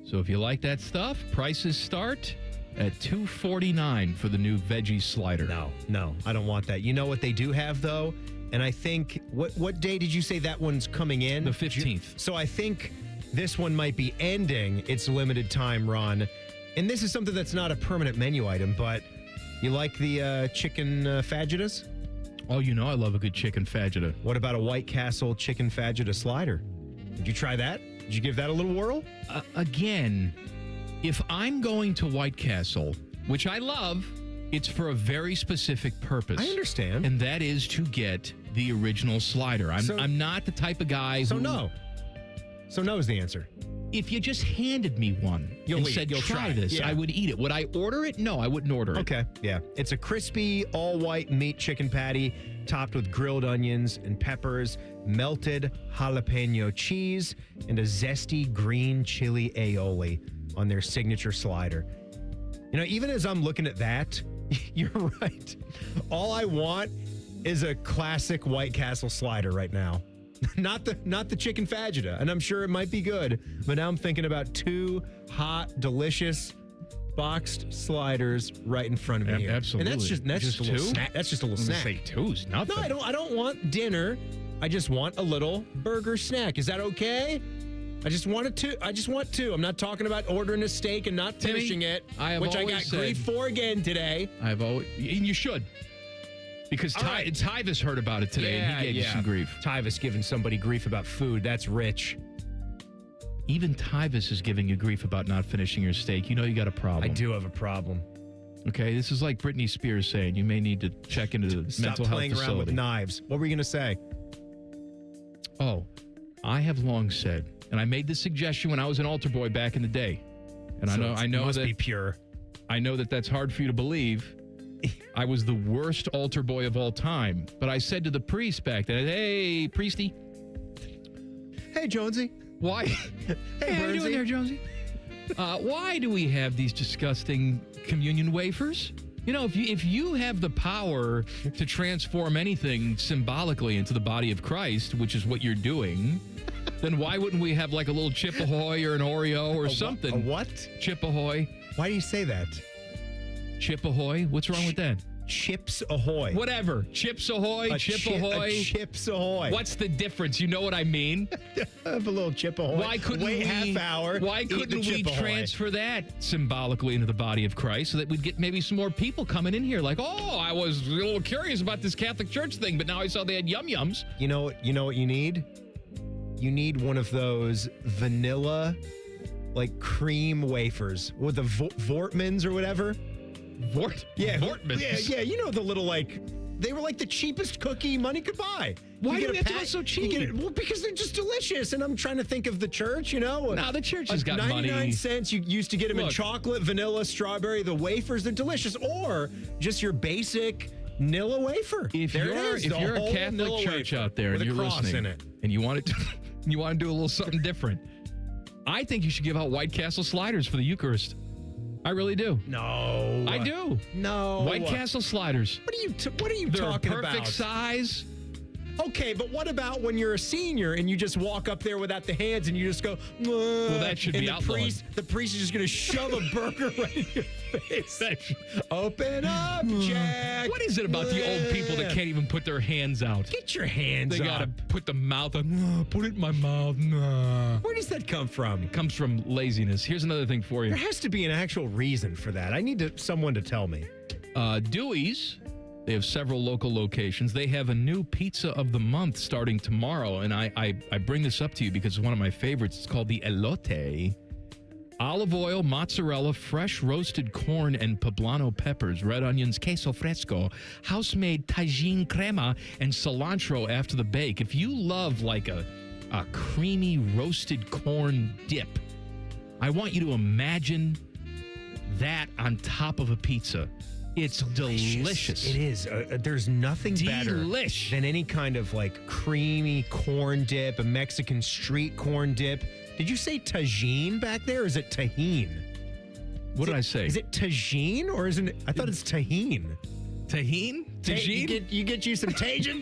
So if you like that stuff, prices start at $2.49 for the new veggie slider. No, I don't want that. You know what they do have, though? And I think, what day did you say that one's coming in? The 15th. So I think this one might be ending its limited time run. And this is something that's not a permanent menu item, but you like the chicken fajitas? Oh, you know I love a good chicken fajita. What about a White Castle chicken fajita slider? Did you try that? Did you give that a little whirl? Again, if I'm going to White Castle, which I love, it's for a very specific purpose. I understand. And that is to get the original slider. I'm not the type of guy So who... no. So no is the answer. If you just handed me one and said, try this, yeah. I would eat it. Would I order it? No, I wouldn't order it. Okay, yeah. It's a crispy, all-white meat chicken patty topped with grilled onions and peppers, melted jalapeno cheese, and a zesty green chili aioli on their signature slider. You know, even as I'm looking at that, you're right. All I want is a classic White Castle slider right now. Not the chicken fajita, and I'm sure it might be good, but now I'm thinking about two hot, delicious boxed sliders right in front of me here. Absolutely. And that's just a little two? snack. That's just a little snack. Say two's nothing. No, I don't want dinner. I just want a little burger snack. Is that okay? I just want two. I'm not talking about ordering a steak and not Timmy, finishing it, I have which I always got grief said- for again today. And you should. Because Tyvis heard about it today and he gave you some grief. Tyvis giving somebody grief about food. That's rich. Even Tyvis is giving you grief about not finishing your steak. You know you got a problem. I do have a problem. Okay, this is like Britney Spears saying you may need to check into the Stop mental health playing facility. around with knives. What were you going to say? Oh, I have long said, and I made this suggestion when I was an altar boy back in the day. And So I know must that be pure. I know that that's hard for you to believe. I was the worst altar boy of all time. But I said to the priest back then, hey, priesty. Hey, Jonesy. Why? Hey, how you doing there, Jonesy? Why do we have these disgusting communion wafers? You know, if you have the power to transform anything symbolically into the body of Christ, which is what you're doing, then why wouldn't we have like a little Chip Ahoy or an Oreo or something? A what? Chip Ahoy. Why do you say that? Chip Ahoy? What's wrong with that? Chips Ahoy. Whatever. Chips Ahoy, Chip Ahoy. Chips Ahoy. What's the difference? You know what I mean? Have a little Chip Ahoy. Why couldn't we half hour? Why couldn't we transfer that symbolically into the body of Christ so that we'd get maybe some more people coming in here? Like, oh, I was a little curious about this Catholic Church thing, but now I saw they had yum-yums. You know what you need? You need one of those vanilla, like cream wafers with the Vortmans or whatever. Vortmans. Yeah. You know the little they were like the cheapest cookie money could buy. Why do you have to go so cheap? Well, because they're just delicious. And I'm trying to think of the church. No, the church has got 99 money. cents. You used to get them in chocolate, vanilla, strawberry. The wafers, they're delicious. Or just your basic Nilla wafer. If you're a Catholic church out there and you're listening, and you want to do a little something different, I think you should give out White Castle sliders for the Eucharist. I really do. No, I do. No, White Castle sliders. What are you They're talking about? Perfect size. Okay, but what about when you're a senior and you just walk up there without the hands and you just go, well, that should be outlawed. The priest is just going to shove a burger right in your face. Open up, Jack. What is it about the old people that can't even put their hands out? Get your hands They up. got to put the mouth on. Put it in my mouth. Where does that come from? It comes from laziness. Here's another thing for you. There has to be an actual reason for that. I need someone to tell me. Dewey's. They have several local locations. They have a new pizza of the month starting tomorrow. And I bring this up to you because it's one of my favorites. It's called the elote. Olive oil, mozzarella, fresh roasted corn, and poblano peppers, red onions, queso fresco, house-made tagine crema, and cilantro after the bake. If you love like a creamy roasted corn dip, I want you to imagine that on top of a pizza. It's delicious. It is. There's nothing better than any kind of like creamy corn dip, a Mexican street corn dip. Did you say tagine back there, or is it tahine? What did I say? Is it tagine, or isn't it? I thought it's tahine. Tahine? Tagine? You get you some Tajin?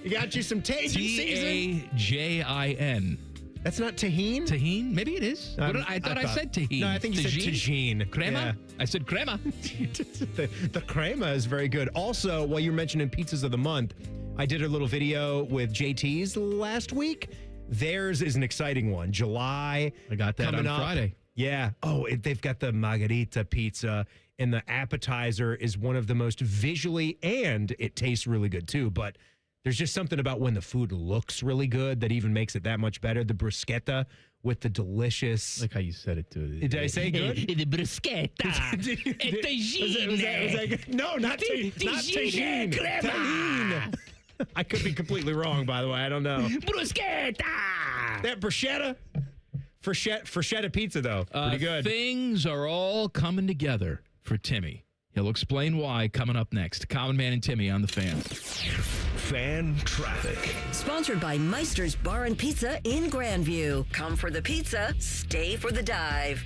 You got you some Tajin season? Tajin. That's not tahine? Tahine? Maybe it is. I thought I said tahine. No, I think you said tagine. Crema? Yeah. I said crema. the crema is very good. Also, while you're mentioning pizzas of the month, I did a little video with JT's last week. Theirs is an exciting one. July. I got that coming on Friday. Yeah. Oh, they've got the margarita pizza, and the appetizer is one of the most visually, and it tastes really good too. But there's just something about when the food looks really good that even makes it that much better. The bruschetta with the delicious. Like how you said it too. Did I say good? The bruschetta. Was that good? No, not tagine. Tahine. I could be completely wrong, by the way. I don't know. Bruschetta. That bruschetta. Bruschetta pizza, though. Pretty good. Things are all coming together for Timmy. He'll explain why coming up next. Common Man and Timmy on the Fan. Fan traffic. Sponsored by Meister's Bar and Pizza in Grandview. Come for the pizza, stay for the dive.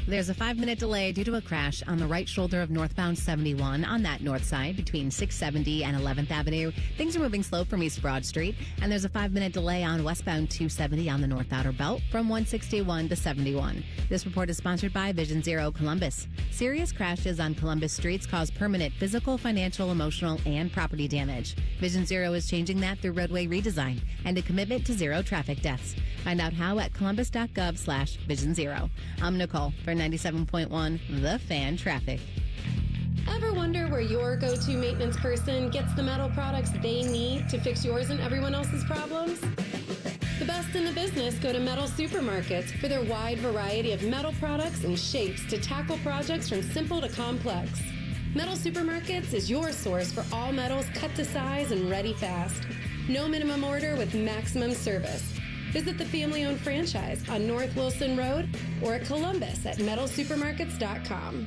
There's a 5-minute delay due to a crash on the right shoulder of northbound 71 on that north side between 670 and 11th Avenue. Things are moving slow from East Broad Street, and there's a 5-minute delay on westbound 270 on the North Outer Belt from 161 to 71. This report is sponsored by Vision Zero Columbus. Serious crashes on Columbus streets cause permanent physical, financial, emotional, and property damage. Vision Zero is changing that through roadway redesign and a commitment to zero traffic deaths. Find out how at columbus.gov/Vision Zero. I'm Nicole for 97.1 The Fan Traffic. Ever wonder where your go-to maintenance person gets the metal products they need to fix yours and everyone else's problems? The best in the business go to Metal Supermarkets for their wide variety of metal products and shapes to tackle projects from simple to complex. Metal Supermarkets is your source for all metals cut to size and ready fast. No minimum order with maximum service. Visit the family-owned franchise on North Wilson Road or at Columbus at metalsupermarkets.com.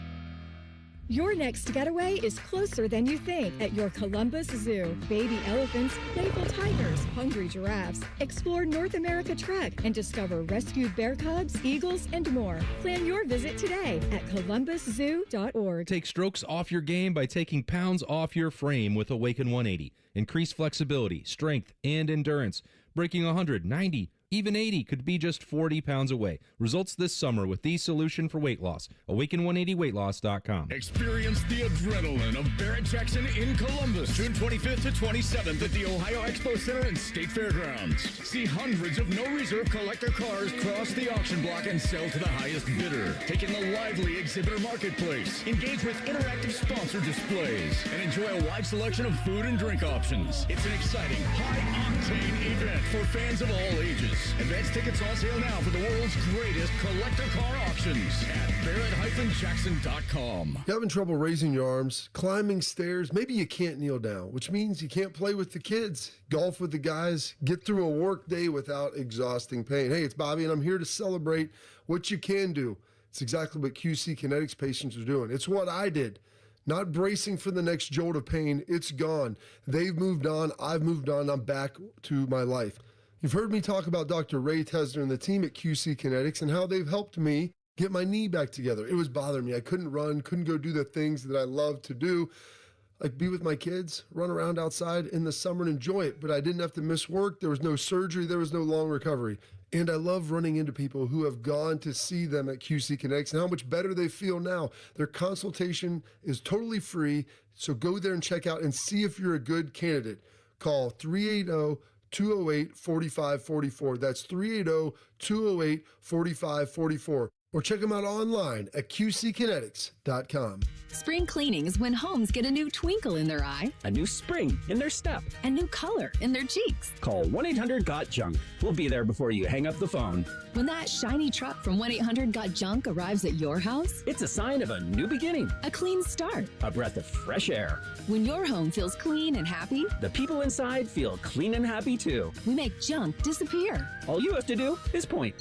Your next getaway is closer than you think at your Columbus Zoo. Baby elephants, playful tigers, hungry giraffes. Explore North America Trek and discover rescued bear cubs, eagles, and more. Plan your visit today at columbuszoo.org. Take strokes off your game by taking pounds off your frame with Awaken 180. Increase flexibility, strength, and endurance. Breaking 100, 90, even 80 could be just 40 pounds away. Results this summer with the solution for weight loss. Awaken180weightloss.com. Experience the adrenaline of Barrett Jackson in Columbus, June 25th to 27th at the Ohio Expo Center and State Fairgrounds. See hundreds of no-reserve collector cars cross the auction block and sell to the highest bidder. Take in the lively exhibitor marketplace. Engage with interactive sponsor displays and enjoy a wide selection of food and drink options. It's an exciting, high-octane event for fans of all ages. Advance tickets on sale now for the world's greatest collector car auctions at Barrett-Jackson.com. You having trouble raising your arms, climbing stairs? Maybe you can't kneel down, which means you can't play with the kids, golf with the guys, get through a work day without exhausting pain. Hey, it's Bobby, and I'm here to celebrate what you can do. It's exactly what QC Kinetics patients are doing. It's what I did. Not bracing for the next jolt of pain. It's gone. They've moved on. I've moved on. I'm back to my life. You've heard me talk about Dr. Ray Tesner and the team at QC Kinetics and how they've helped me get my knee back together. It was bothering me. I couldn't run, couldn't go do the things that I love to do, like be with my kids, run around outside in the summer and enjoy it. But I didn't have to miss work. There was no surgery. There was no long recovery. And I love running into people who have gone to see them at QC Kinetics and how much better they feel now. Their consultation is totally free. So go there and check out and see if you're a good candidate. Call 380-208-4544. That's 380-208-4544. Or check them out online at qckinetics.com. Spring cleaning is when homes get a new twinkle in their eye, a new spring in their step, a new color in their cheeks. Call 1-800-GOT-JUNK. We'll be there before you hang up the phone. When that shiny truck from 1-800-GOT-JUNK arrives at your house, it's a sign of a new beginning, a clean start, a breath of fresh air. When your home feels clean and happy, the people inside feel clean and happy too. We make junk disappear. All you have to do is point.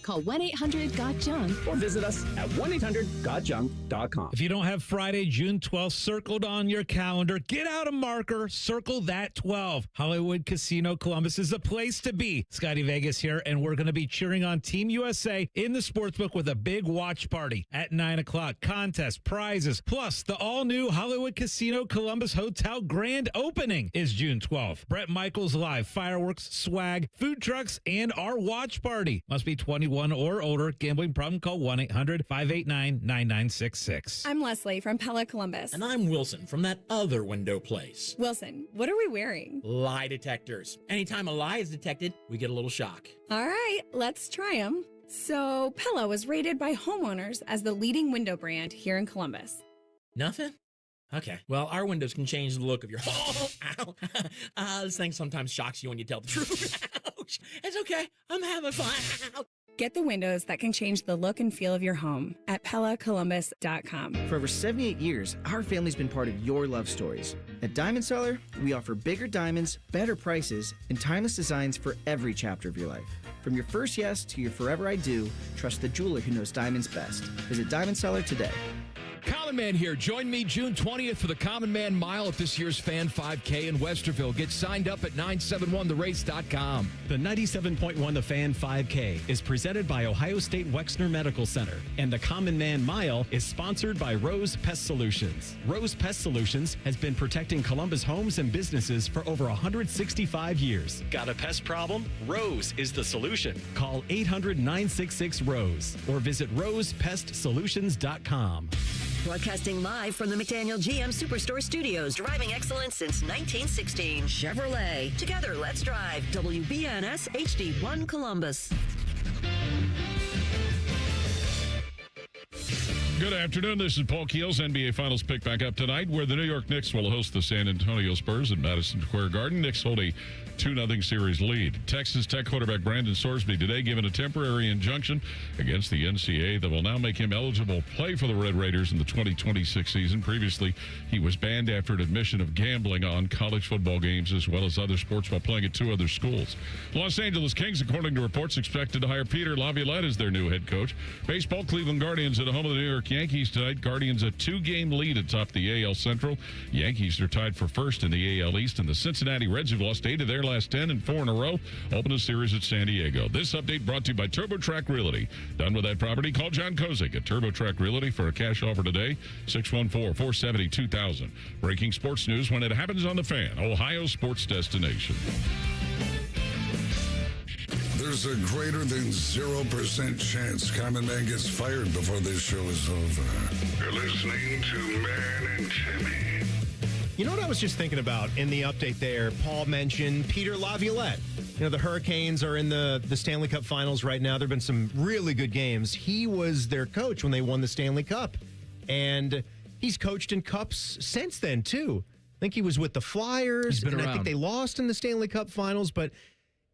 Call 1-800-GOT-JUNK or visit us at 1-800-GOT-JUNK.com. If you don't have Friday, June 12th circled on your calendar, get out a marker, circle that 12. Hollywood Casino Columbus is the place to be. Scotty Vegas here, and we're going to be cheering on Team USA in the sportsbook with a big watch party at 9 o'clock. Contest, prizes, plus the all-new Hollywood Casino Columbus Hotel grand opening is June 12th. Brett Michaels live, fireworks, swag, food trucks, and our watch party. Must be 21 or older. Gambling problem? Call 1-800-589-9966. I'm Leslie from Pella Columbus. And I'm Wilson from that other window place. Wilson, what are we wearing? Lie detectors. Anytime a lie is detected, we get a little shock. All right, let's try them. So Pella was rated by homeowners as the leading window brand here in Columbus. Nothing? Okay. Well, our windows can change the look of your home. Ow. This thing sometimes shocks you when you tell the truth. Ouch. It's okay. I'm having fun. Get the windows that can change the look and feel of your home at PellaColumbus.com. For over 78 years, our family's been part of your love stories. At Diamond Seller, we offer bigger diamonds, better prices, and timeless designs for every chapter of your life. From your first yes to your forever I do, trust the jeweler who knows diamonds best. Visit Diamond Seller today. Common Man here. Join me June 20th for the Common Man Mile at this year's Fan 5K in Westerville. Get signed up at 971therace.com. The 97.1 The Fan 5K is presented by Ohio State Wexner Medical Center, and the Common Man Mile is sponsored by Rose Pest Solutions. Rose Pest Solutions has been protecting Columbus homes and businesses for over 165 years. Got a pest problem? Rose is the solution. Call 800-966-ROSE or visit rosepestsolutions.com. Broadcasting live from the McDaniel GM Superstore Studios, driving excellence since 1916. Chevrolet. Together, let's drive. WBNS HD1 Columbus. Good afternoon. This is Paul Keels. NBA Finals pick back up tonight, where the New York Knicks will host the San Antonio Spurs at Madison Square Garden. Knicks hold a 2-0 series lead. Texas Tech quarterback Brandon Sorsby today given a temporary injunction against the NCAA that will now make him eligible to play for the Red Raiders in the 2026 season. Previously, he was banned after an admission of gambling on college football games as well as other sports while playing at 2 other schools. Los Angeles Kings, according to reports, expected to hire Peter Laviolette as their new head coach. Baseball, Cleveland Guardians at the home of the New York Yankees tonight. Guardians a 2-game lead atop the AL Central. Yankees are tied for first in the AL East, and the Cincinnati Reds have lost 8 of their last 10 and 4 in a row. Open a series at San Diego. This update brought to you by TurboTrack Realty. Done with that property? Call John Kozik at TurboTrack Realty for a cash offer today. 614-470-2000. Breaking sports news when it happens on The Fan, Ohio sports destination. there's a greater than 0% chance Common Man gets fired before this show is over. You're listening to Man and Timmy. You know what I was just thinking about in the update there? Paul mentioned Peter Laviolette. You know, the Hurricanes are in the Stanley Cup Finals right now. There have been some really good games. He was their coach when they won the Stanley Cup. And he's coached in cups since then, too. I think he was with the Flyers. He's been around. I think they lost in the Stanley Cup Finals. But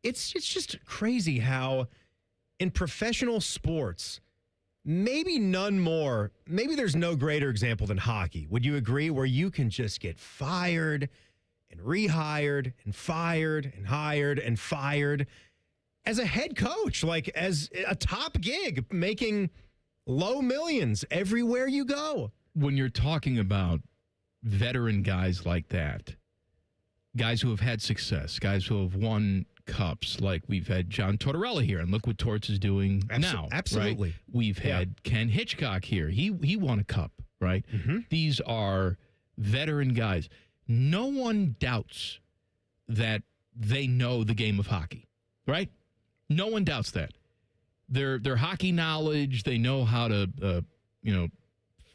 it's just crazy how in professional sports, maybe none more, maybe there's no greater example than hockey. Would you agree? Where you can just get fired and rehired and fired and hired and fired as a head coach, like as a top gig, making low millions everywhere you go. When you're talking about veteran guys like that, guys who have had success, guys who have won cups, like we've had John Tortorella here, and look what Torts is doing now. Absolutely. Right? We've had Ken Hitchcock here. He won a cup, right? Mm-hmm. These are veteran guys. No one doubts that they know the game of hockey, right? No one doubts that. Their hockey knowledge, they know how to,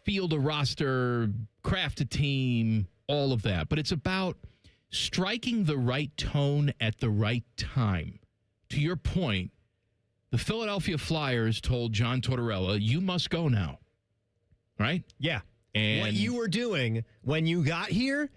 field a roster, craft a team, all of that. But it's about striking the right tone at the right time. To your point, the Philadelphia Flyers told John Tortorella, you must go now, right? Yeah. And what you were doing when you got here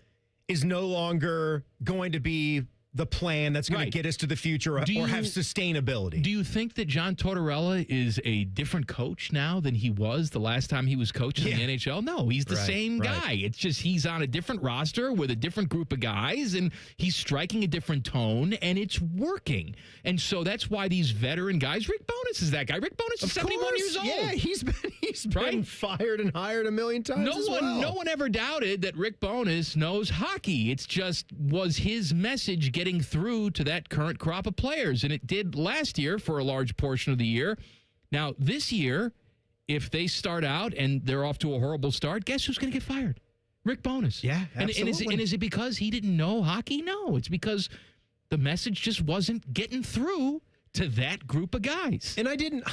is no longer going to be the plan that's going to get us to the future or have sustainability. Do you think that John Tortorella is a different coach now than he was the last time he was coaching in the NHL? No, he's the same guy. It's just he's on a different roster with a different group of guys, and he's striking a different tone, and it's working. And so that's why these veteran guys, Rick Bowness is that guy. Rick Bowness is 71 years old. Yeah, he's been fired and hired a million times No one ever doubted that Rick Bowness knows hockey. It's just, was his message getting through to that current crop of players? And it did last year for a large portion of the year. Now, this year, if they start out and they're off to a horrible start, guess who's going to get fired? Rick Bowness. Yeah, absolutely. And is it because he didn't know hockey? No, it's because the message just wasn't getting through to that group of guys. And I didn't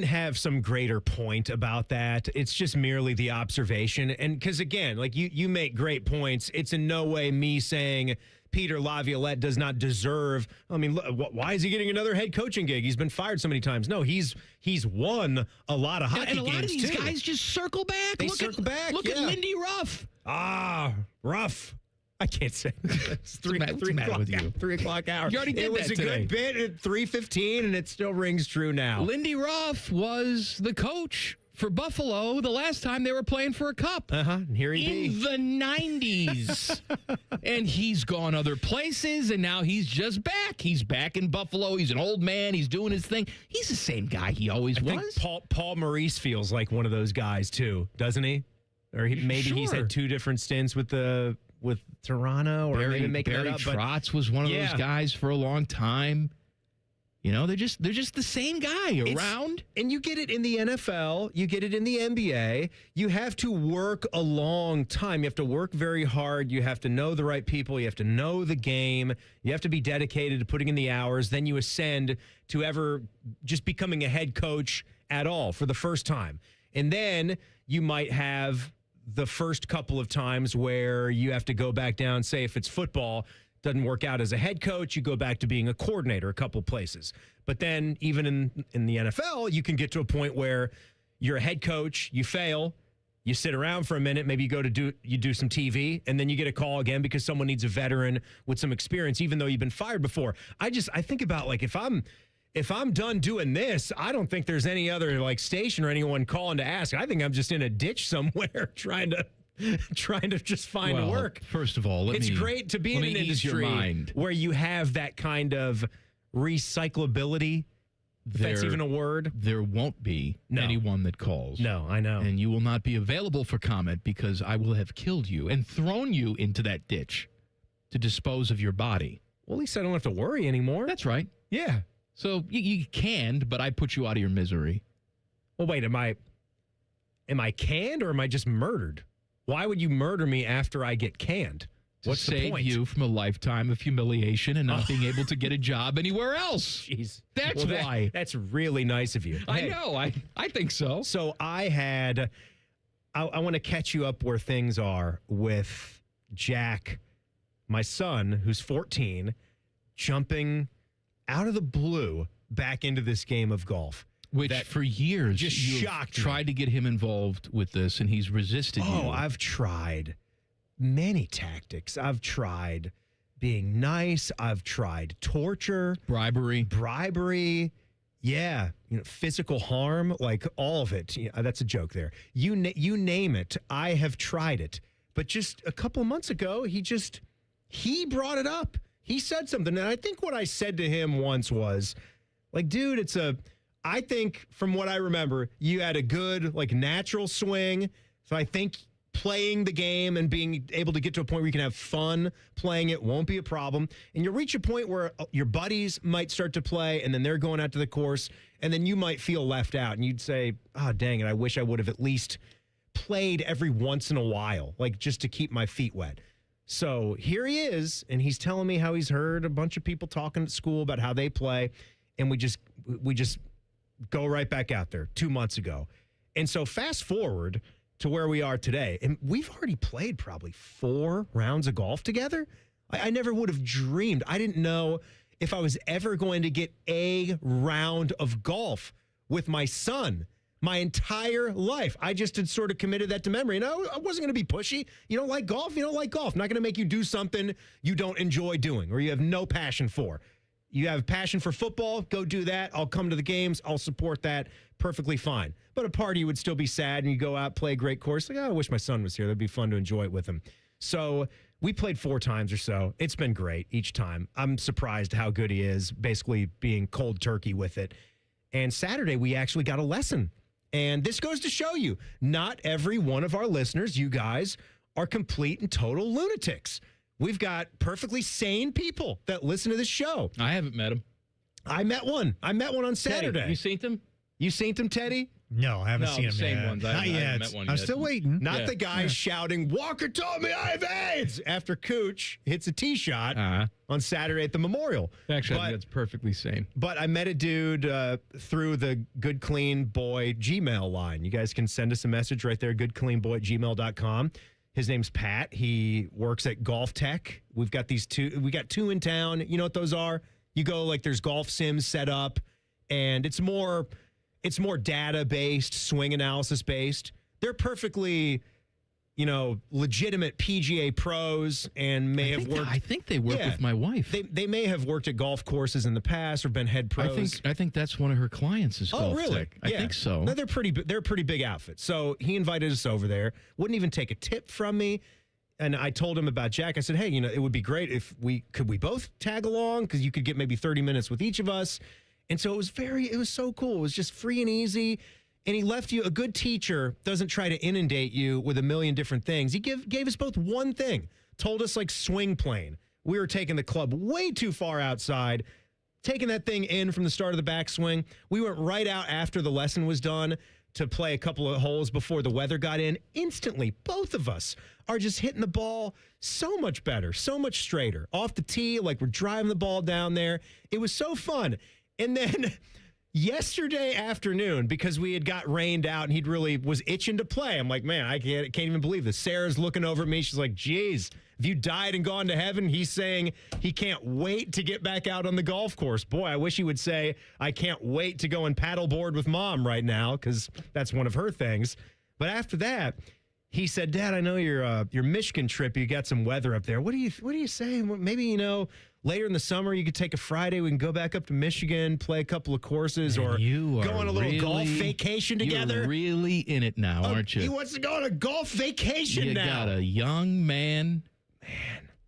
have some greater point about that. It's just merely the observation. And because, again, like you make great points. It's in no way me saying Peter Laviolette does not deserve. I mean, why is he getting another head coaching gig? He's been fired so many times. No, he's won a lot of hockey games, and a lot of these guys just circle back. They circle back. Look at Lindy Ruff. Ruff. I can't say. It's 3 o'clock hour. You already did it was that a today. good bit at 3:15, and it still rings true now. Lindy Ruff was the coach for Buffalo the last time they were playing for a cup. And here he be. In the 90s. And he's gone other places, and now he's just back. He's back in Buffalo. He's an old man. He's doing his thing. He's the same guy he always was. I think Paul Maurice feels like one of those guys, too, doesn't he? Or he's had two different stints with Toronto, or maybe making Barry that up. Trotz was one of those guys for a long time. You know, they're just the same guy around. And you get it in the NFL, you get it in the NBA. You have to work a long time. You have to work very hard. You have to know the right people. You have to know the game. You have to be dedicated to putting in the hours. Then you ascend to ever just becoming a head coach at all for the first time. And then you might have the first couple of times where you have to go back down, say if it's football, doesn't work out as a head coach, you go back to being a coordinator a couple places. But then even in the NFL, you can get to a point where you're a head coach, you fail, you sit around for a minute, maybe you do some TV, and then you get a call again because someone needs a veteran with some experience, even though you've been fired before. I think about, like, if I'm done doing this, I don't think there's any other like station or anyone calling to ask. I think I'm just in a ditch somewhere trying to just find work. First of all, it's great to be in an industry where you have that kind of recyclability. If that's even a word. There won't be anyone that calls. No, I know. And you will not be available for comment because I will have killed you and thrown you into that ditch to dispose of your body. Well, at least I don't have to worry anymore. That's right. Yeah. So you canned, but I put you out of your misery. Well, wait, am I canned or am I just murdered? Why would you murder me after I get canned? to What's the save point? you from a lifetime of humiliation and not being able to get a job anywhere else. Jeez. That's why. That's really nice of you. I know. I think so. So I want to catch you up where things are with Jack, my son, who's 14, jumping out of the blue back into this game of golf. Which that for years just you've shocked me. tried to get him involved with this, and he's resisted you. Oh, I've tried many tactics. I've tried being nice. I've tried torture, bribery. Yeah, physical harm, like all of it. Yeah, that's a joke there. You name it. I have tried it. But just a couple of months ago, he brought it up. He said something, and I think what I said to him once was, like, dude, I think from what I remember, you had a good, like, natural swing. So I think playing the game and being able to get to a point where you can have fun playing it won't be a problem. And you'll reach a point where your buddies might start to play, and then they're going out to the course, and then you might feel left out. And you'd say, oh, dang it, I wish I would have at least played every once in a while, like just to keep my feet wet. So here he is, and he's telling me how he's heard a bunch of people talking at school about how they play, and we just go right back out there 2 months ago. And so fast forward to where we are today, and we've already played probably 4 rounds of golf together. I never would have dreamed. I didn't know if I was ever going to get a round of golf with my son my entire life. I just had sort of committed that to memory. And I wasn't going to be pushy. You don't like golf? You don't like golf. I'm not going to make you do something you don't enjoy doing or you have no passion for. You have passion for football, go do that. I'll come to the games. I'll support that. Perfectly fine. But a party would still be sad, and you go out, play a great course. Like, oh, I wish my son was here. That'd be fun to enjoy it with him. So we played 4 times or so. It's been great each time. I'm surprised how good he is, basically being cold turkey with it. And Saturday, we actually got a lesson. And this goes to show you, not every one of our listeners, you guys, are complete and total lunatics. We've got perfectly sane people that listen to this show. I haven't met him. I met one on Saturday. Teddy, you seen him? You seen him, Teddy? No, I haven't seen him same yet. ones. Not yet. I'm still waiting. Not the guy shouting, Walker told me I have AIDS, after Cooch hits a tee shot on Saturday at the Memorial. Actually, I think that's perfectly sane. But I met a dude through the Good Clean Boy Gmail line. You guys can send us a message right there, goodcleanboy@gmail.com. His name's Pat. He works at Golf Tech. We've got these 2. We got 2 in town. You know what those are? You go, like, there's golf sims set up, and it's more data-based, swing analysis-based. They're perfectly, legitimate PGA pros and may have worked. I think they work with my wife. They may have worked at golf courses in the past or been head pros. I think that's one of her clients is Golf really? Tech. I think so. No, they're a pretty big outfit. So he invited us over there. Wouldn't even take a tip from me. And I told him about Jack. I said, hey, it would be great if we both tag along, because you could get maybe 30 minutes with each of us. And so it was so cool. It was just free and easy. And he left you, a good teacher doesn't try to inundate you with a million different things. He gave us both one thing, told us, like, swing plane. We were taking the club way too far outside, taking that thing in from the start of the backswing. We went right out after the lesson was done to play a couple of holes before the weather got in. Instantly, both of us are just hitting the ball so much better, so much straighter. Off the tee, like we're driving the ball down there. It was so fun. And then yesterday afternoon, because we had got rained out and he really was itching to play, I'm like, man, I can't even believe this. Sarah's looking over at me. She's like, geez, if you died and gone to heaven, he's saying he can't wait to get back out on the golf course. Boy, I wish he would say, I can't wait to go and paddleboard with Mom right now, because that's one of her things. But after that, he said, Dad, I know your Michigan trip, you got some weather up there. What do you say? Maybe, later in the summer, you could take a Friday. We can go back up to Michigan, play a couple of courses, or go on a little golf vacation together. You're really in it now, aren't you? He wants to go on a golf vacation now. You got a young man.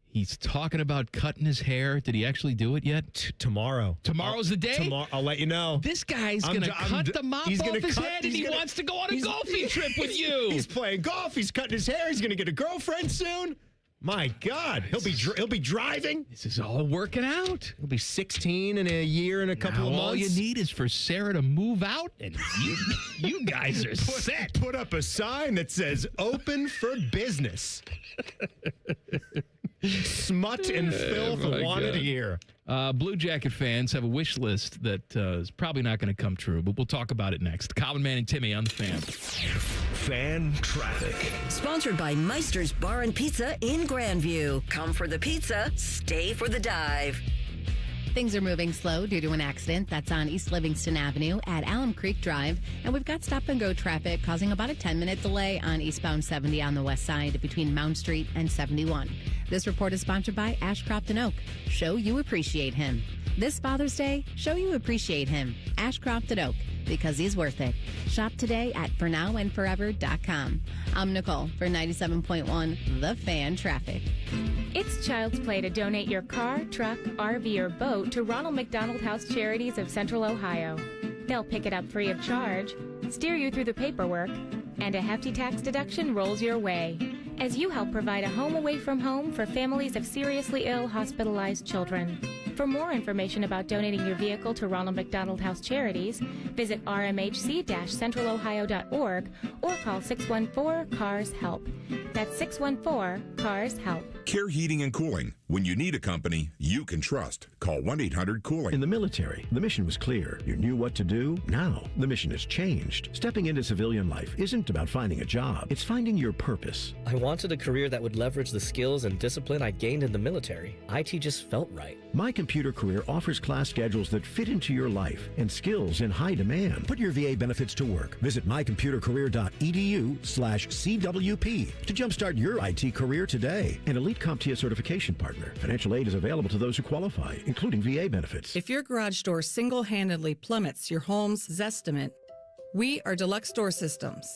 He's talking about cutting his hair. Did he actually do it yet? Tomorrow. Tomorrow's the day? Tomorrow. I'll let you know. This guy's going to cut the mop off his head, and he wants to go on a golfing trip with you. He's playing golf. He's cutting his hair. He's going to get a girlfriend soon. My God, he'll be driving. This is all working out. He'll be 16 in a year and a couple of months. All you need is for Sarah to move out, and you guys are set. Put up a sign that says "Open for Business." smut and filth wanted here. Blue Jacket fans have a wish list that is probably not going to come true, but we'll talk about it next. Common Man and Timmy on the Fan. Fan Traffic. Sponsored by Meister's Bar and Pizza in Grandview. Come for the pizza, stay for the dive. Things are moving slow due to an accident that's on East Livingston Avenue at Alum Creek Drive. And we've got stop-and-go traffic causing about a 10-minute delay on eastbound 70 on the west side between Mount Street and 71. This report is sponsored by Ashcroft & Oak. Show you appreciate him. This Father's Day, show you appreciate him. Ashcroft & Oak, because he's worth it. Shop today at fornowandforever.com. I'm Nicole for 97.1 The Fan Traffic. It's child's play to donate your car, truck, RV, or boat to Ronald McDonald House Charities of Central Ohio. They'll pick it up free of charge, steer you through the paperwork, and a hefty tax deduction rolls your way as you help provide a home away from home for families of seriously ill hospitalized children. For more information about donating your vehicle to Ronald McDonald House Charities, visit rmhc-centralohio.org or call 614-CARS-HELP. That's 614-CARS-HELP. Care Heating and Cooling. When you need a company you can trust, call 1-800-COOLING. In the military, the mission was clear. You knew what to do. Now, the mission has changed. Stepping into civilian life isn't about finding a job. It's finding your purpose. I wanted a career that would leverage the skills and discipline I gained in the military. IT just felt right. My Computer Career offers class schedules that fit into your life and skills in high demand. Put your VA benefits to work. Visit mycomputercareer.edu/CWP to jumpstart your IT career today. An elite CompTIA certification partner. Financial aid is available to those who qualify, including VA benefits. If your garage door single-handedly plummets your home's Zestimate, we are Deluxe Door Systems.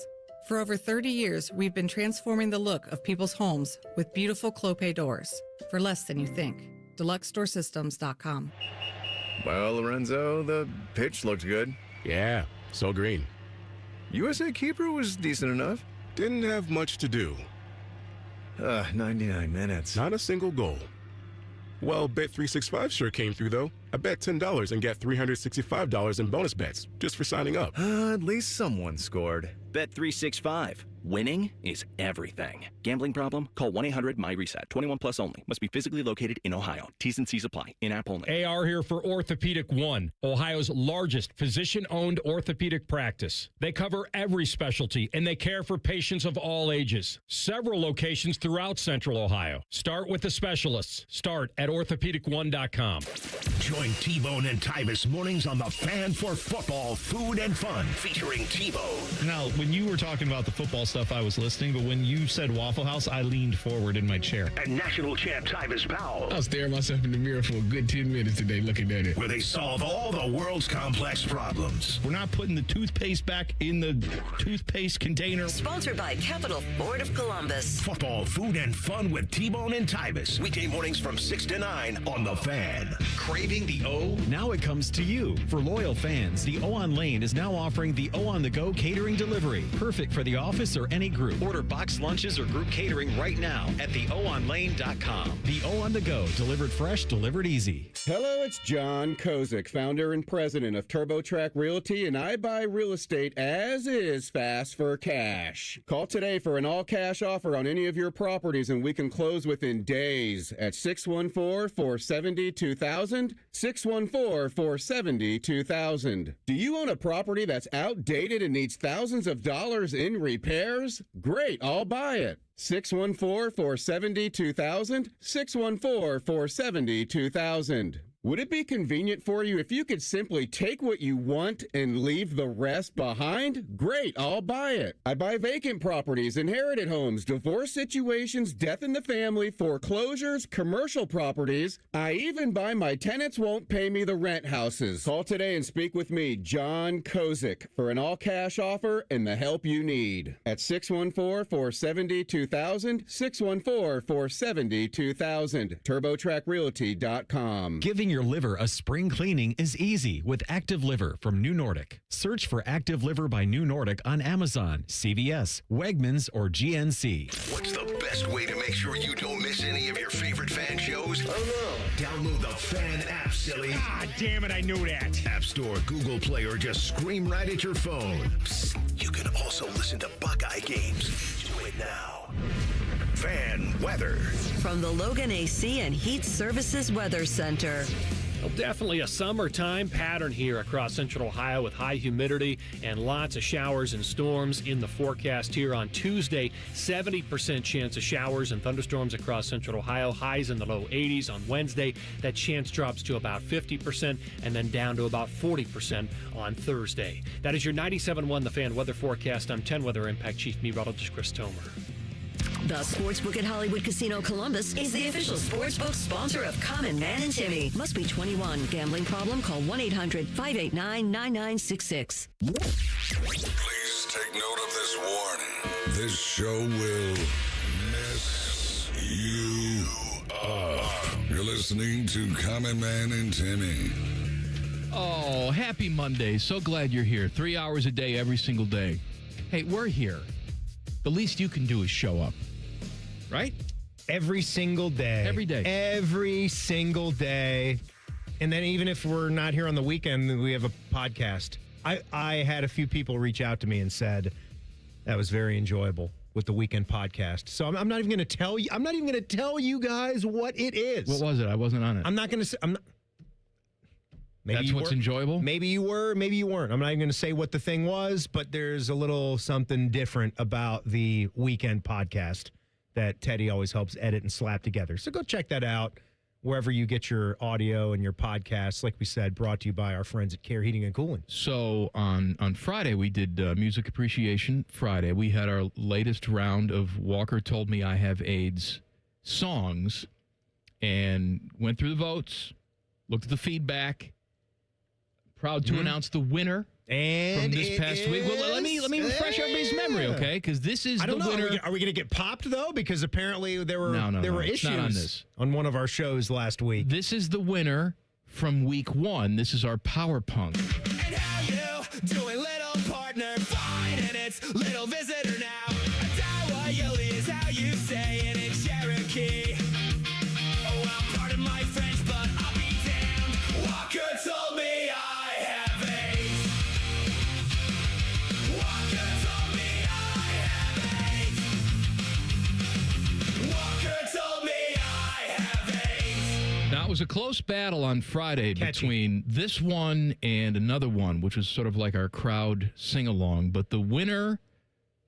For over 30 years, we've been transforming the look of people's homes with beautiful Clopay doors for less than you think. DeluxeDoorSystems.com. Well, Lorenzo, the pitch looked good. Yeah, so green. USA keeper was decent enough. Didn't have much to do. 99 minutes. Not a single goal. Well, Bet365 sure came through, though. I bet $10 and get $365 in bonus bets just for signing up. At least someone scored. Bet365. Winning is everything. Gambling problem? Call 1-800-MY-RESET. 21 plus only. Must be physically located in Ohio. T's and C's apply. In-app only. AR here for Orthopedic One, Ohio's largest physician-owned orthopedic practice. They cover every specialty, and they care for patients of all ages. Several locations throughout Central Ohio. Start with the specialists. Start at orthopedic1.com. Join T-Bone and Tyvis mornings on the Fan for Football, Food, and Fun, featuring T-Bone. Now, when you were talking about the football stuff, I was listening, but when you said Waffle House, I leaned forward in my chair. And national champ Tyvis Powell. I was staring myself in the mirror for a good 10 minutes today looking at it. Where they solve all the world's complex problems. We're not putting the toothpaste back in the toothpaste container. Sponsored by Capital Ford of Columbus. Football, Food, and Fun with T-Bone and Tyvis. Weekday mornings from 6 to 9 on The Fan. Craving the O? Now it comes to you. For loyal fans, the O on Lane is now offering the O on the Go catering delivery. Perfect for the office or any group. Order boxed lunches or group catering right now at theoonlane.com. The O on the Go, delivered fresh, delivered easy. Hello, it's John Kozik, founder and president of TurboTrack Realty, and I buy real estate as is fast for cash. Call today for an all-cash offer on any of your properties, and we can close within days at 614-470-2000, 614-470-2000. Do you own a property that's outdated and needs thousands of dollars in repairs? Great, I'll buy it. 614-470-2000, 614-470-2000. Would it be convenient for you if you could simply take what you want and leave the rest behind? Great, I'll buy it. I buy vacant properties, inherited homes, divorce situations, death in the family, foreclosures, commercial properties. I even buy my tenants won't pay me the rent houses. Call today and speak with me, John Kozik, for an all-cash offer and the help you need. At 614-470-2000, 614-470-2000, TurboTrackRealty.com. Giving your liver a spring cleaning is easy with Active Liver from New Nordic. Search for Active Liver by New Nordic on Amazon, CVS, Wegmans, or GNC. What's the best way to make sure you don't miss any of your favorite fan shows? Oh no. Download the Fan app, silly. Ah, damn it, I knew that. App Store, Google Play, or just scream right at your phone. Psst, you can also listen to Buckeye games. Do it now. Fan weather. From the Logan AC and Heat Services Weather Center. Well, definitely a summertime pattern here across central Ohio with high humidity and lots of showers and storms in the forecast here on Tuesday. 70% chance of showers and thunderstorms across central Ohio, highs in the low 80s. On Wednesday, that chance drops to about 50% and then down to about 40% on Thursday. That is your 97.1 The Fan weather forecast. I'm 10 Weather Impact Chief Meteorologist Chris Tomer. The Sportsbook at Hollywood Casino Columbus is the official sportsbook sponsor of Common Man and Timmy. Must be 21. Gambling problem? Call 1-800-589-9966. Please take note of this warning. This show will mess you up. You're listening to Common Man and Timmy. Oh, happy Monday. So glad you're here. 3 hours a day, every single day. Hey, we're here. The least you can do is show up. Right? Every single day. Every day. Every single day. And then even if we're not here on the weekend, we have a podcast. I had a few people reach out to me and said that was very enjoyable with the weekend podcast. So I'm not even going to tell you. I'm not even going to tell you guys what it is. What was it? I wasn't on it. I'm not going to say. Maybe that's what's enjoyable? Maybe you were, maybe you weren't. I'm not even going to say what the thing was, but there's a little something different about the weekend podcast that Teddy always helps edit and slap together. So go check that out wherever you get your audio and your podcasts. Like we said, brought to you by our friends at Care Heating and Cooling. So on Friday, we did Music Appreciation Friday. We had our latest round of Walker Told Me I Have AIDS songs and went through the votes, looked at the feedback. Proud to announce the winner and from this past week. Well, let me refresh everybody's memory, okay? Because this is the winner. Are we going to get popped though? Because apparently there were issues not on this. On one of our shows last week. This is the winner from week 1. This is our Power Punk. And how you doing, little partner? Fine, and it's little visitor now. Adawayali is how you say it in Cherokee. Oh, well, pardon my French, but I'll be damned. Walker told me it was a close battle on Friday between this one and another one, which was sort of like our crowd sing-along. But the winner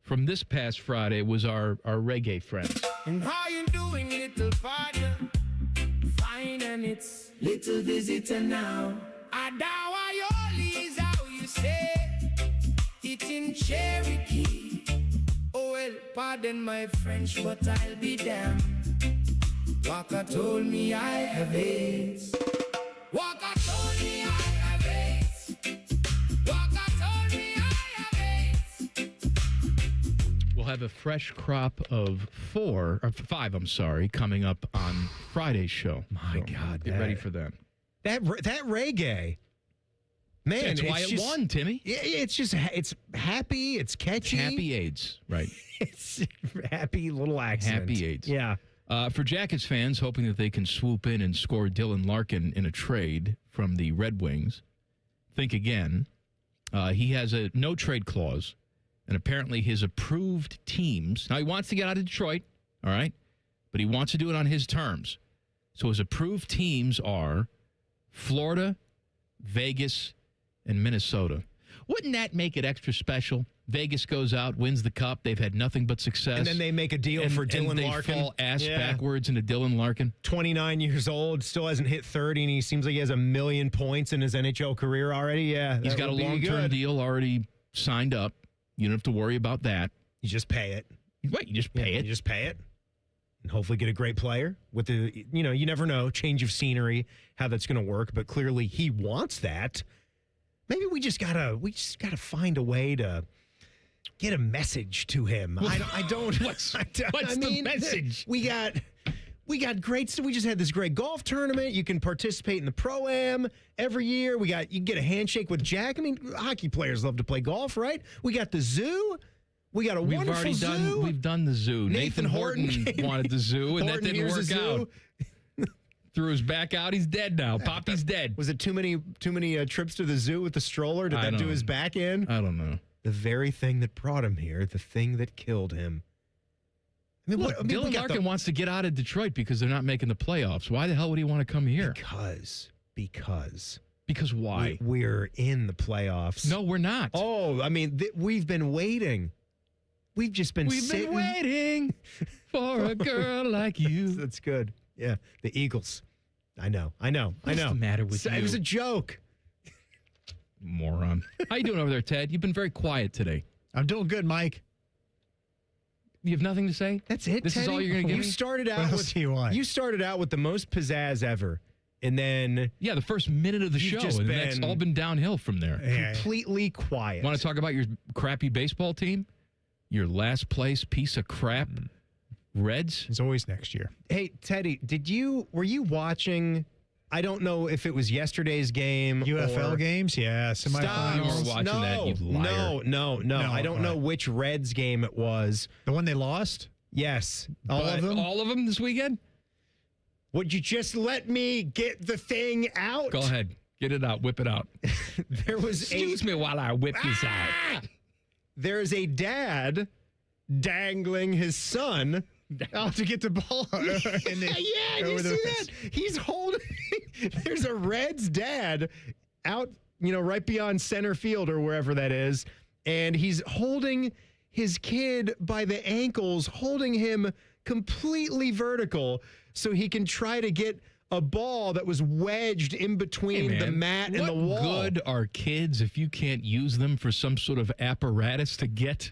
from this past Friday was our reggae friends. And how you doing, little partner? Fine, and it's little visitor now. Adawayoli is how you say it in Cherokee. Oh, well, pardon my French, but I'll be damned. Walker told me I have AIDS. Walker told me I have AIDS. Walker told me I have AIDS. We'll have a fresh crop of 5, coming up on Friday's show. My God. Get ready for that. That reggae. Man, that's why it won, Timmy. It's just, it's happy, it's catchy. Happy AIDS, right. It's happy little accent. Happy AIDS. Yeah. For Jackets fans hoping that they can swoop in and score Dylan Larkin in a trade from the Red Wings, think again. He has a no-trade clause, and apparently his approved teams. Now, he wants to get out of Detroit, all right? But he wants to do it on his terms. So his approved teams are Florida, Vegas, and Minnesota. Wouldn't that make it extra special? Vegas goes out, wins the cup. They've had nothing but success. And then they make a deal for Dylan Larkin. They fall ass backwards into Dylan Larkin. 29 years old, still hasn't hit 30, and he seems like he has 1 million points in his NHL career already. Yeah, he's got a long-term deal already signed up. You don't have to worry about that. You just pay it. Right, you just pay it. You just pay it. And hopefully get a great player with the, you never know, change of scenery, how that's going to work. But clearly he wants that. Maybe we just gotta find a way to get a message to him. I don't. What's the message? We got great. We just had this great golf tournament. You can participate in the Pro-Am every year. You can get a handshake with Jack. I mean, hockey players love to play golf, right? We got the zoo. We got a wonderful zoo. We've done the zoo. Nathan Horton wanted the zoo, and that didn't work out. Threw his back out. He's dead now. Poppy's dead. Was it too many trips to the zoo with the stroller? Did that do his back in? I don't know. The very thing that brought him here, the thing that killed him. mean, Look, Dylan Larkin wants to get out of Detroit because they're not making the playoffs. Why the hell would he want to come here? Because why? We're in the playoffs. No, we're not. Oh, I mean, we've been waiting. We've just been sitting. Been waiting for a girl like you. That's good. Yeah, the Eagles. I know. What's the matter with you? It was a joke. Moron. How you doing over there, Ted? You've been very quiet today. I'm doing good, Mike. You have nothing to say? That's it, This Teddy? is all you're going to give You me? started out What else with do you want? You started out with the most pizzazz ever, and then Yeah, the first minute of the You've show, just and that's been all been downhill from there. completely quiet. Want to talk about your crappy baseball team? Your last place piece of crap Reds? It's always next year. Hey, Teddy, were you watching? I don't know if it was yesterday's game. UFL or, games? Yeah, semifinals. You were watching that, you liar. No. I don't know which Reds game it was. The one they lost? Yes. All of them? All of them this weekend? Would you just let me get the thing out? Go ahead. Get it out. Whip it out. There was Excuse me while I whip this out. There's a dad dangling his son. To get the ball. Yeah, you see that? He's holding. There's a Reds dad out, right beyond center field or wherever that is, and he's holding his kid by the ankles, holding him completely vertical so he can try to get a ball that was wedged in between the mat and the wall. What good are kids if you can't use them for some sort of apparatus to get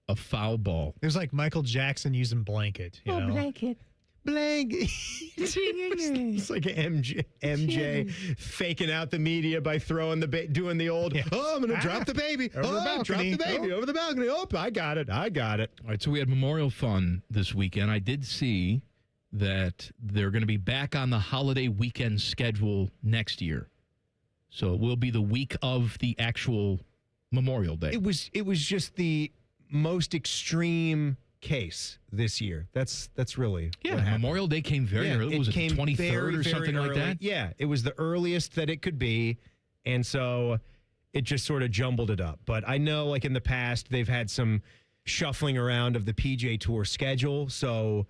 a foul ball? It was like Michael Jackson using blanket. You know? Blanket. It's like MJ faking out the media by throwing doing the old, I'm going to drop the baby. Over the balcony. Drop the baby over the balcony. Oh, I got it. All right, so we had Memorial Fun this weekend. I did see that they're going to be back on the holiday weekend schedule next year. So it will be the week of the actual Memorial Day. It was just the most extreme case this year. That's really what happened. Memorial Day came very early. Was it the 23rd or something like that? Yeah, it was the earliest that it could be, and so it just sort of jumbled it up. But I know, like in the past, they've had some shuffling around of the PGA Tour schedule, so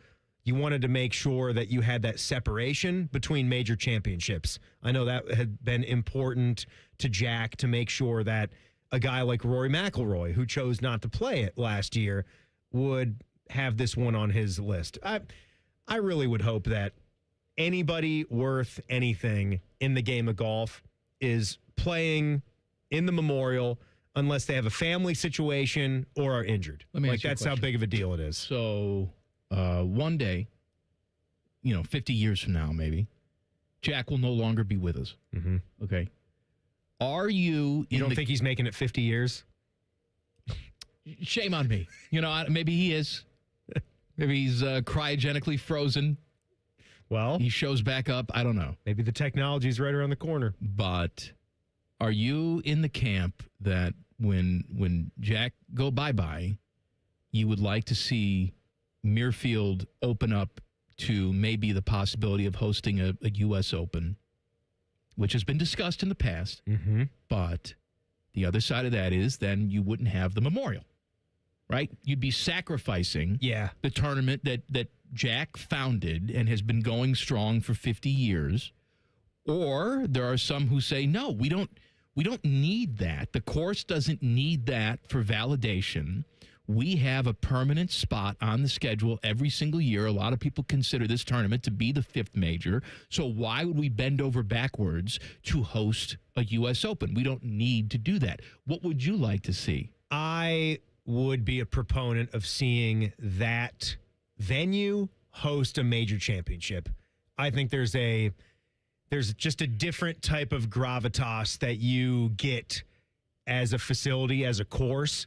you wanted to make sure that you had that separation between major championships. I know that had been important to Jack to make sure that a guy like Rory McIlroy, who chose not to play it last year, would have this one on his list. I really would hope that anybody worth anything in the game of golf is playing in the Memorial unless they have a family situation or are injured. Let me ask you a that's how question. big of a deal it is. So one day, 50 years from now, maybe, Jack will no longer be with us. Mm-hmm. Okay. Are you... You don't think he's making it 50 years? Shame on me. Maybe he is. Maybe he's cryogenically frozen. Well, he shows back up. I don't know. Maybe the technology's right around the corner. But are you in the camp that when Jack go bye-bye, you would like to see Muirfield open up to maybe the possibility of hosting a U.S. Open, which has been discussed in the past. Mm-hmm. But the other side of that is then you wouldn't have the Memorial, right? You'd be sacrificing the tournament that Jack founded and has been going strong for 50 years. Or there are some who say, no, we don't need that. The course doesn't need that for validation. We have a permanent spot on the schedule every single year. A lot of people consider this tournament to be the fifth major. So why would we bend over backwards to host a U.S. Open? We don't need to do that. What would you like to see? I would be a proponent of seeing that venue host a major championship. I think there's just a different type of gravitas that you get as a facility, as a course.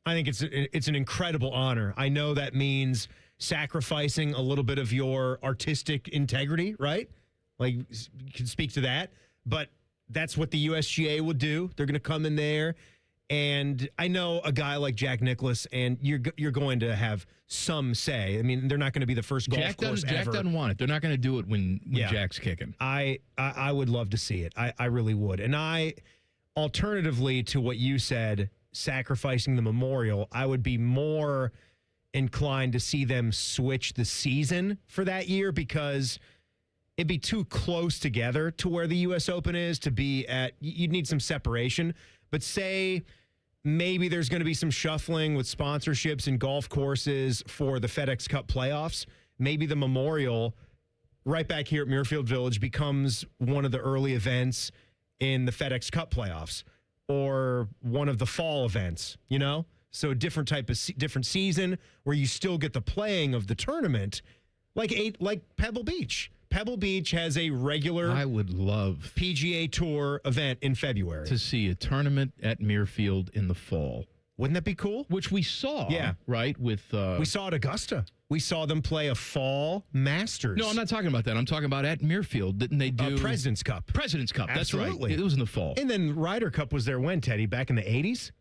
I think it's an incredible honor. I know that means sacrificing a little bit of your artistic integrity, right? Like, you can speak to that. But that's what the USGA will do. They're going to come in there. And I know a guy like Jack Nicklaus, and you're going to have some say. I mean, they're not going to be the first golf course ever. Jack doesn't want it. They're not going to do it when Jack's kicking. I would love to see it. I really would. And alternatively to what you said, sacrificing the Memorial, I would be more inclined to see them switch the season for that year because it'd be too close together to where the U.S. Open is to be at. You'd need some separation. But say maybe there's going to be some shuffling with sponsorships and golf courses for the FedEx Cup playoffs. Maybe the Memorial right back here at Muirfield Village becomes one of the early events in the FedEx Cup playoffs or one of the fall events, you know? So a different type of different season where you still get the playing of the tournament like Pebble Beach. Pebble Beach has a regular I would love PGA Tour event in February. to see a tournament at Muirfield in the fall. Wouldn't that be cool? Which we saw, Yeah. right? With We saw at Augusta. We saw them play a fall Masters. No, I'm not talking about that. I'm talking about at Muirfield. Didn't they do President's Cup? President's Cup? Absolutely. That's right. It was in the fall. And then Ryder Cup was there when, Teddy? Back in the 80s?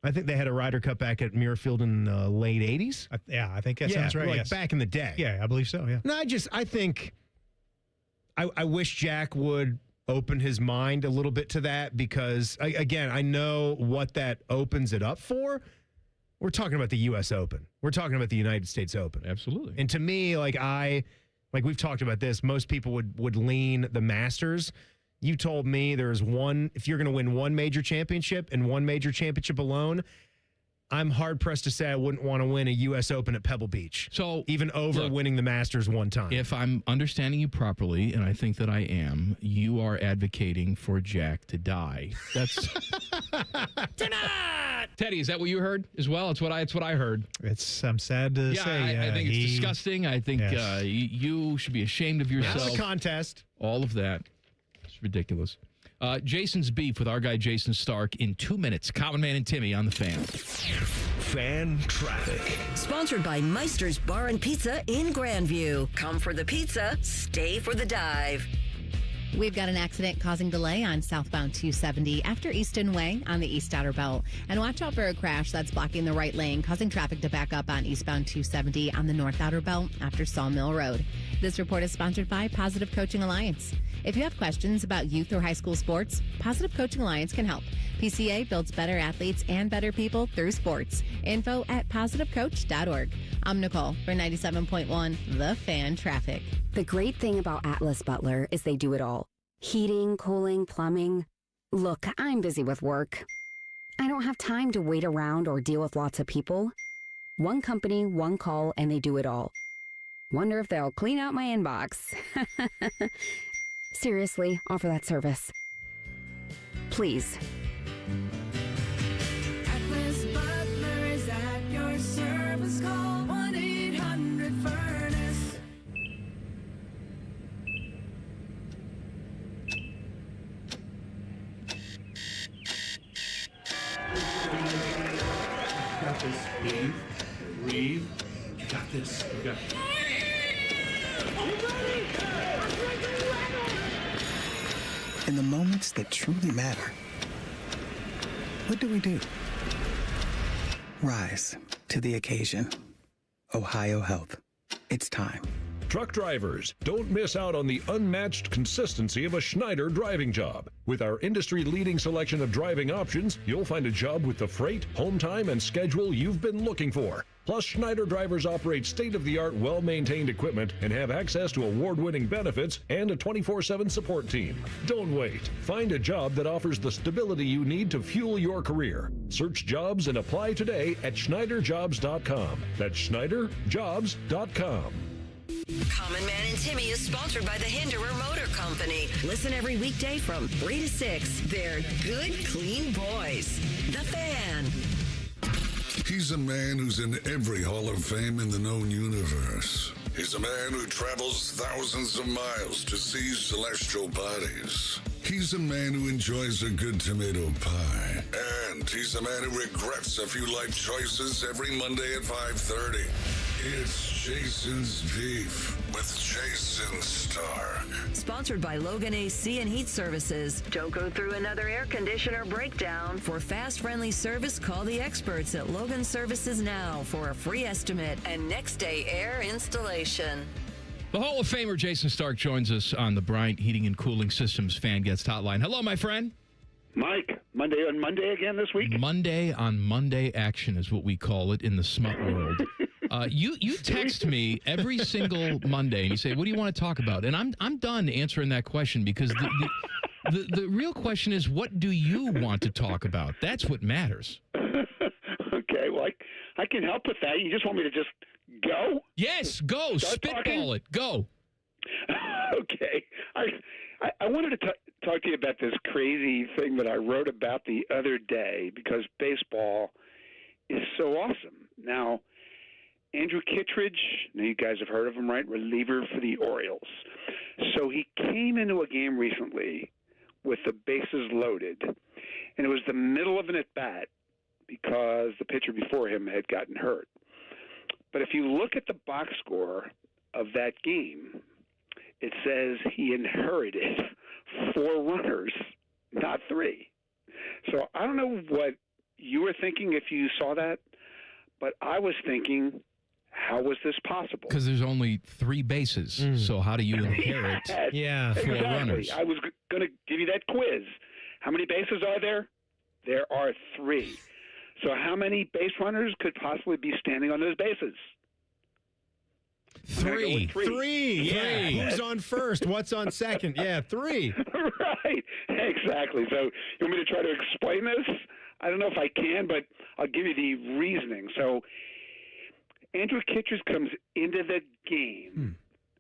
I think they had a Ryder Cup back at Muirfield in the late 80s. I think that sounds right. Like Yes. back in the day. Yeah, I believe so. Yeah. No, I think I wish Jack would open his mind a little bit to that because, again, I know what that opens it up for. We're talking about the U.S. Open. We're talking about the United States Open. Absolutely. And to me, like we've talked about this, most people would lean the Masters. You told me there's one, if you're going to win one major championship and one major championship alone, I'm hard-pressed to say I wouldn't want to win a U.S. Open at Pebble Beach. So even over look, winning the Masters one time. If I'm understanding you properly, and I think that I am, you are advocating for Jack to die. That's tonight. Teddy, is that what you heard as well? It's what I heard. I'm sad to say. I think it's disgusting. I think you should be ashamed of yourself. That's a contest. All of that. It's ridiculous. Jason's beef with our guy Jayson Stark in 2 minutes. Common Man and Timmy on the Fan. Fan traffic. Sponsored by Meister's Bar and Pizza in Grandview. Come for the pizza, stay for the dive. We've got an accident causing delay on southbound 270 after Easton Way on the East Outer Belt. And watch out for a crash that's blocking the right lane, causing traffic to back up on eastbound 270 on the North Outer Belt after Sawmill Road. This report is sponsored by Positive Coaching Alliance. If you have questions about youth or high school sports, Positive Coaching Alliance can help. PCA builds better athletes and better people through sports. Info at positivecoach.org. I'm Nicole for 97.1 The Fan Traffic. The great thing about Atlas Butler is they do it all. Heating, cooling, plumbing. Look, I'm busy with work. I don't have time to wait around or deal with lots of people. One company, one call, and they do it all. Wonder if they'll clean out my inbox. Seriously, offer that service. Please. Atlas Butler is at your service. Call 1-800-FURNACE. Got this. Breathe. You got this. You got this. In the moments that truly matter, what do? Rise to the occasion. Ohio Health. It's time. Truck drivers, don't miss out on the unmatched consistency of a Schneider driving job. With our industry-leading selection of driving options, you'll find a job with the freight, home time, and schedule you've been looking for. Plus, Schneider drivers operate state-of-the-art, well-maintained equipment and have access to award-winning benefits and a 24/7 support team. Don't wait. Find a job that offers the stability you need to fuel your career. Search jobs and apply today at SchneiderJobs.com. That's SchneiderJobs.com. Common Man and Timmy is sponsored by the Hinderer Motor Company. Listen every weekday from 3 to 6. They're good, clean boys. The Fan. He's a man who's in every Hall of Fame in the known universe. He's a man who travels thousands of miles to see celestial bodies. He's a man who enjoys a good tomato pie. And he's a man who regrets a few life choices every Monday at 5:30. It's Jason's Beef with Jayson Stark. Sponsored by Logan AC and Heat Services. Don't go through another air conditioner breakdown. For fast, friendly service, call the experts at Logan Services now for a free estimate and next day air installation. The Hall of Famer Jayson Stark joins us on the Bryant Heating and Cooling Systems Fan Guest Hotline. Hello, my friend. Mike, Monday on Monday again this week? Monday on Monday action is what we call it in the smut world. You text me every single Monday and you say, "What do you want to talk about?" And I'm done answering that question because the real question is, what do you want to talk about? That's what matters. Okay, well, I can help with that. You just want me to just go? Yes, go. Spitball it. Go. Okay. I wanted to talk to you about this crazy thing that I wrote about the other day because baseball is so awesome. Now, Andrew Kittredge, now you guys have heard of him, right? Reliever for the Orioles. So he came into a game recently with the bases loaded, and it was the middle of an at-bat because the pitcher before him had gotten hurt. But if you look at the box score of that game, it says he inherited 4 runners, not 3. So I don't know what you were thinking if you saw that, but I was thinking, how was this possible? Because there's only 3 bases. So how do you inherit 4 runners? I was going to give you that quiz. How many bases are there? There are 3. So how many base runners could possibly be standing on those bases? 3. 3. Yeah. Who's on first? What's on second? Yeah, 3. Right. Exactly. So you want me to try to explain this? I don't know if I can, but I'll give you the reasoning. So Andrew Kittredge comes into the game,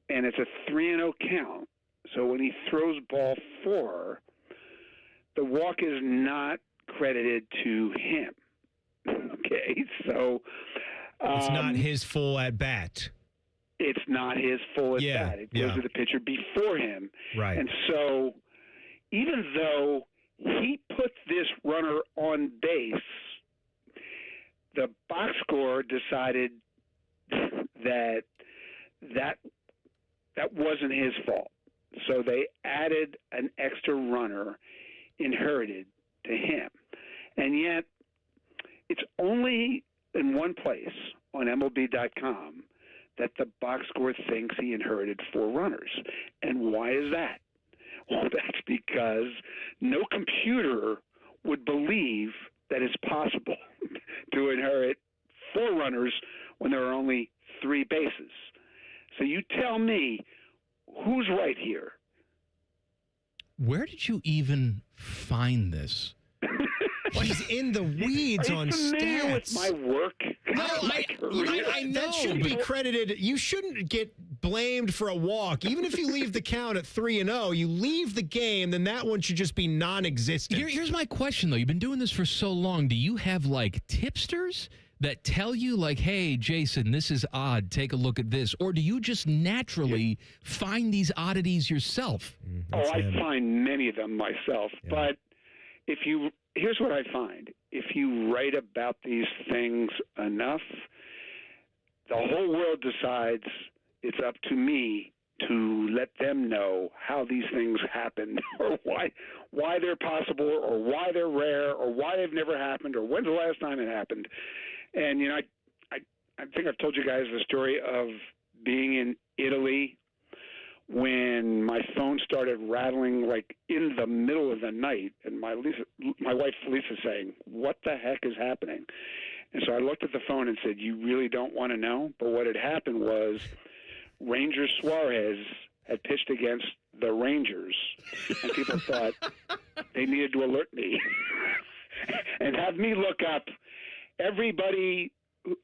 and it's a 3-0 count. So when he throws ball 4, the walk is not credited to him. Okay, so it's not his full at bat. It's not his full at bat. It goes to the pitcher before him. Right. And so even though he put this runner on base, the box score decided that wasn't his fault. So they added an extra runner inherited to him. And yet it's only in one place on MLB.com that the box score thinks he inherited 4 runners. And why is that? Well, that's because no computer would believe that it's possible to inherit 4 runners when there are only 3 bases. So you tell me, who's right here? Where did you even find this? Well, he's in the weeds on stats. With my work. No, I know. That should be credited. You shouldn't get blamed for a walk. Even if you leave the count at 3-0, you leave the game, then that one should just be non-existent. Here's my question, though. You've been doing this for so long. Do you have, like, tipsters that tell you, like, hey, Jayson, this is odd. Take a look at this. Or do you just naturally find these oddities yourself? I find many of them myself. Yeah. But here's what I find. If you write about these things enough, the whole world decides it's up to me to let them know how these things happen or why they're possible or why they're rare or why they've never happened or when's the last time it happened. And, you know, I think I've told you guys the story of being in Italy when my phone started rattling like in the middle of the night, and my wife Lisa saying, "What the heck is happening?" And so I looked at the phone and said, "You really don't want to know?" But what had happened was Ranger Suarez had pitched against the Rangers, and people thought they needed to alert me and have me look up everybody,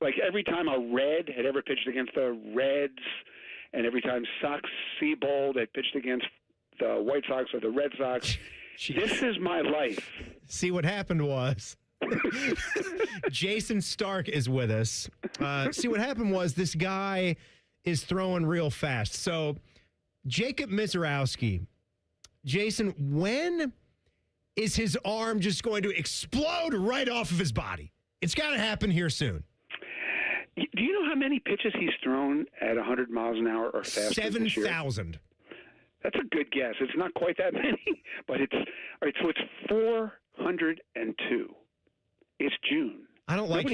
like every time a Red had ever pitched against the Reds, and every time Sox Seabold had pitched against the White Sox or the Red Sox. This is my life. See, what happened was Jayson Stark is with us. See, what happened was this guy is throwing real fast. So Jacob Mizorowski, Jayson, when is his arm just going to explode right off of his body? It's got to happen here soon. Do you know how many pitches he's thrown at 100 miles an hour or faster? 7,000. That's a good guess. It's not quite that many, but it's 402. It's June. I don't like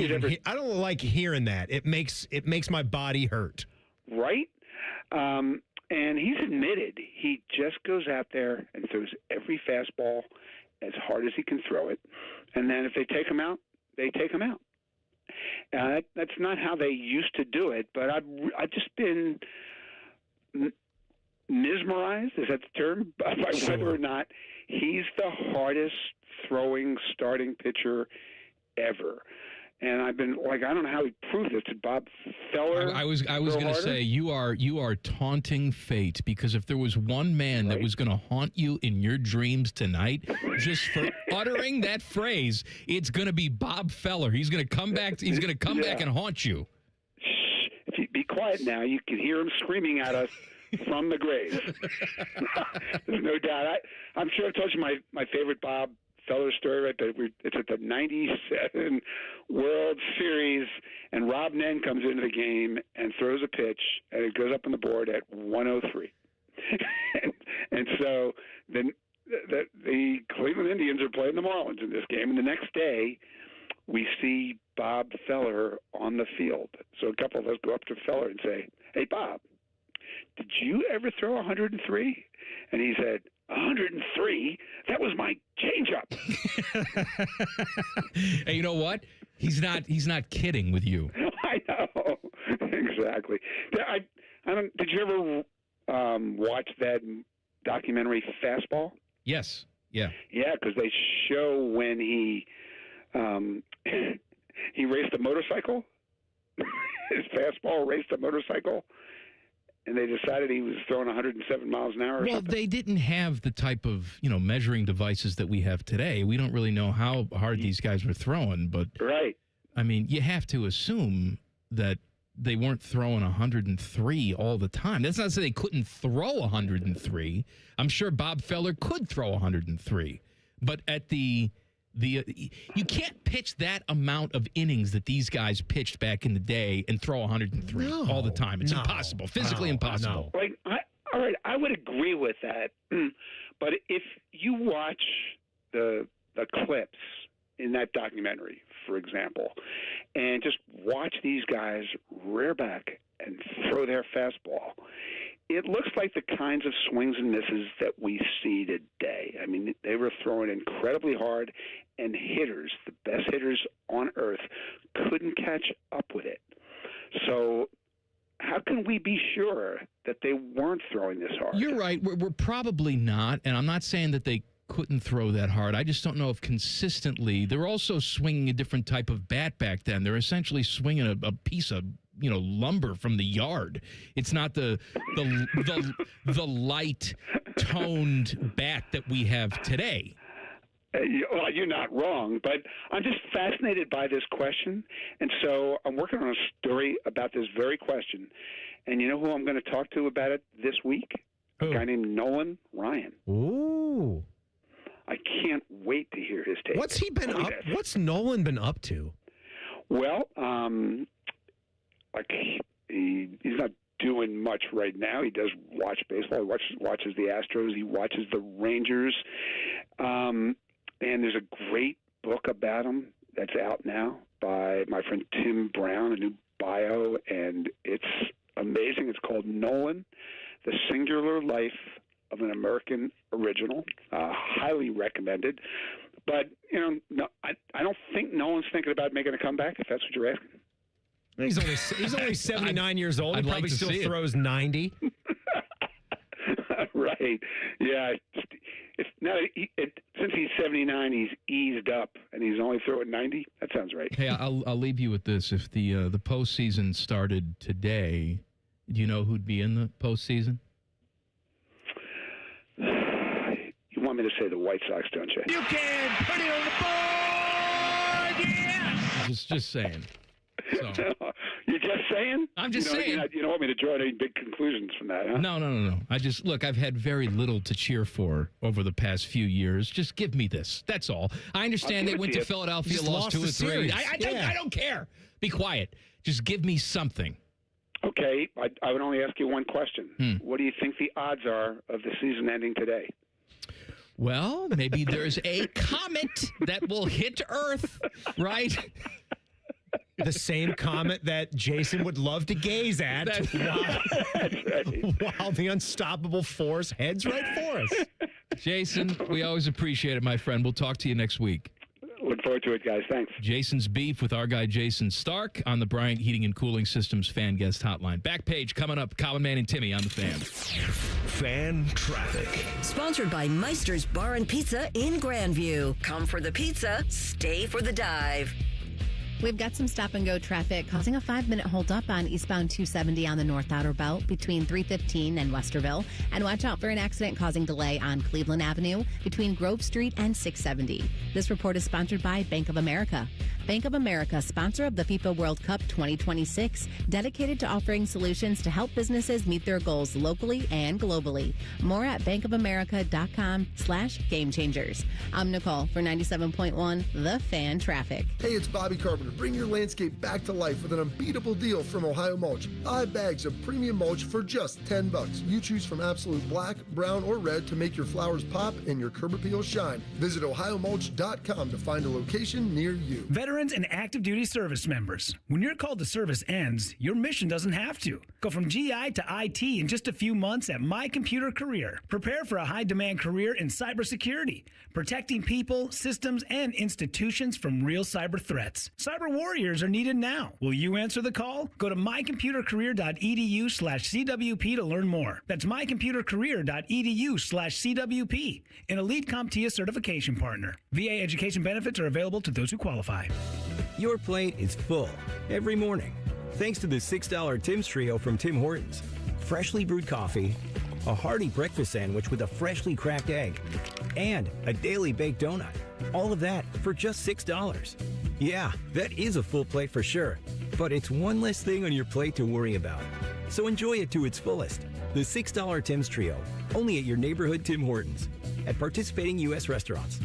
hearing that. It makes my body hurt. Right? And he's admitted he just goes out there and throws every fastball as hard as he can throw it. And then if they take him out, they take him out. That's not how they used to do it, but I've just been mesmerized, is that the term, by whether or not he's the hardest throwing starting pitcher ever. And I've been like, I don't know how he proved it. Did Bob Feller? I was going to say you are taunting fate, because if there was one man that was going to haunt you in your dreams tonight, just for uttering that phrase, it's going to be Bob Feller. He's going to come back. He's going to come back and haunt you. Shh! If you be quiet now, you can hear him screaming at us from the grave. There's no doubt. I'm sure I've told you my favorite Bob Feller story, right? But it's at the 97 World Series, and Rob Nen comes into the game and throws a pitch, and it goes up on the board at 103. and so then the Cleveland Indians are playing the Marlins in this game, and the next day we see Bob Feller on the field. So a couple of us go up to Feller and say, "Hey, Bob, did you ever throw 103? And he said, 103? That was my changeup." Hey, you know what? He's not kidding with you. I know. Exactly. I don't. Did you ever watch that documentary Fastball? Yes. Yeah. Yeah, because they show when he raced a motorcycle. His fastball raced a motorcycle. And they decided he was throwing 107 miles an hour or something. They didn't have the type of, measuring devices that we have today. We don't really know how hard these guys were throwing, but right. I mean, you have to assume that they weren't throwing 103 all the time. That's not to say they couldn't throw 103. I'm sure Bob Feller could throw 103. But at you can't pitch that amount of innings that these guys pitched back in the day and throw 103 all the time. It's impossible, physically impossible. All right, I would agree with that. But if you watch the clips in that documentary, for example, and just watch these guys rear back and throw their fastball, it looks like the kinds of swings and misses that we see today. I mean, they were throwing incredibly hard, and hitters, the best hitters on earth, couldn't catch up with it. So how can we be sure that they weren't throwing this hard? You're right. We're probably not, and I'm not saying that they couldn't throw that hard. I just don't know if consistently. They're also swinging a different type of bat back then. They're essentially swinging a piece of lumber from the yard. It's not the light toned bat that we have today. Well, you're not wrong, but I'm just fascinated by this question, and so I'm working on a story about this very question. And you know who I'm going to talk to about it this week? Who? A guy named Nolan Ryan. Ooh. I can't wait to hear his take. What's he been up? What's Nolan been up to? Well, he's not doing much right now. He does watch baseball. He watches the Astros. He watches the Rangers. And there's a great book about him that's out now by my friend Tim Brown, a new bio, and it's amazing. It's called Nolan, The Singular Life of an American Original. Highly recommended. But, no, I don't think Nolan's thinking about making a comeback, if that's what you're asking. He's only 79 years old. He probably still throws 90. Right. Yeah. Since he's 79, he's eased up, and he's only throwing 90. That sounds right. Hey, I'll leave you with this. If the postseason started today, do you know who'd be in the postseason? You want me to say the White Sox, don't you? You can put it on the board. Yeah. Just saying. So. You're just saying? I'm just saying. You don't want me to draw any big conclusions from that, huh? No. I've had very little to cheer for over the past few years. Just give me this. That's all. I understand they went to Philadelphia, lost 2 or 3. I don't care. Be quiet. Just give me something. Okay. I would only ask you one question. What do you think the odds are of the season ending today? Well, maybe there's a comet that will hit Earth, right? The same comet that Jayson would love to gaze at while the unstoppable force heads right for us. Jayson, we always appreciate it, my friend. We'll talk to you next week. Look forward to it, guys. Thanks. Jason's beef with our guy Jayson Stark on the Bryant Heating and Cooling Systems fan guest hotline. Back page coming up. Common Man and Timmy on the Fan. Fan traffic. Sponsored by Meister's Bar and Pizza in Grandview. Come for the pizza, stay for the dive. We've got some stop-and-go traffic causing a 5-minute hold-up on eastbound 270 on the North Outer Belt between 315 and Westerville. And watch out for an accident causing delay on Cleveland Avenue between Grove Street and 670. This report is sponsored by Bank of America. Bank of America, sponsor of the FIFA World Cup 2026, dedicated to offering solutions to help businesses meet their goals locally and globally. More at bankofamerica.com/gamechangers. I'm Nicole for 97.1 The Fan Traffic. Hey, it's Bobby Carpenter. Bring your landscape back to life with an unbeatable deal from Ohio Mulch. 5 bags of premium mulch for just $10. You choose from absolute black, brown, or red to make your flowers pop and your curb appeal shine. Visit ohiomulch.com to find a location near you. Veterans and active duty service members. When your call to service ends, your mission doesn't have to. Go from GI to IT in just a few months at My Computer Career. Prepare for a high-demand career in cybersecurity, protecting people, systems, and institutions from real cyber threats. Cyber warriors are needed now. Will you answer the call? Go to mycomputercareer.edu/CWP to learn more. That's mycomputercareer.edu/CWP, an elite CompTIA certification partner. VA education benefits are available to those who qualify. Your plate is full every morning, thanks to the $6 Tim's Trio from Tim Hortons. Freshly brewed coffee, a hearty breakfast sandwich with a freshly cracked egg, and a daily baked donut. All of that for just $6. Yeah, that is a full plate for sure, but it's one less thing on your plate to worry about. So enjoy it to its fullest. The $6 Tim's Trio, only at your neighborhood Tim Hortons, at participating U.S. restaurants.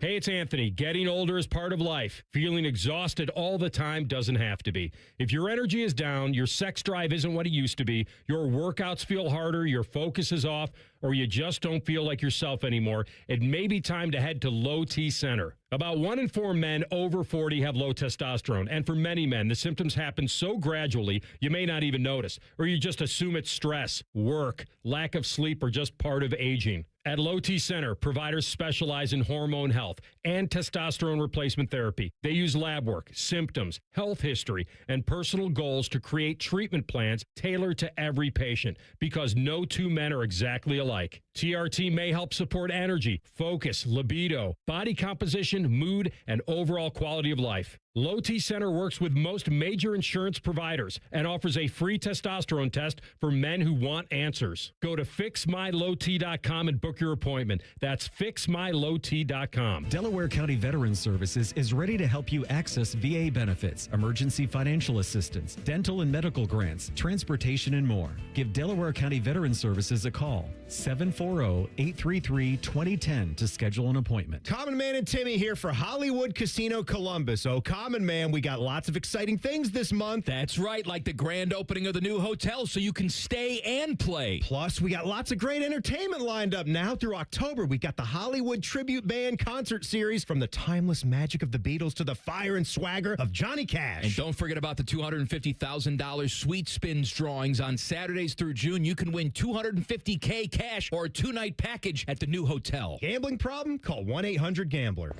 Hey, it's Anthony. Getting older is part of life. Feeling exhausted all the time doesn't have to be. If your energy is down, your sex drive isn't what it used to be, your workouts feel harder, your focus is off, or you just don't feel like yourself anymore, it may be time to head to Low T Center. About 1 in 4 men over 40 have low testosterone, and for many men, the symptoms happen so gradually you may not even notice, or you just assume it's stress, work, lack of sleep, or just part of aging. At Low T Center, providers specialize in hormone health and testosterone replacement therapy. They use lab work, symptoms, health history, and personal goals to create treatment plans tailored to every patient, because no two men are exactly alike. TRT may help support energy, focus, libido, body composition, mood, and overall quality of life. Low T Center works with most major insurance providers and offers a free testosterone test for men who want answers. Go to fixmylowt.com and book your appointment. That's fixmylowt.com. Delaware County Veterans Services is ready to help you access VA benefits, emergency financial assistance, dental and medical grants, transportation, and more. Give Delaware County Veterans Services a call, 740-833-2010 to schedule an appointment. Common Man and Timmy here for Hollywood Casino Columbus. Oh, Common Man, we got lots of exciting things this month. That's right, like the grand opening of the new hotel so you can stay and play. Plus, we got lots of great entertainment lined up now through October. We got the Hollywood Tribute Band concert series, from the timeless magic of the Beatles to the fire and swagger of Johnny Cash. And don't forget about the $250,000 Sweet Spins drawings on Saturdays through June. You can win $250K cash or a 2-night package at the new hotel. Gambling problem? Call 1-800-GAMBLER.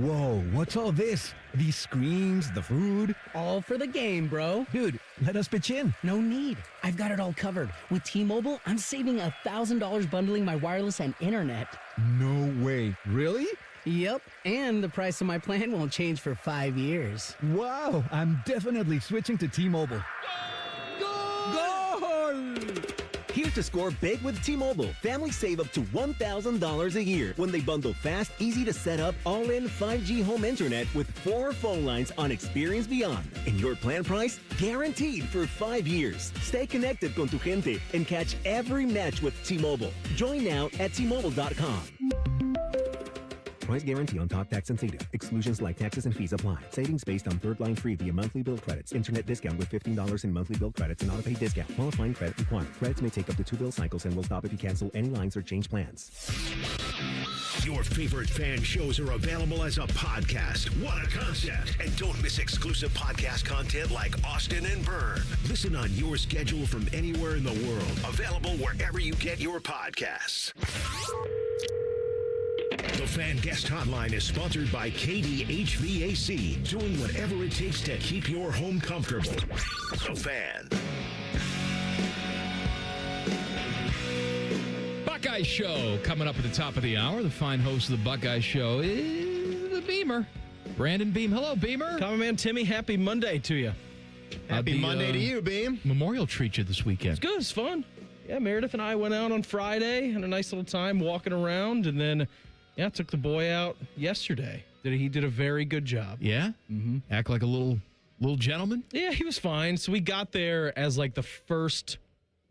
Whoa, what's all this? These screens, the food? All for the game, bro. Dude, let us pitch in. No need. I've got it all covered. With T-Mobile, I'm saving $1,000 bundling my wireless and internet. No way. Really? Yep, and the price of my plan won't change for 5 years. Wow, I'm definitely switching to T-Mobile. Goal! Here to score big with T-Mobile. Families save up to $1,000 a year when they bundle fast, easy to set up, all-in 5G home internet with 4 phone lines on Experience Beyond. And your plan price? Guaranteed for 5 years. Stay connected con tu gente and catch every match with T-Mobile. Join now at T-Mobile.com. Price guarantee on top tax incentive. Exclusions like taxes and fees apply. Savings based on third line free via monthly bill credits. Internet discount with $15 in monthly bill credits and auto-pay discount. Qualifying credit required. Credits may take up to 2 bill cycles and will stop if you cancel any lines or change plans. Your favorite fan shows are available as a podcast. What a concept. And don't miss exclusive podcast content like Austin and Byrne. Listen on your schedule from anywhere in the world. Available wherever you get your podcasts. The Fan Guest Hotline is sponsored by KDHVAC, doing whatever it takes to keep your home comfortable. The Fan. Buckeye Show coming up at the top of the hour. The fine host of the Buckeye Show is the Beamer, Brandon Beam. Hello, Beamer. Cameraman Timmy, happy Monday to you. Happy Monday to you, Beam. Memorial treat you this weekend. It's good. It's fun. Yeah, Meredith and I went out on Friday, had a nice little time walking around, and then, took the boy out yesterday. He did a very good job. Yeah? Mm-hmm. Act like a little gentleman? Yeah, he was fine. So we got there as like the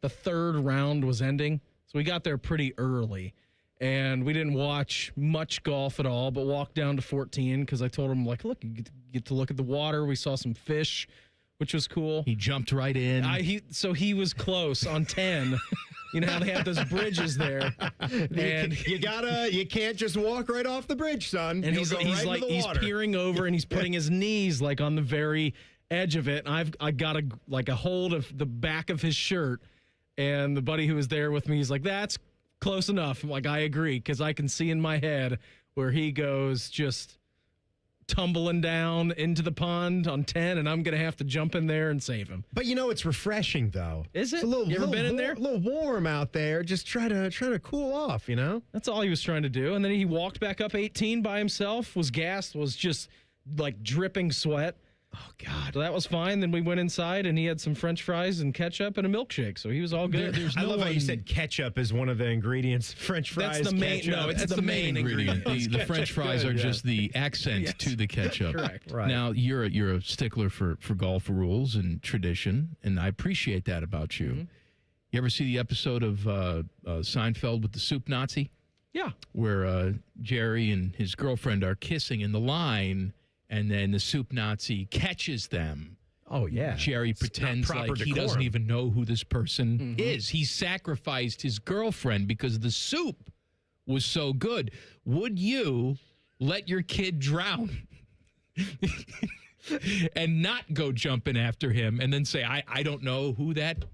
third round was ending. So we got there pretty early, and we didn't watch much golf at all, but walked down to 14 because I told him, like, look, you get to look at the water. We saw some fish, which was cool. He jumped right in. So he was close on 10. You know how they have those bridges there, and you can't just walk right off the bridge, son. And he's peering over and he's putting his knees like on the very edge of it. And I got a hold of the back of his shirt. And the buddy who was there with me, he's like, that's close enough. I'm like, I agree, because I can see in my head where he goes just tumbling down into the pond on 10, and I'm going to have to jump in there and save him. But it's refreshing, though. Is it? It's You ever been in there? A little warm out there. Just try to cool off, That's all he was trying to do. And then he walked back up 18 by himself, was gassed, was just like dripping sweat. Oh, God. So that was fine. Then we went inside, and he had some French fries and ketchup and a milkshake. So he was all good. I love how you said ketchup is one of the ingredients. French fries, That's the main. ketchup. No, it's the main ingredient. The French fries are just the accent to the ketchup. Correct. Right. Now, you're a stickler for golf rules and tradition, and I appreciate that about you. Mm-hmm. You ever see the episode of Seinfeld with the soup Nazi? Yeah. Where Jerry and his girlfriend are kissing in the line, and then the soup Nazi catches them. Oh, yeah. Jerry pretends like he doesn't even know who this person is. He sacrificed his girlfriend because the soup was so good. Would you let your kid drown and not go jumping after him and then say, I don't know who that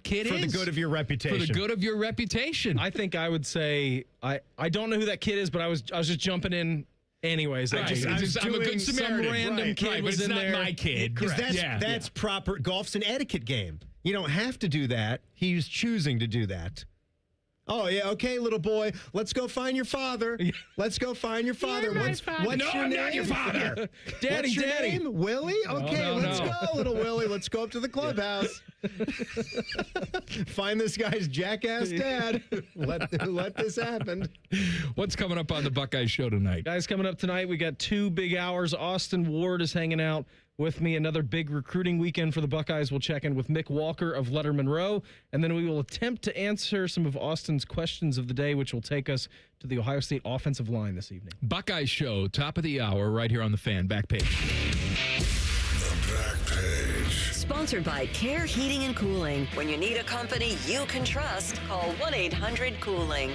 kid is? For the good of your reputation. For the good of your reputation. I think I would say, I don't know who that kid is, but I was just jumping in anyways. I'm a good Samaritan. Some random kid was in there. Not my kid. Because that's proper. Golf's an etiquette game. You don't have to do that. He's choosing to do that. Oh, yeah, okay, little boy. Let's go find your father. Let's go find your father. What's your name? I'm not your father. What's your name? Willie? Okay, let's go, little Willie. Let's go up to the clubhouse. Find this guy's jackass dad. Let this happen. What's coming up on the Buckeye Show tonight? Guys, coming up tonight, we got 2 big hours. Austin Ward is hanging out with me. Another big recruiting weekend for the Buckeyes. We'll check in with Mick Walker of Letter Monroe, and then we will attempt to answer some of Austin's questions of the day, which will take us to the Ohio State offensive line this evening. Buckeye Show, top of the hour, right here on the Fan. Back page. The back page. Sponsored by Care Heating and Cooling. When you need a company you can trust, call 1-800-COOLING.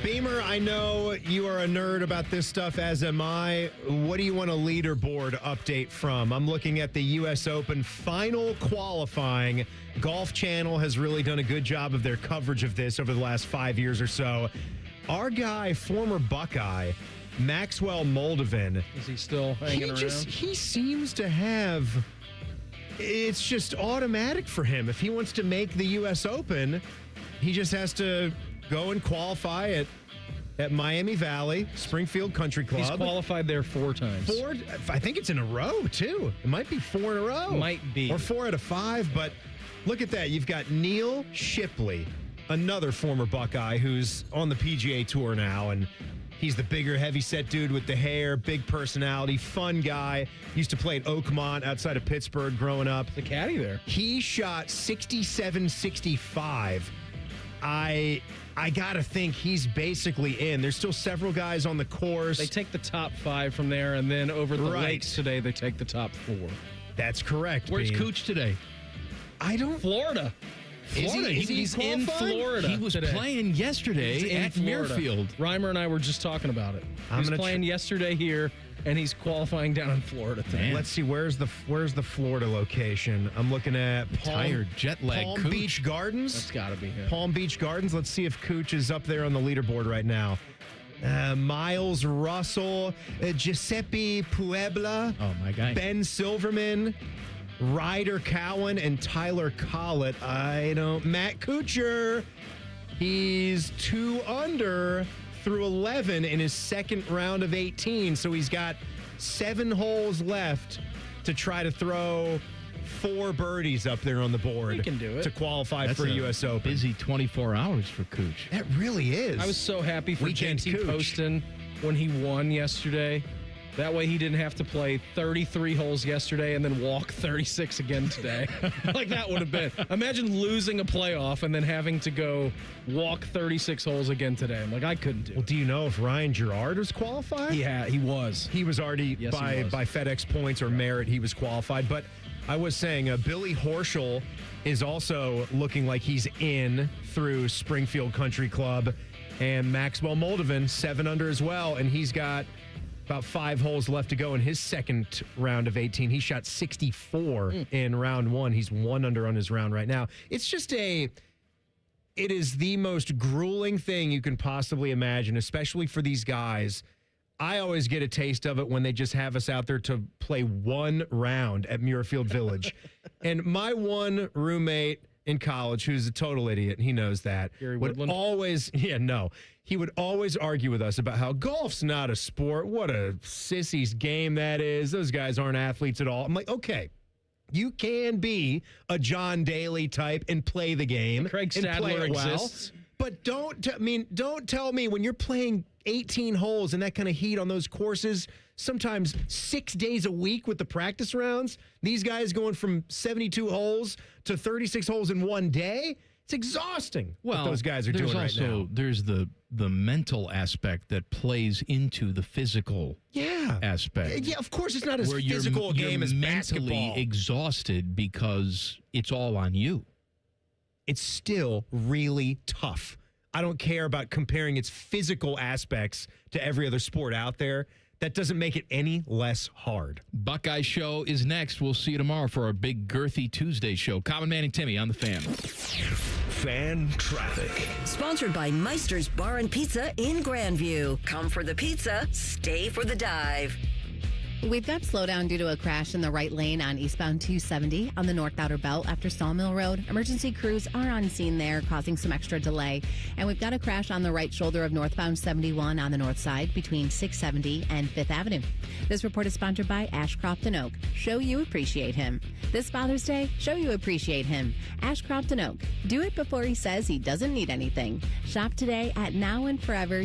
Beamer, I know you are a nerd about this stuff, as am I. What do you want a leaderboard update from? I'm looking at the U.S. Open final qualifying. Golf Channel has really done a good job of their coverage of this over the last 5 years or so. Our guy, former Buckeye, Maxwell Moldovan. Is he still hanging around? He seems to have... It's just automatic for him. If he wants to make the U.S. Open, he just has to go and qualify at Miami Valley, Springfield Country Club. He's qualified there 4 times. 4? I think it's in a row, too. It might be 4 in a row. Might be. Or 4 out of 5, but look at that. You've got Neil Shipley, another former Buckeye who's on the PGA Tour now, and he's the bigger, heavy-set dude with the hair, big personality, fun guy. Used to play at Oakmont outside of Pittsburgh growing up. The caddy there. He shot 67-65. I got to think he's basically in. There's still several guys on the course. They take the top 5 from there, and then over the lakes today, they take the top 4. That's correct. Where's Bean. Cooch today? I don't... Florida. Florida. He's in Florida. He was playing yesterday at Muirfield. Reimer and I were just talking about it. He's playing yesterday here, and he's qualifying down in Florida today. Let's see, where's the Florida location? I'm looking at jet lag. Palm Cooch. Beach Gardens. That's got to be him. Palm Beach Gardens. Let's see if Cooch is up there on the leaderboard right now. Miles Russell, Giuseppe Puebla. Oh, my guy. Ben Silverman, Ryder Cowan, and Tyler Collett. Matt Kuchar, he's 2 under through 11 in his second round of 18. So he's got 7 holes left to try to throw 4 birdies up there on the board. He can do it. To qualify That's for a U.S. Open. Busy 24 hours for Cooch. That really is. I was so happy for Weekend JT Cooch. Poston when he won yesterday. That way he didn't have to play 33 holes yesterday and then walk 36 again today. Like that would have been. Imagine losing a playoff and then having to go walk 36 holes again today. I'm like, I couldn't do it. Well, do you know if Ryan Gerard was qualified? Yeah, he was. He was already, Yes, by he was. FedEx points or merit, he was qualified. But I was saying Billy Horschel is also looking like he's in through Springfield Country Club. And Maxwell Moldovan, 7 under as well. And he's got about 5 holes left to go in his second round of 18. He shot 64 in round 1. He's 1 under on his round right now. It's just it is the most grueling thing you can possibly imagine, especially for these guys. I always get a taste of it when they just have us out there to play 1 round at Muirfield Village. And my one roommate in college, who's a total idiot, and he knows that, Gary would Woodland? he would always argue with us about how golf's not a sport. What a sissy's game that is. Those guys aren't athletes at all. I'm like, okay, you can be a John Daly type and play the game. Craig and play Stadler it well. exists. But don't tell me when you're playing 18 holes and that kind of heat on those courses, sometimes 6 days a week with the practice rounds, these guys going from 72 holes to 36 holes in one day. It's exhausting what those guys are doing right now. There's the mental aspect that plays into the physical aspect. Yeah, of course it's not as physical a game as basketball. You're mentally exhausted because it's all on you. It's still really tough. I don't care about comparing its physical aspects to every other sport out there. That doesn't make it any less hard. Buckeye Show is next. We'll see you tomorrow for our big girthy Tuesday show. Common Man and Timmy on the Fan. Fan traffic. Sponsored by Meister's Bar and Pizza in Grandview. Come for the pizza, stay for the dive. We've got slowdown due to a crash in the right lane on eastbound 270 on the North Outer Belt after Sawmill Road. Emergency crews are on scene there, causing some extra delay. And we've got a crash on the right shoulder of northbound 71 on the north side between 670 and 5th Avenue. This report is sponsored by Ashcroft & Oak. Show you appreciate him. This Father's Day, show you appreciate him. Ashcroft & Oak. Do it before he says he doesn't need anything. Shop today at Now and Forever